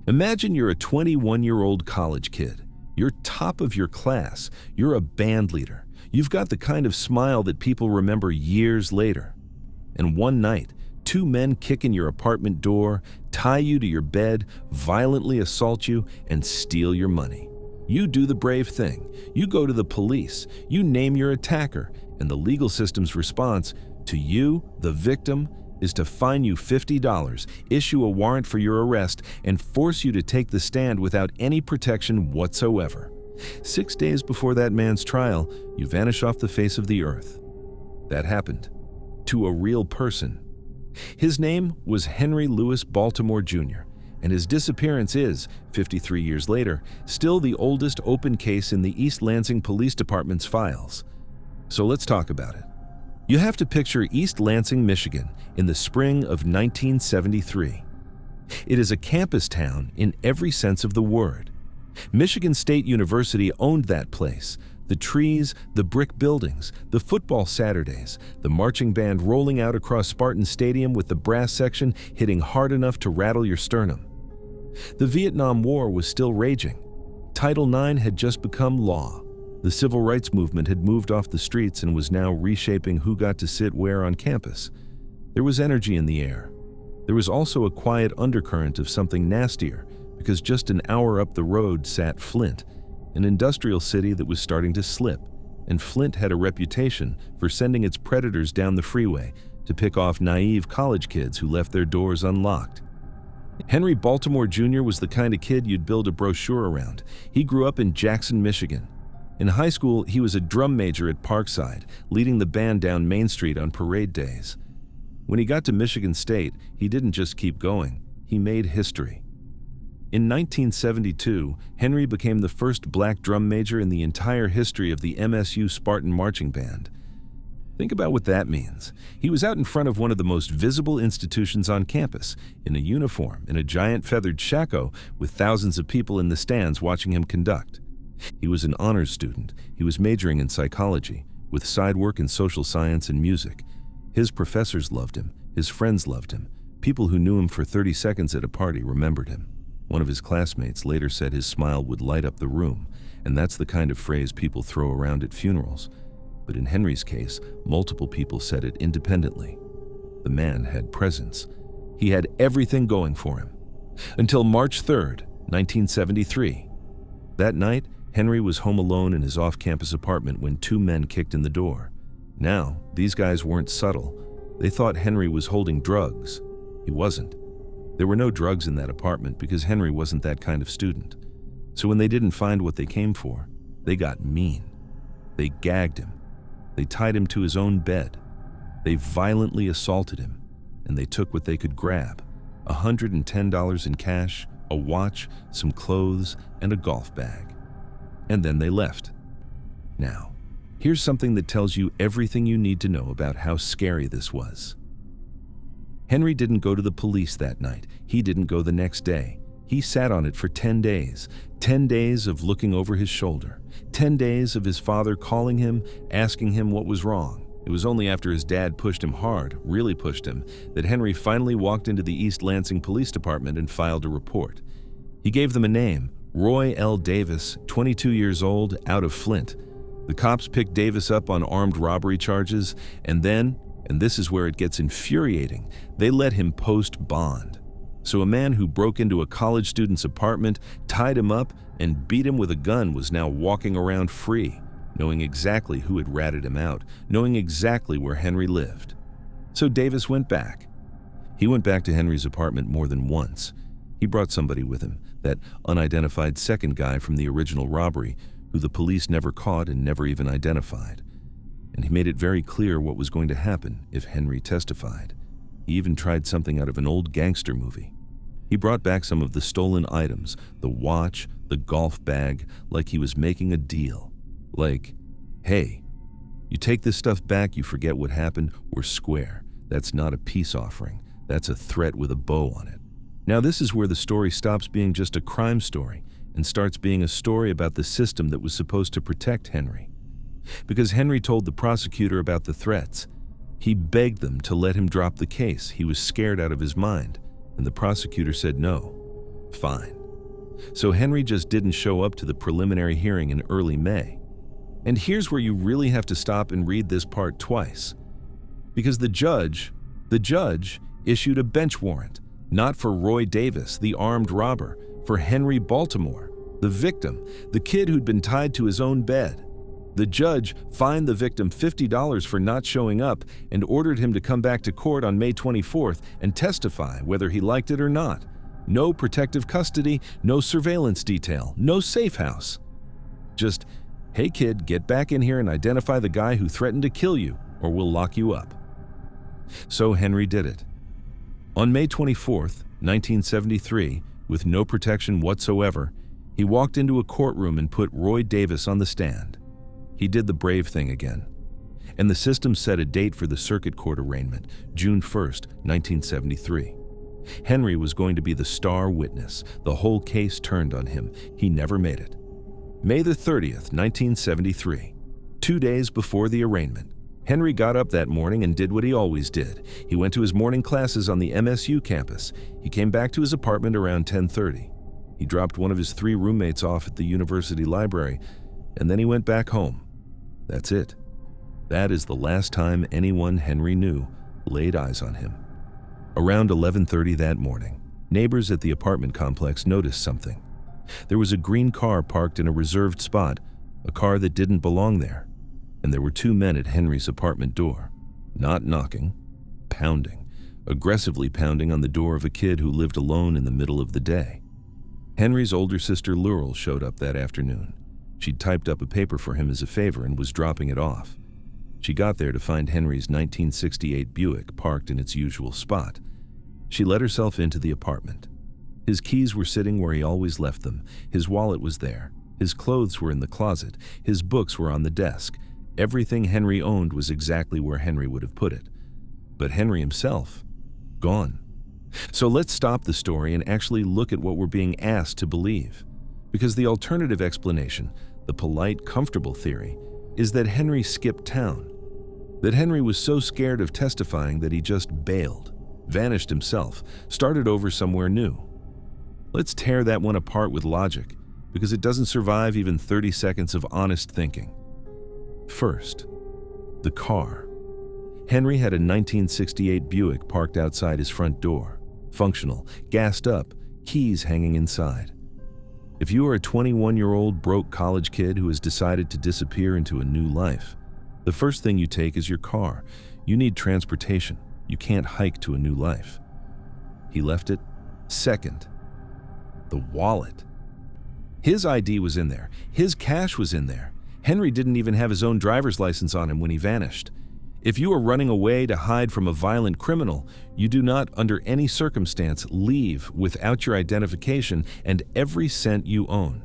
Imagine you're a 21-year-old college kid. You're top of your class. You're a band leader. You've got the kind of smile that people remember years later. And one night, 2 men kick in your apartment door, tie you to your bed, violently assault you, and steal your money. You do the brave thing. You go to the police. You name your attacker, and the legal system's response to you, the victim, is to fine you $50, issue a warrant for your arrest, and force you to take the stand without any protection whatsoever. 6 days before that man's trial, you vanish off the face of the earth. That happened to a real person. His name was Henry Louis Baltimore Jr., and his disappearance is, 53 years later, still the oldest open case in the East Lansing Police Department's files. So let's talk about it. You have to picture East Lansing, Michigan, in the spring of 1973. It is a campus town in every sense of the word. Michigan State University owned that place. The trees, the brick buildings, the football Saturdays, the marching band rolling out across Spartan Stadium with the brass section hitting hard enough to rattle your sternum. The Vietnam War was still raging. Title IX had just become law. The civil rights movement had moved off the streets and was now reshaping who got to sit where on campus. There was energy in the air. There was also a quiet undercurrent of something nastier, because just an hour up the road sat Flint, an industrial city that was starting to slip, and Flint had a reputation for sending its predators down the freeway to pick off naive college kids who left their doors unlocked. Henry Baltimore Jr. was the kind of kid you'd build a brochure around. He grew up in Jackson, Michigan. In high school, he was a drum major at Parkside, leading the band down Main Street on parade days. When he got to Michigan State, he didn't just keep going, he made history. In 1972, Henry became the first black drum major in the entire history of the MSU Spartan Marching Band. Think about what that means. He was out in front of one of the most visible institutions on campus, in a uniform, in a giant feathered shako, with thousands of people in the stands watching him conduct. He was an honors student. He was majoring in psychology, with side work in social science and music. His professors loved him. His friends loved him. People who knew him for 30 seconds at a party remembered him. One of his classmates later said his smile would light up the room, and that's the kind of phrase people throw around at funerals. But in Henry's case, multiple people said it independently. The man had presence. He had everything going for him. Until March 3rd, 1973. That night, Henry was home alone in his off-campus apartment when two men kicked in the door. Now, these guys weren't subtle. They thought Henry was holding drugs. He wasn't. There were no drugs in that apartment because Henry wasn't that kind of student. So when they didn't find what they came for, they got mean. They gagged him. They tied him to his own bed. They violently assaulted him, and they took what they could grab: $110 in cash, a watch, some clothes, and a golf bag. And then they left. Now, here's something that tells you everything you need to know about how scary this was. Henry didn't go to the police that night. He didn't go the next day. He sat on it for 10 days. 10 days of looking over his shoulder. 10 days of his father calling him, asking him what was wrong. It was only after his dad pushed him hard, really pushed him, that Henry finally walked into the East Lansing Police Department and filed a report. He gave them a name: Roy L. Davis, 22 years old, out of Flint. The cops picked Davis up on armed robbery charges, and then, and this is where it gets infuriating, they let him post bond. So a man who broke into a college student's apartment, tied him up, and beat him with a gun was now walking around free, knowing exactly who had ratted him out, knowing exactly where Henry lived. So Davis went back. He went back to Henry's apartment more than once. He brought somebody with him, that unidentified second guy from the original robbery, who the police never caught and never even identified. And he made it very clear what was going to happen if Henry testified. He even tried something out of an old gangster movie. He brought back some of the stolen items, the watch, the golf bag, like he was making a deal. Like, hey, you take this stuff back, you forget what happened, we're square. That's not a peace offering. That's a threat with a bow on it. Now this is where the story stops being just a crime story and starts being a story about the system that was supposed to protect Henry. Because Henry told the prosecutor about the threats. He begged them to let him drop the case. He was scared out of his mind, and the prosecutor said no. Fine. So Henry just didn't show up to the preliminary hearing in early May. And here's where you really have to stop and read this part twice. Because the judge issued a bench warrant, not for Roy Davis, the armed robber, for Henry Baltimore, The victim, the kid who'd been tied to his own bed. The judge fined the victim $50 for not showing up and ordered him to come back to court on May 24th and testify whether he liked it or not. No protective custody, no surveillance detail, no safe house. Just, hey kid, get back in here and identify the guy who threatened to kill you, or we'll lock you up. So Henry did it. On May 24th, 1973, with no protection whatsoever, he walked into a courtroom and put Roy Davis on the stand. He did the brave thing again. And the system set a date for the circuit court arraignment, June 1st, 1973. Henry was going to be the star witness. The whole case turned on him. He never made it. May the 30th, 1973. 2 days before the arraignment, Henry got up that morning and did what he always did. He went to his morning classes on the MSU campus. He came back to his apartment around 10:30. He dropped one of his 3 roommates off at the university library, and then he went back home. That's it. That is the last time anyone Henry knew laid eyes on him. Around 11:30 that morning, neighbors at the apartment complex noticed something. There was a green car parked in a reserved spot, a car that didn't belong there. And there were 2 men at Henry's apartment door, not knocking, pounding, aggressively pounding on the door of a kid who lived alone in the middle of the day. Henry's older sister Laurel showed up that afternoon. She'd typed up a paper for him as a favor and was dropping it off. She got there to find Henry's 1968 Buick parked in its usual spot. She let herself into the apartment. His keys were sitting where he always left them. His wallet was there. His clothes were in the closet. His books were on the desk. Everything Henry owned was exactly where Henry would have put it. But Henry himself, gone. So let's stop the story and actually look at what we're being asked to believe. Because the alternative explanation, the polite, comfortable theory, is that Henry skipped town. That Henry was so scared of testifying that he just bailed, vanished himself, started over somewhere new. Let's tear that one apart with logic, because it doesn't survive even 30 seconds of honest thinking. First, the car. Henry had a 1968 Buick parked outside his front door, functional, gassed up, keys hanging inside. If you are a 21-year-old broke college kid who has decided to disappear into a new life, the first thing you take is your car. You need transportation. You can't hike to a new life. He left it. Second, the wallet. His ID was in there. His cash was in there. Henry didn't even have his own driver's license on him when he vanished. If you are running away to hide from a violent criminal, you do not, under any circumstance, leave without your identification and every cent you own.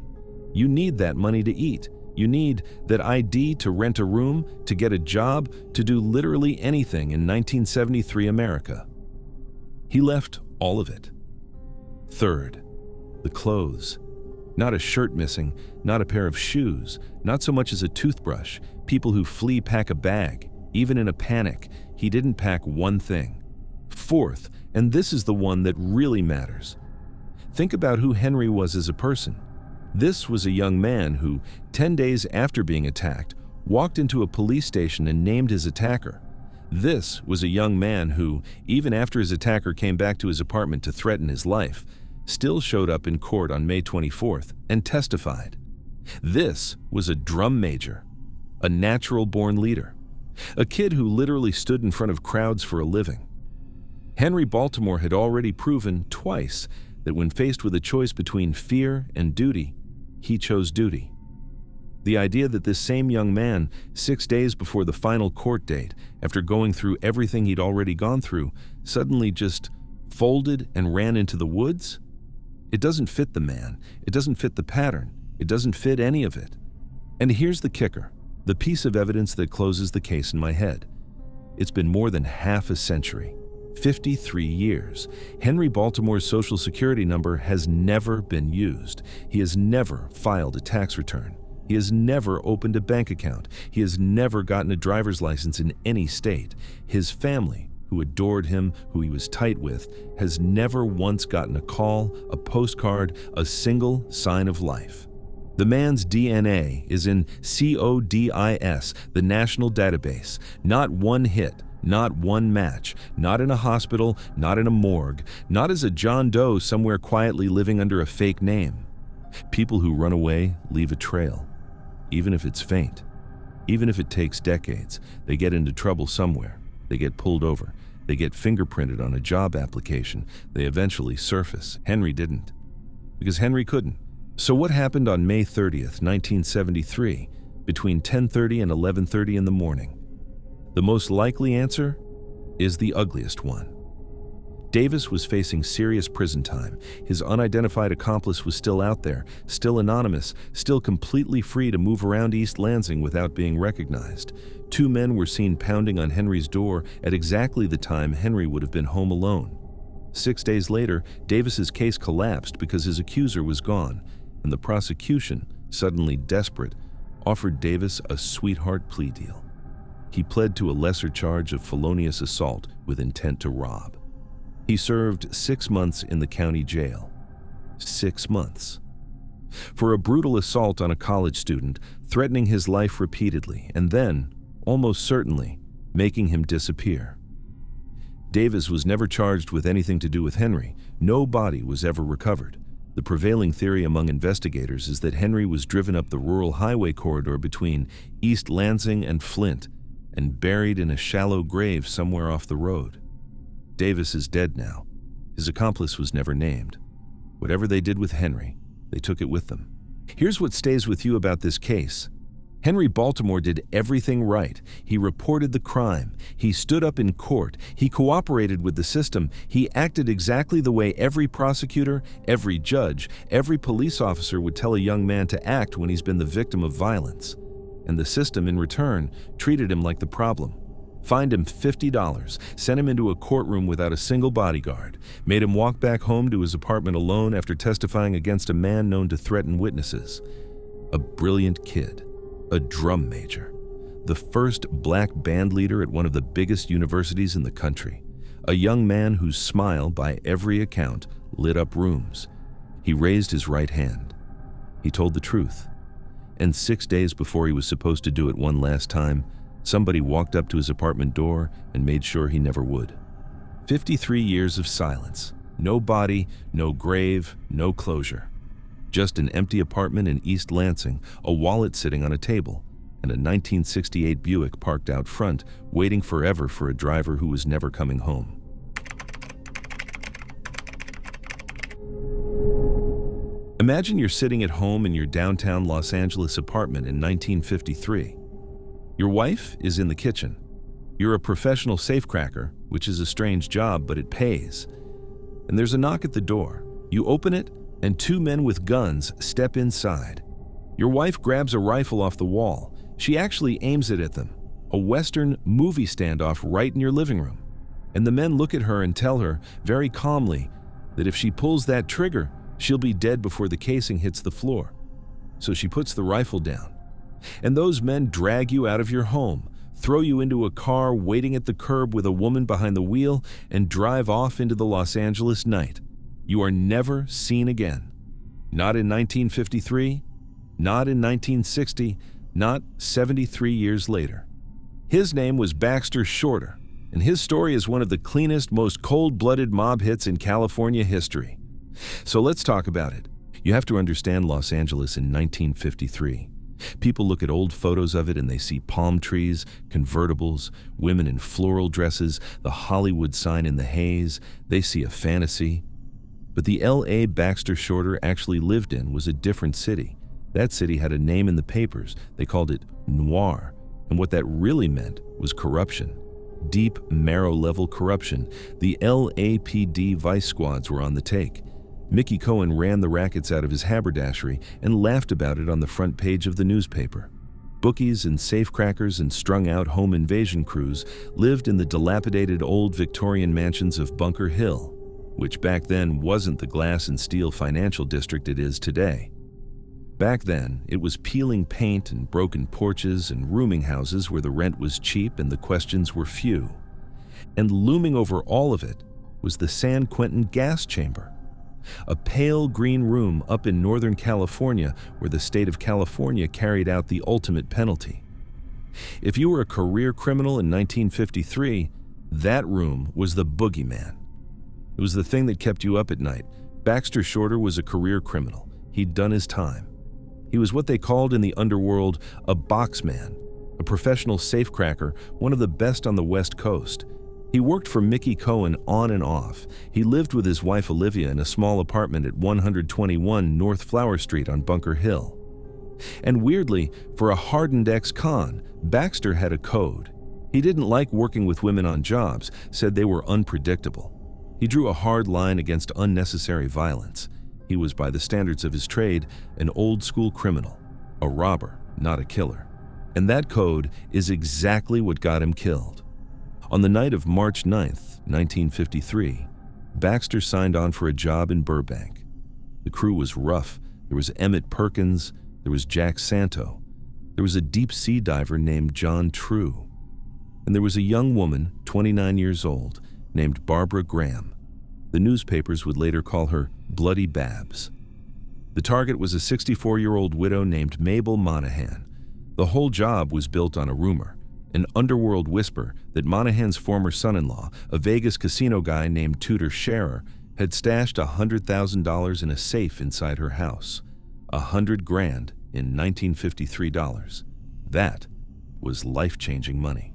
You need that money to eat. You need that ID to rent a room, to get a job, to do literally anything in 1973 America. He left all of it. Third, the clothes. Not a shirt missing, not a pair of shoes, not so much as a toothbrush. People who flee pack a bag. Even in a panic, he didn't pack one thing. Fourth, and this is the one that really matters. Think about who Henry was as a person. This was a young man who, 10 days after being attacked, walked into a police station and named his attacker. This was a young man who, even after his attacker came back to his apartment to threaten his life, still showed up in court on May 24th and testified. This was a drum major, a natural-born leader, a kid who literally stood in front of crowds for a living. Henry Baltimore had already proven twice that when faced with a choice between fear and duty, he chose duty. The idea that this same young man, 6 days before the final court date, after going through everything he'd already gone through, suddenly just folded and ran into the woods? It doesn't fit the man. It doesn't fit the pattern. It doesn't fit any of it. And here's the kicker, the piece of evidence that closes the case in my head. It's been more than half a century, 53 years. Henry Baltimore's Social Security number has never been used. He has never filed a tax return. He has never opened a bank account. He has never gotten a driver's license in any state. His family, who adored him, who he was tight with, has never once gotten a call, a postcard, a single sign of life. The man's DNA is in CODIS, the national database. Not one hit, not one match, not in a hospital, not in a morgue, not as a John Doe somewhere quietly living under a fake name. People who run away leave a trail, even if it's faint. Even if it takes decades, they get into trouble somewhere. They get pulled over. They get fingerprinted on a job application. They eventually surface. Henry didn't, because Henry couldn't. So what happened on May 30th, 1973, between 10:30 and 11:30 in the morning? The most likely answer is the ugliest one. Davis was facing serious prison time. His unidentified accomplice was still out there, still anonymous, still completely free to move around East Lansing without being recognized. Two men were seen pounding on Henry's door at exactly the time Henry would have been home alone. 6 days later, Davis's case collapsed because his accuser was gone, and the prosecution, suddenly desperate, offered Davis a sweetheart plea deal. He pled to a lesser charge of felonious assault with intent to rob. He served 6 months in the county jail. 6 months. For a brutal assault on a college student, threatening his life repeatedly, and then, almost certainly, making him disappear. Davis was never charged with anything to do with Henry. No body was ever recovered. The prevailing theory among investigators is that Henry was driven up the rural highway corridor between East Lansing and Flint and buried in a shallow grave somewhere off the road. Davis is dead now. His accomplice was never named. Whatever they did with Henry, they took it with them. Here's what stays with you about this case. Henry Baltimore did everything right. He reported the crime. He stood up in court. He cooperated with the system. He acted exactly the way every prosecutor, every judge, every police officer would tell a young man to act when he's been the victim of violence. And the system, in return, treated him like the problem. Fined him $50, sent him into a courtroom without a single bodyguard, made him walk back home to his apartment alone after testifying against a man known to threaten witnesses. A brilliant kid, a drum major, the first black band leader at one of the biggest universities in the country, a young man whose smile, by every account, lit up rooms. He raised his right hand. He told the truth. And 6 days before he was supposed to do it one last time, somebody walked up to his apartment door and made sure he never would. 53 years of silence. No body, no grave, no closure. Just an empty apartment in East Lansing, a wallet sitting on a table, and a 1968 Buick parked out front, waiting forever for a driver who was never coming home. Imagine you're sitting at home in your downtown Los Angeles apartment in 1953. Your wife is in the kitchen. You're a professional safecracker, which is a strange job, but it pays. And there's a knock at the door. You open it, and two men with guns step inside. Your wife grabs a rifle off the wall. She actually aims it at them. A Western movie standoff right in your living room. And the men look at her and tell her, very calmly, that if she pulls that trigger, she'll be dead before the casing hits the floor. So she puts the rifle down. And those men drag you out of your home, throw you into a car waiting at the curb with a woman behind the wheel, and drive off into the Los Angeles night. You are never seen again. Not in 1953, not in 1960, not 73 years later. His name was Baxter Shorter, and his story is one of the cleanest, most cold-blooded mob hits in California history. So let's talk about it. You have to understand Los Angeles in 1953. People look at old photos of it and they see palm trees, convertibles, women in floral dresses, the Hollywood sign in the haze. They see a fantasy. But the L.A. Baxter Shorter actually lived in was a different city. That city had a name in the papers. They called it Noir. And what that really meant was corruption. Deep, marrow-level corruption. The LAPD vice squads were on the take. Mickey Cohen ran the rackets out of his haberdashery and laughed about it on the front page of the newspaper. Bookies and safecrackers and strung-out home invasion crews lived in the dilapidated old Victorian mansions of Bunker Hill, which back then wasn't the glass and steel financial district it is today. Back then, it was peeling paint and broken porches and rooming houses where the rent was cheap and the questions were few. And looming over all of it was the San Quentin gas chamber, a pale green room up in Northern California where the state of California carried out the ultimate penalty. If you were a career criminal in 1953, that room was the boogeyman. It was the thing that kept you up at night. Baxter Shorter was a career criminal. he'd done his time. He was what they called in the underworld a boxman, a professional safecracker, one of the best on the West Coast. He worked for Mickey Cohen on and off. He lived with his wife Olivia in a small apartment at 121 North Flower Street on Bunker Hill. And weirdly, for a hardened ex-con, Baxter had a code. He didn't like working with women on jobs, said they were unpredictable. He drew a hard line against unnecessary violence. He was, by the standards of his trade, an old-school criminal, a robber, not a killer. And that code is exactly what got him killed. On the night of March 9th, 1953, Baxter signed on for a job in Burbank. The crew was rough. There was Emmett Perkins, there was Jack Santo, there was a deep-sea diver named John True, and there was a young woman, 29 years old, named Barbara Graham. The newspapers would later call her Bloody Babs. The target was a 64-year-old widow named Mabel Monahan. The whole job was built on a rumor, an underworld whisper that Monahan's former son-in-law, a Vegas casino guy named Tudor Scherer, had stashed $100,000 in a safe inside her house. $100,000 in 1953 dollars. That was life-changing money.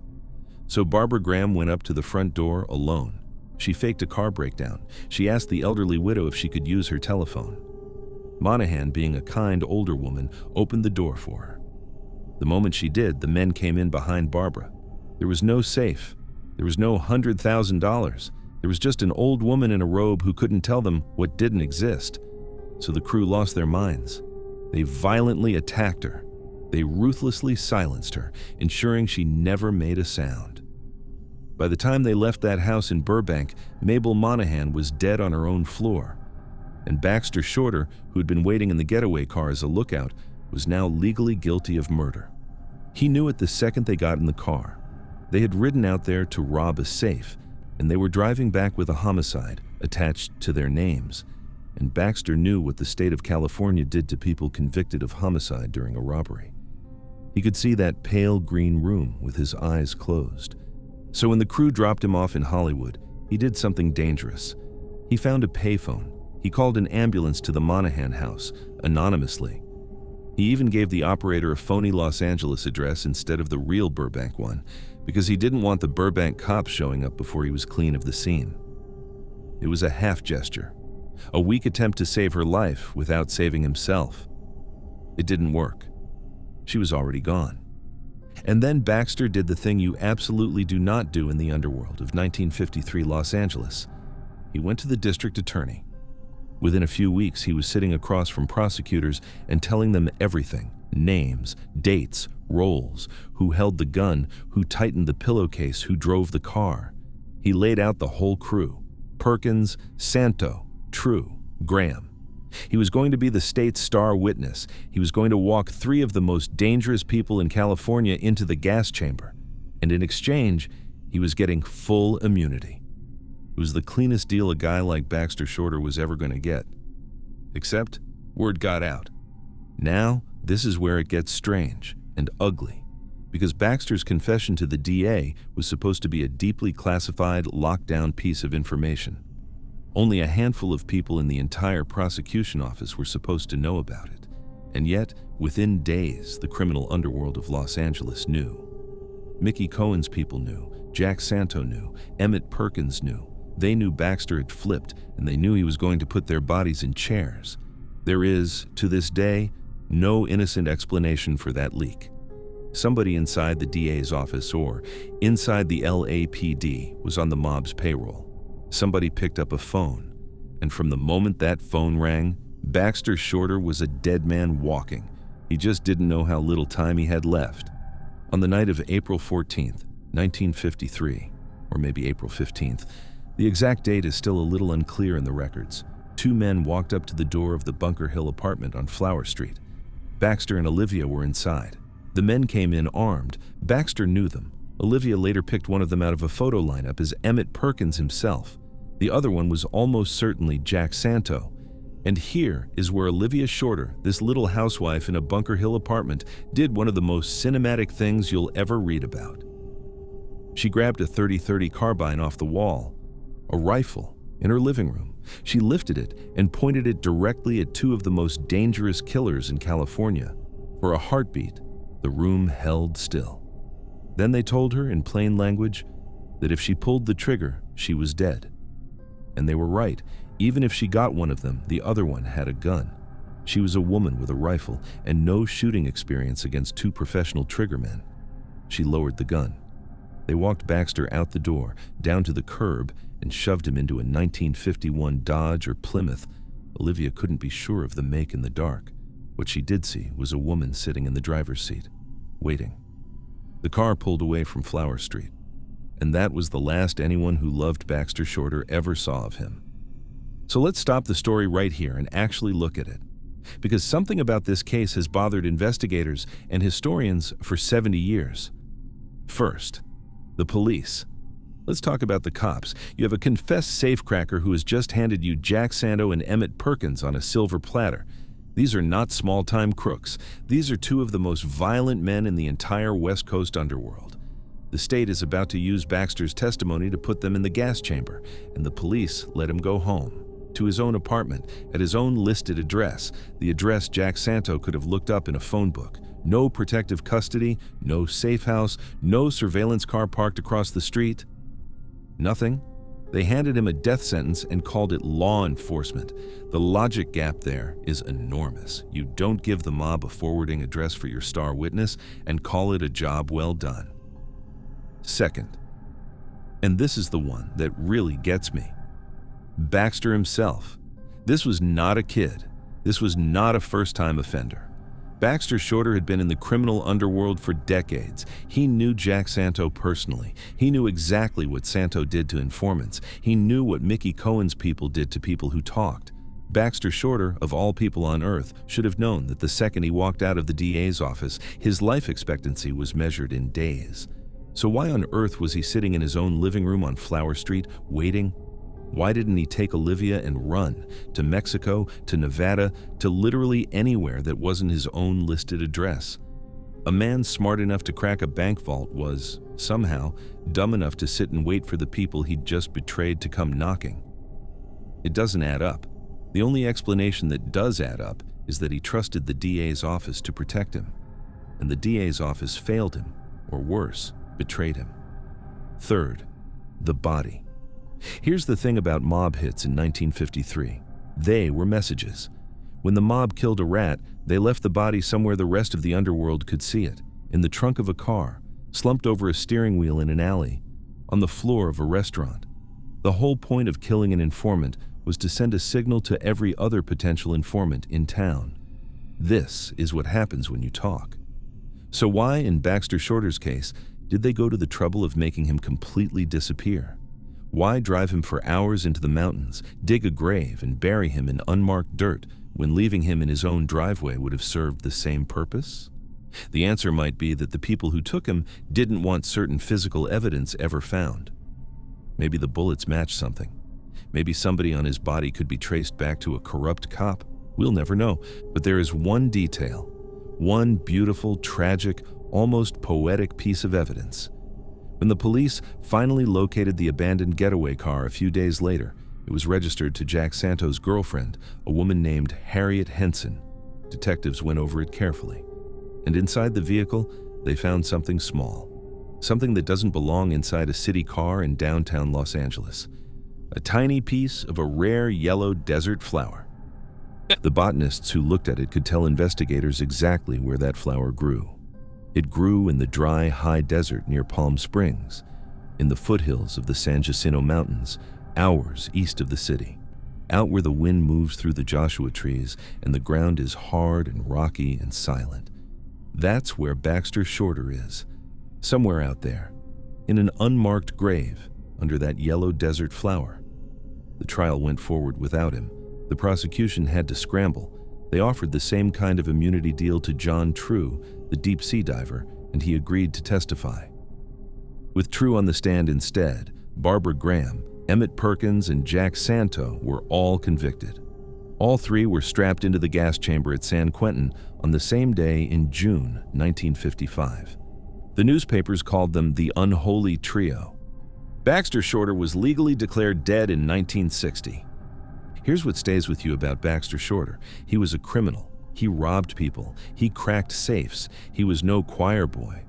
So Barbara Graham went up to the front door alone. She faked a car breakdown. She asked the elderly widow if she could use her telephone. Monahan, being a kind older woman, opened the door for her. The moment she did, the men came in behind Barbara. There was no safe. There was no $100,000. There was just an old woman in a robe who couldn't tell them what didn't exist. So the crew lost their minds. They violently attacked her. They ruthlessly silenced her, ensuring she never made a sound. By the time they left that house in Burbank, Mabel Monahan was dead on her own floor. And Baxter Shorter, who had been waiting in the getaway car as a lookout, was now legally guilty of murder. He knew it the second they got in the car. They had ridden out there to rob a safe, and they were driving back with a homicide attached to their names. And Baxter knew what the state of California did to people convicted of homicide during a robbery. He could see that pale green room with his eyes closed. So when the crew dropped him off in Hollywood, he did something dangerous. He found a payphone. He called an ambulance to the Monahan house, anonymously. He even gave the operator a phony Los Angeles address instead of the real Burbank one, because he didn't want the Burbank cops showing up before he was clean of the scene. It was a half gesture, a weak attempt to save her life without saving himself. It didn't work. She was already gone. And then Baxter did the thing you absolutely do not do in the underworld of 1953 Los Angeles. He went to the district attorney. Within a few weeks, he was sitting across from prosecutors and telling them everything: names, dates, roles, who held the gun, who tightened the pillowcase, who drove the car. He laid out the whole crew: Perkins, Santo, True, Graham. He was going to be the state's star witness. He was going to walk 3 of the most dangerous people in California into the gas chamber. And in exchange, he was getting full immunity. It was the cleanest deal a guy like Baxter Shorter was ever going to get. Except, word got out. Now, this is where it gets strange and ugly, because Baxter's confession to the DA was supposed to be a deeply classified, locked-down piece of information. Only a handful of people in the entire prosecution office were supposed to know about it. And yet, within days, the criminal underworld of Los Angeles knew. Mickey Cohen's people knew, Jack Santo knew, Emmett Perkins knew. They knew Baxter had flipped, and they knew he was going to put their bodies in chairs. There is, to this day, no innocent explanation for that leak. Somebody inside the DA's office or inside the LAPD was on the mob's payroll. Somebody picked up a phone, and from the moment that phone rang, Baxter Shorter was a dead man walking. He just didn't know how little time he had left. On the night of April 14th, 1953, or maybe April 15th, the exact date is still a little unclear in the records, 2 men walked up to the door of the Bunker Hill apartment on Flower Street. Baxter and Olivia were inside. The men came in armed. Baxter knew them. Olivia later picked one of them out of a photo lineup as Emmett Perkins himself. The other one was almost certainly Jack Santo. And here is where Olivia Shorter, this little housewife in a Bunker Hill apartment, did one of the most cinematic things you'll ever read about. She grabbed a .30-30 carbine off the wall, a rifle, in her living room. She lifted it and pointed it directly at two of the most dangerous killers in California. For a heartbeat, the room held still. Then they told her in plain language that if she pulled the trigger, she was dead. And they were right. Even if she got one of them, the other one had a gun. She was a woman with a rifle and no shooting experience against two professional triggermen. She lowered the gun. They walked Baxter out the door, down to the curb, and shoved him into a 1951 Dodge or Plymouth. Olivia couldn't be sure of the make in the dark. What she did see was a woman sitting in the driver's seat, waiting. The car pulled away from Flower Street, and that was the last anyone who loved Baxter Shorter ever saw of him. So let's stop the story right here and actually look at it, because something about this case has bothered investigators and historians for 70 years. First, the police. Let's talk about the cops. You have a confessed safecracker who has just handed you Jack Santo and Emmett Perkins on a silver platter. These are not small-time crooks. These are two of the most violent men in the entire West Coast underworld. The state is about to use Baxter's testimony to put them in the gas chamber, and the police let him go home, to his own apartment, at his own listed address, the address Jack Santo could have looked up in a phone book. No protective custody, no safe house, no surveillance car parked across the street. Nothing. They handed him a death sentence and called it law enforcement. The logic gap there is enormous. You don't give the mob a forwarding address for your star witness and call it a job well done. Second, and this is the one that really gets me, Baxter himself. This was not a kid. This was not a first-time offender. Baxter Shorter had been in the criminal underworld for decades. He knew Jack Santo personally. He knew exactly what Santo did to informants. He knew what Mickey Cohen's people did to people who talked. Baxter Shorter, of all people on earth, should have known that the second he walked out of the DA's office, his life expectancy was measured in days. So why on earth was he sitting in his own living room on Flower Street, waiting? Why didn't he take Olivia and run to Mexico, to Nevada, to literally anywhere that wasn't his own listed address? A man smart enough to crack a bank vault was, somehow, dumb enough to sit and wait for the people he'd just betrayed to come knocking. It doesn't add up. The only explanation that does add up is that he trusted the DA's office to protect him, and the DA's office failed him, or worse, betrayed him. Third, the body. Here's the thing about mob hits in 1953. They were messages. When the mob killed a rat, they left the body somewhere the rest of the underworld could see it, in the trunk of a car, slumped over a steering wheel in an alley, on the floor of a restaurant. The whole point of killing an informant was to send a signal to every other potential informant in town. This is what happens when you talk. So why, in Baxter Shorter's case, did they go to the trouble of making him completely disappear? Why drive him for hours into the mountains, dig a grave, and bury him in unmarked dirt when leaving him in his own driveway would have served the same purpose? The answer might be that the people who took him didn't want certain physical evidence ever found. Maybe the bullets matched something. Maybe somebody on his body could be traced back to a corrupt cop. We'll never know. But there is one detail, one beautiful, tragic, almost poetic piece of evidence. When the police finally located the abandoned getaway car a few days later, it was registered to Jack Santo's girlfriend, a woman named Harriet Henson. Detectives went over it carefully. And inside the vehicle, they found something small. Something that doesn't belong inside a city car in downtown Los Angeles. A tiny piece of a rare yellow desert flower. The botanists who looked at it could tell investigators exactly where that flower grew. It grew in the dry, high desert near Palm Springs, in the foothills of the San Jacinto Mountains, hours east of the city, out where the wind moves through the Joshua trees and the ground is hard and rocky and silent. That's where Baxter Shorter is, somewhere out there, in an unmarked grave under that yellow desert flower. The trial went forward without him. The prosecution had to scramble. They offered the same kind of immunity deal to John True, the deep-sea diver, and he agreed to testify. With True on the stand instead, Barbara Graham, Emmett Perkins, and Jack Santo were all convicted. All three were strapped into the gas chamber at San Quentin on the same day in June 1955. The newspapers called them the Unholy Trio. Baxter Shorter was legally declared dead in 1960. Here's what stays with you about Baxter Shorter. He was a criminal. He robbed people. He cracked safes. He was no choir boy.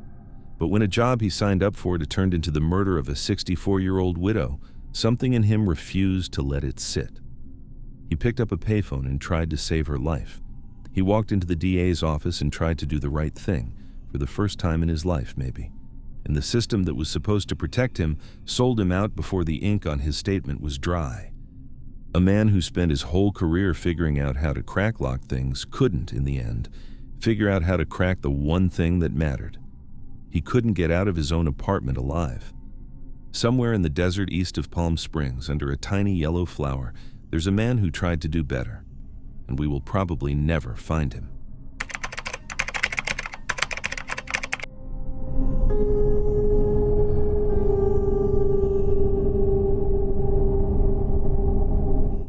But when a job he signed up for turned into the murder of a 64-year-old widow, something in him refused to let it sit. He picked up a payphone and tried to save her life. He walked into the DA's office and tried to do the right thing, for the first time in his life, maybe. And the system that was supposed to protect him sold him out before the ink on his statement was dry. A man who spent his whole career figuring out how to crack lock things couldn't, in the end, figure out how to crack the one thing that mattered. He couldn't get out of his own apartment alive. Somewhere in the desert east of Palm Springs, under a tiny yellow flower, there's a man who tried to do better, and we will probably never find him.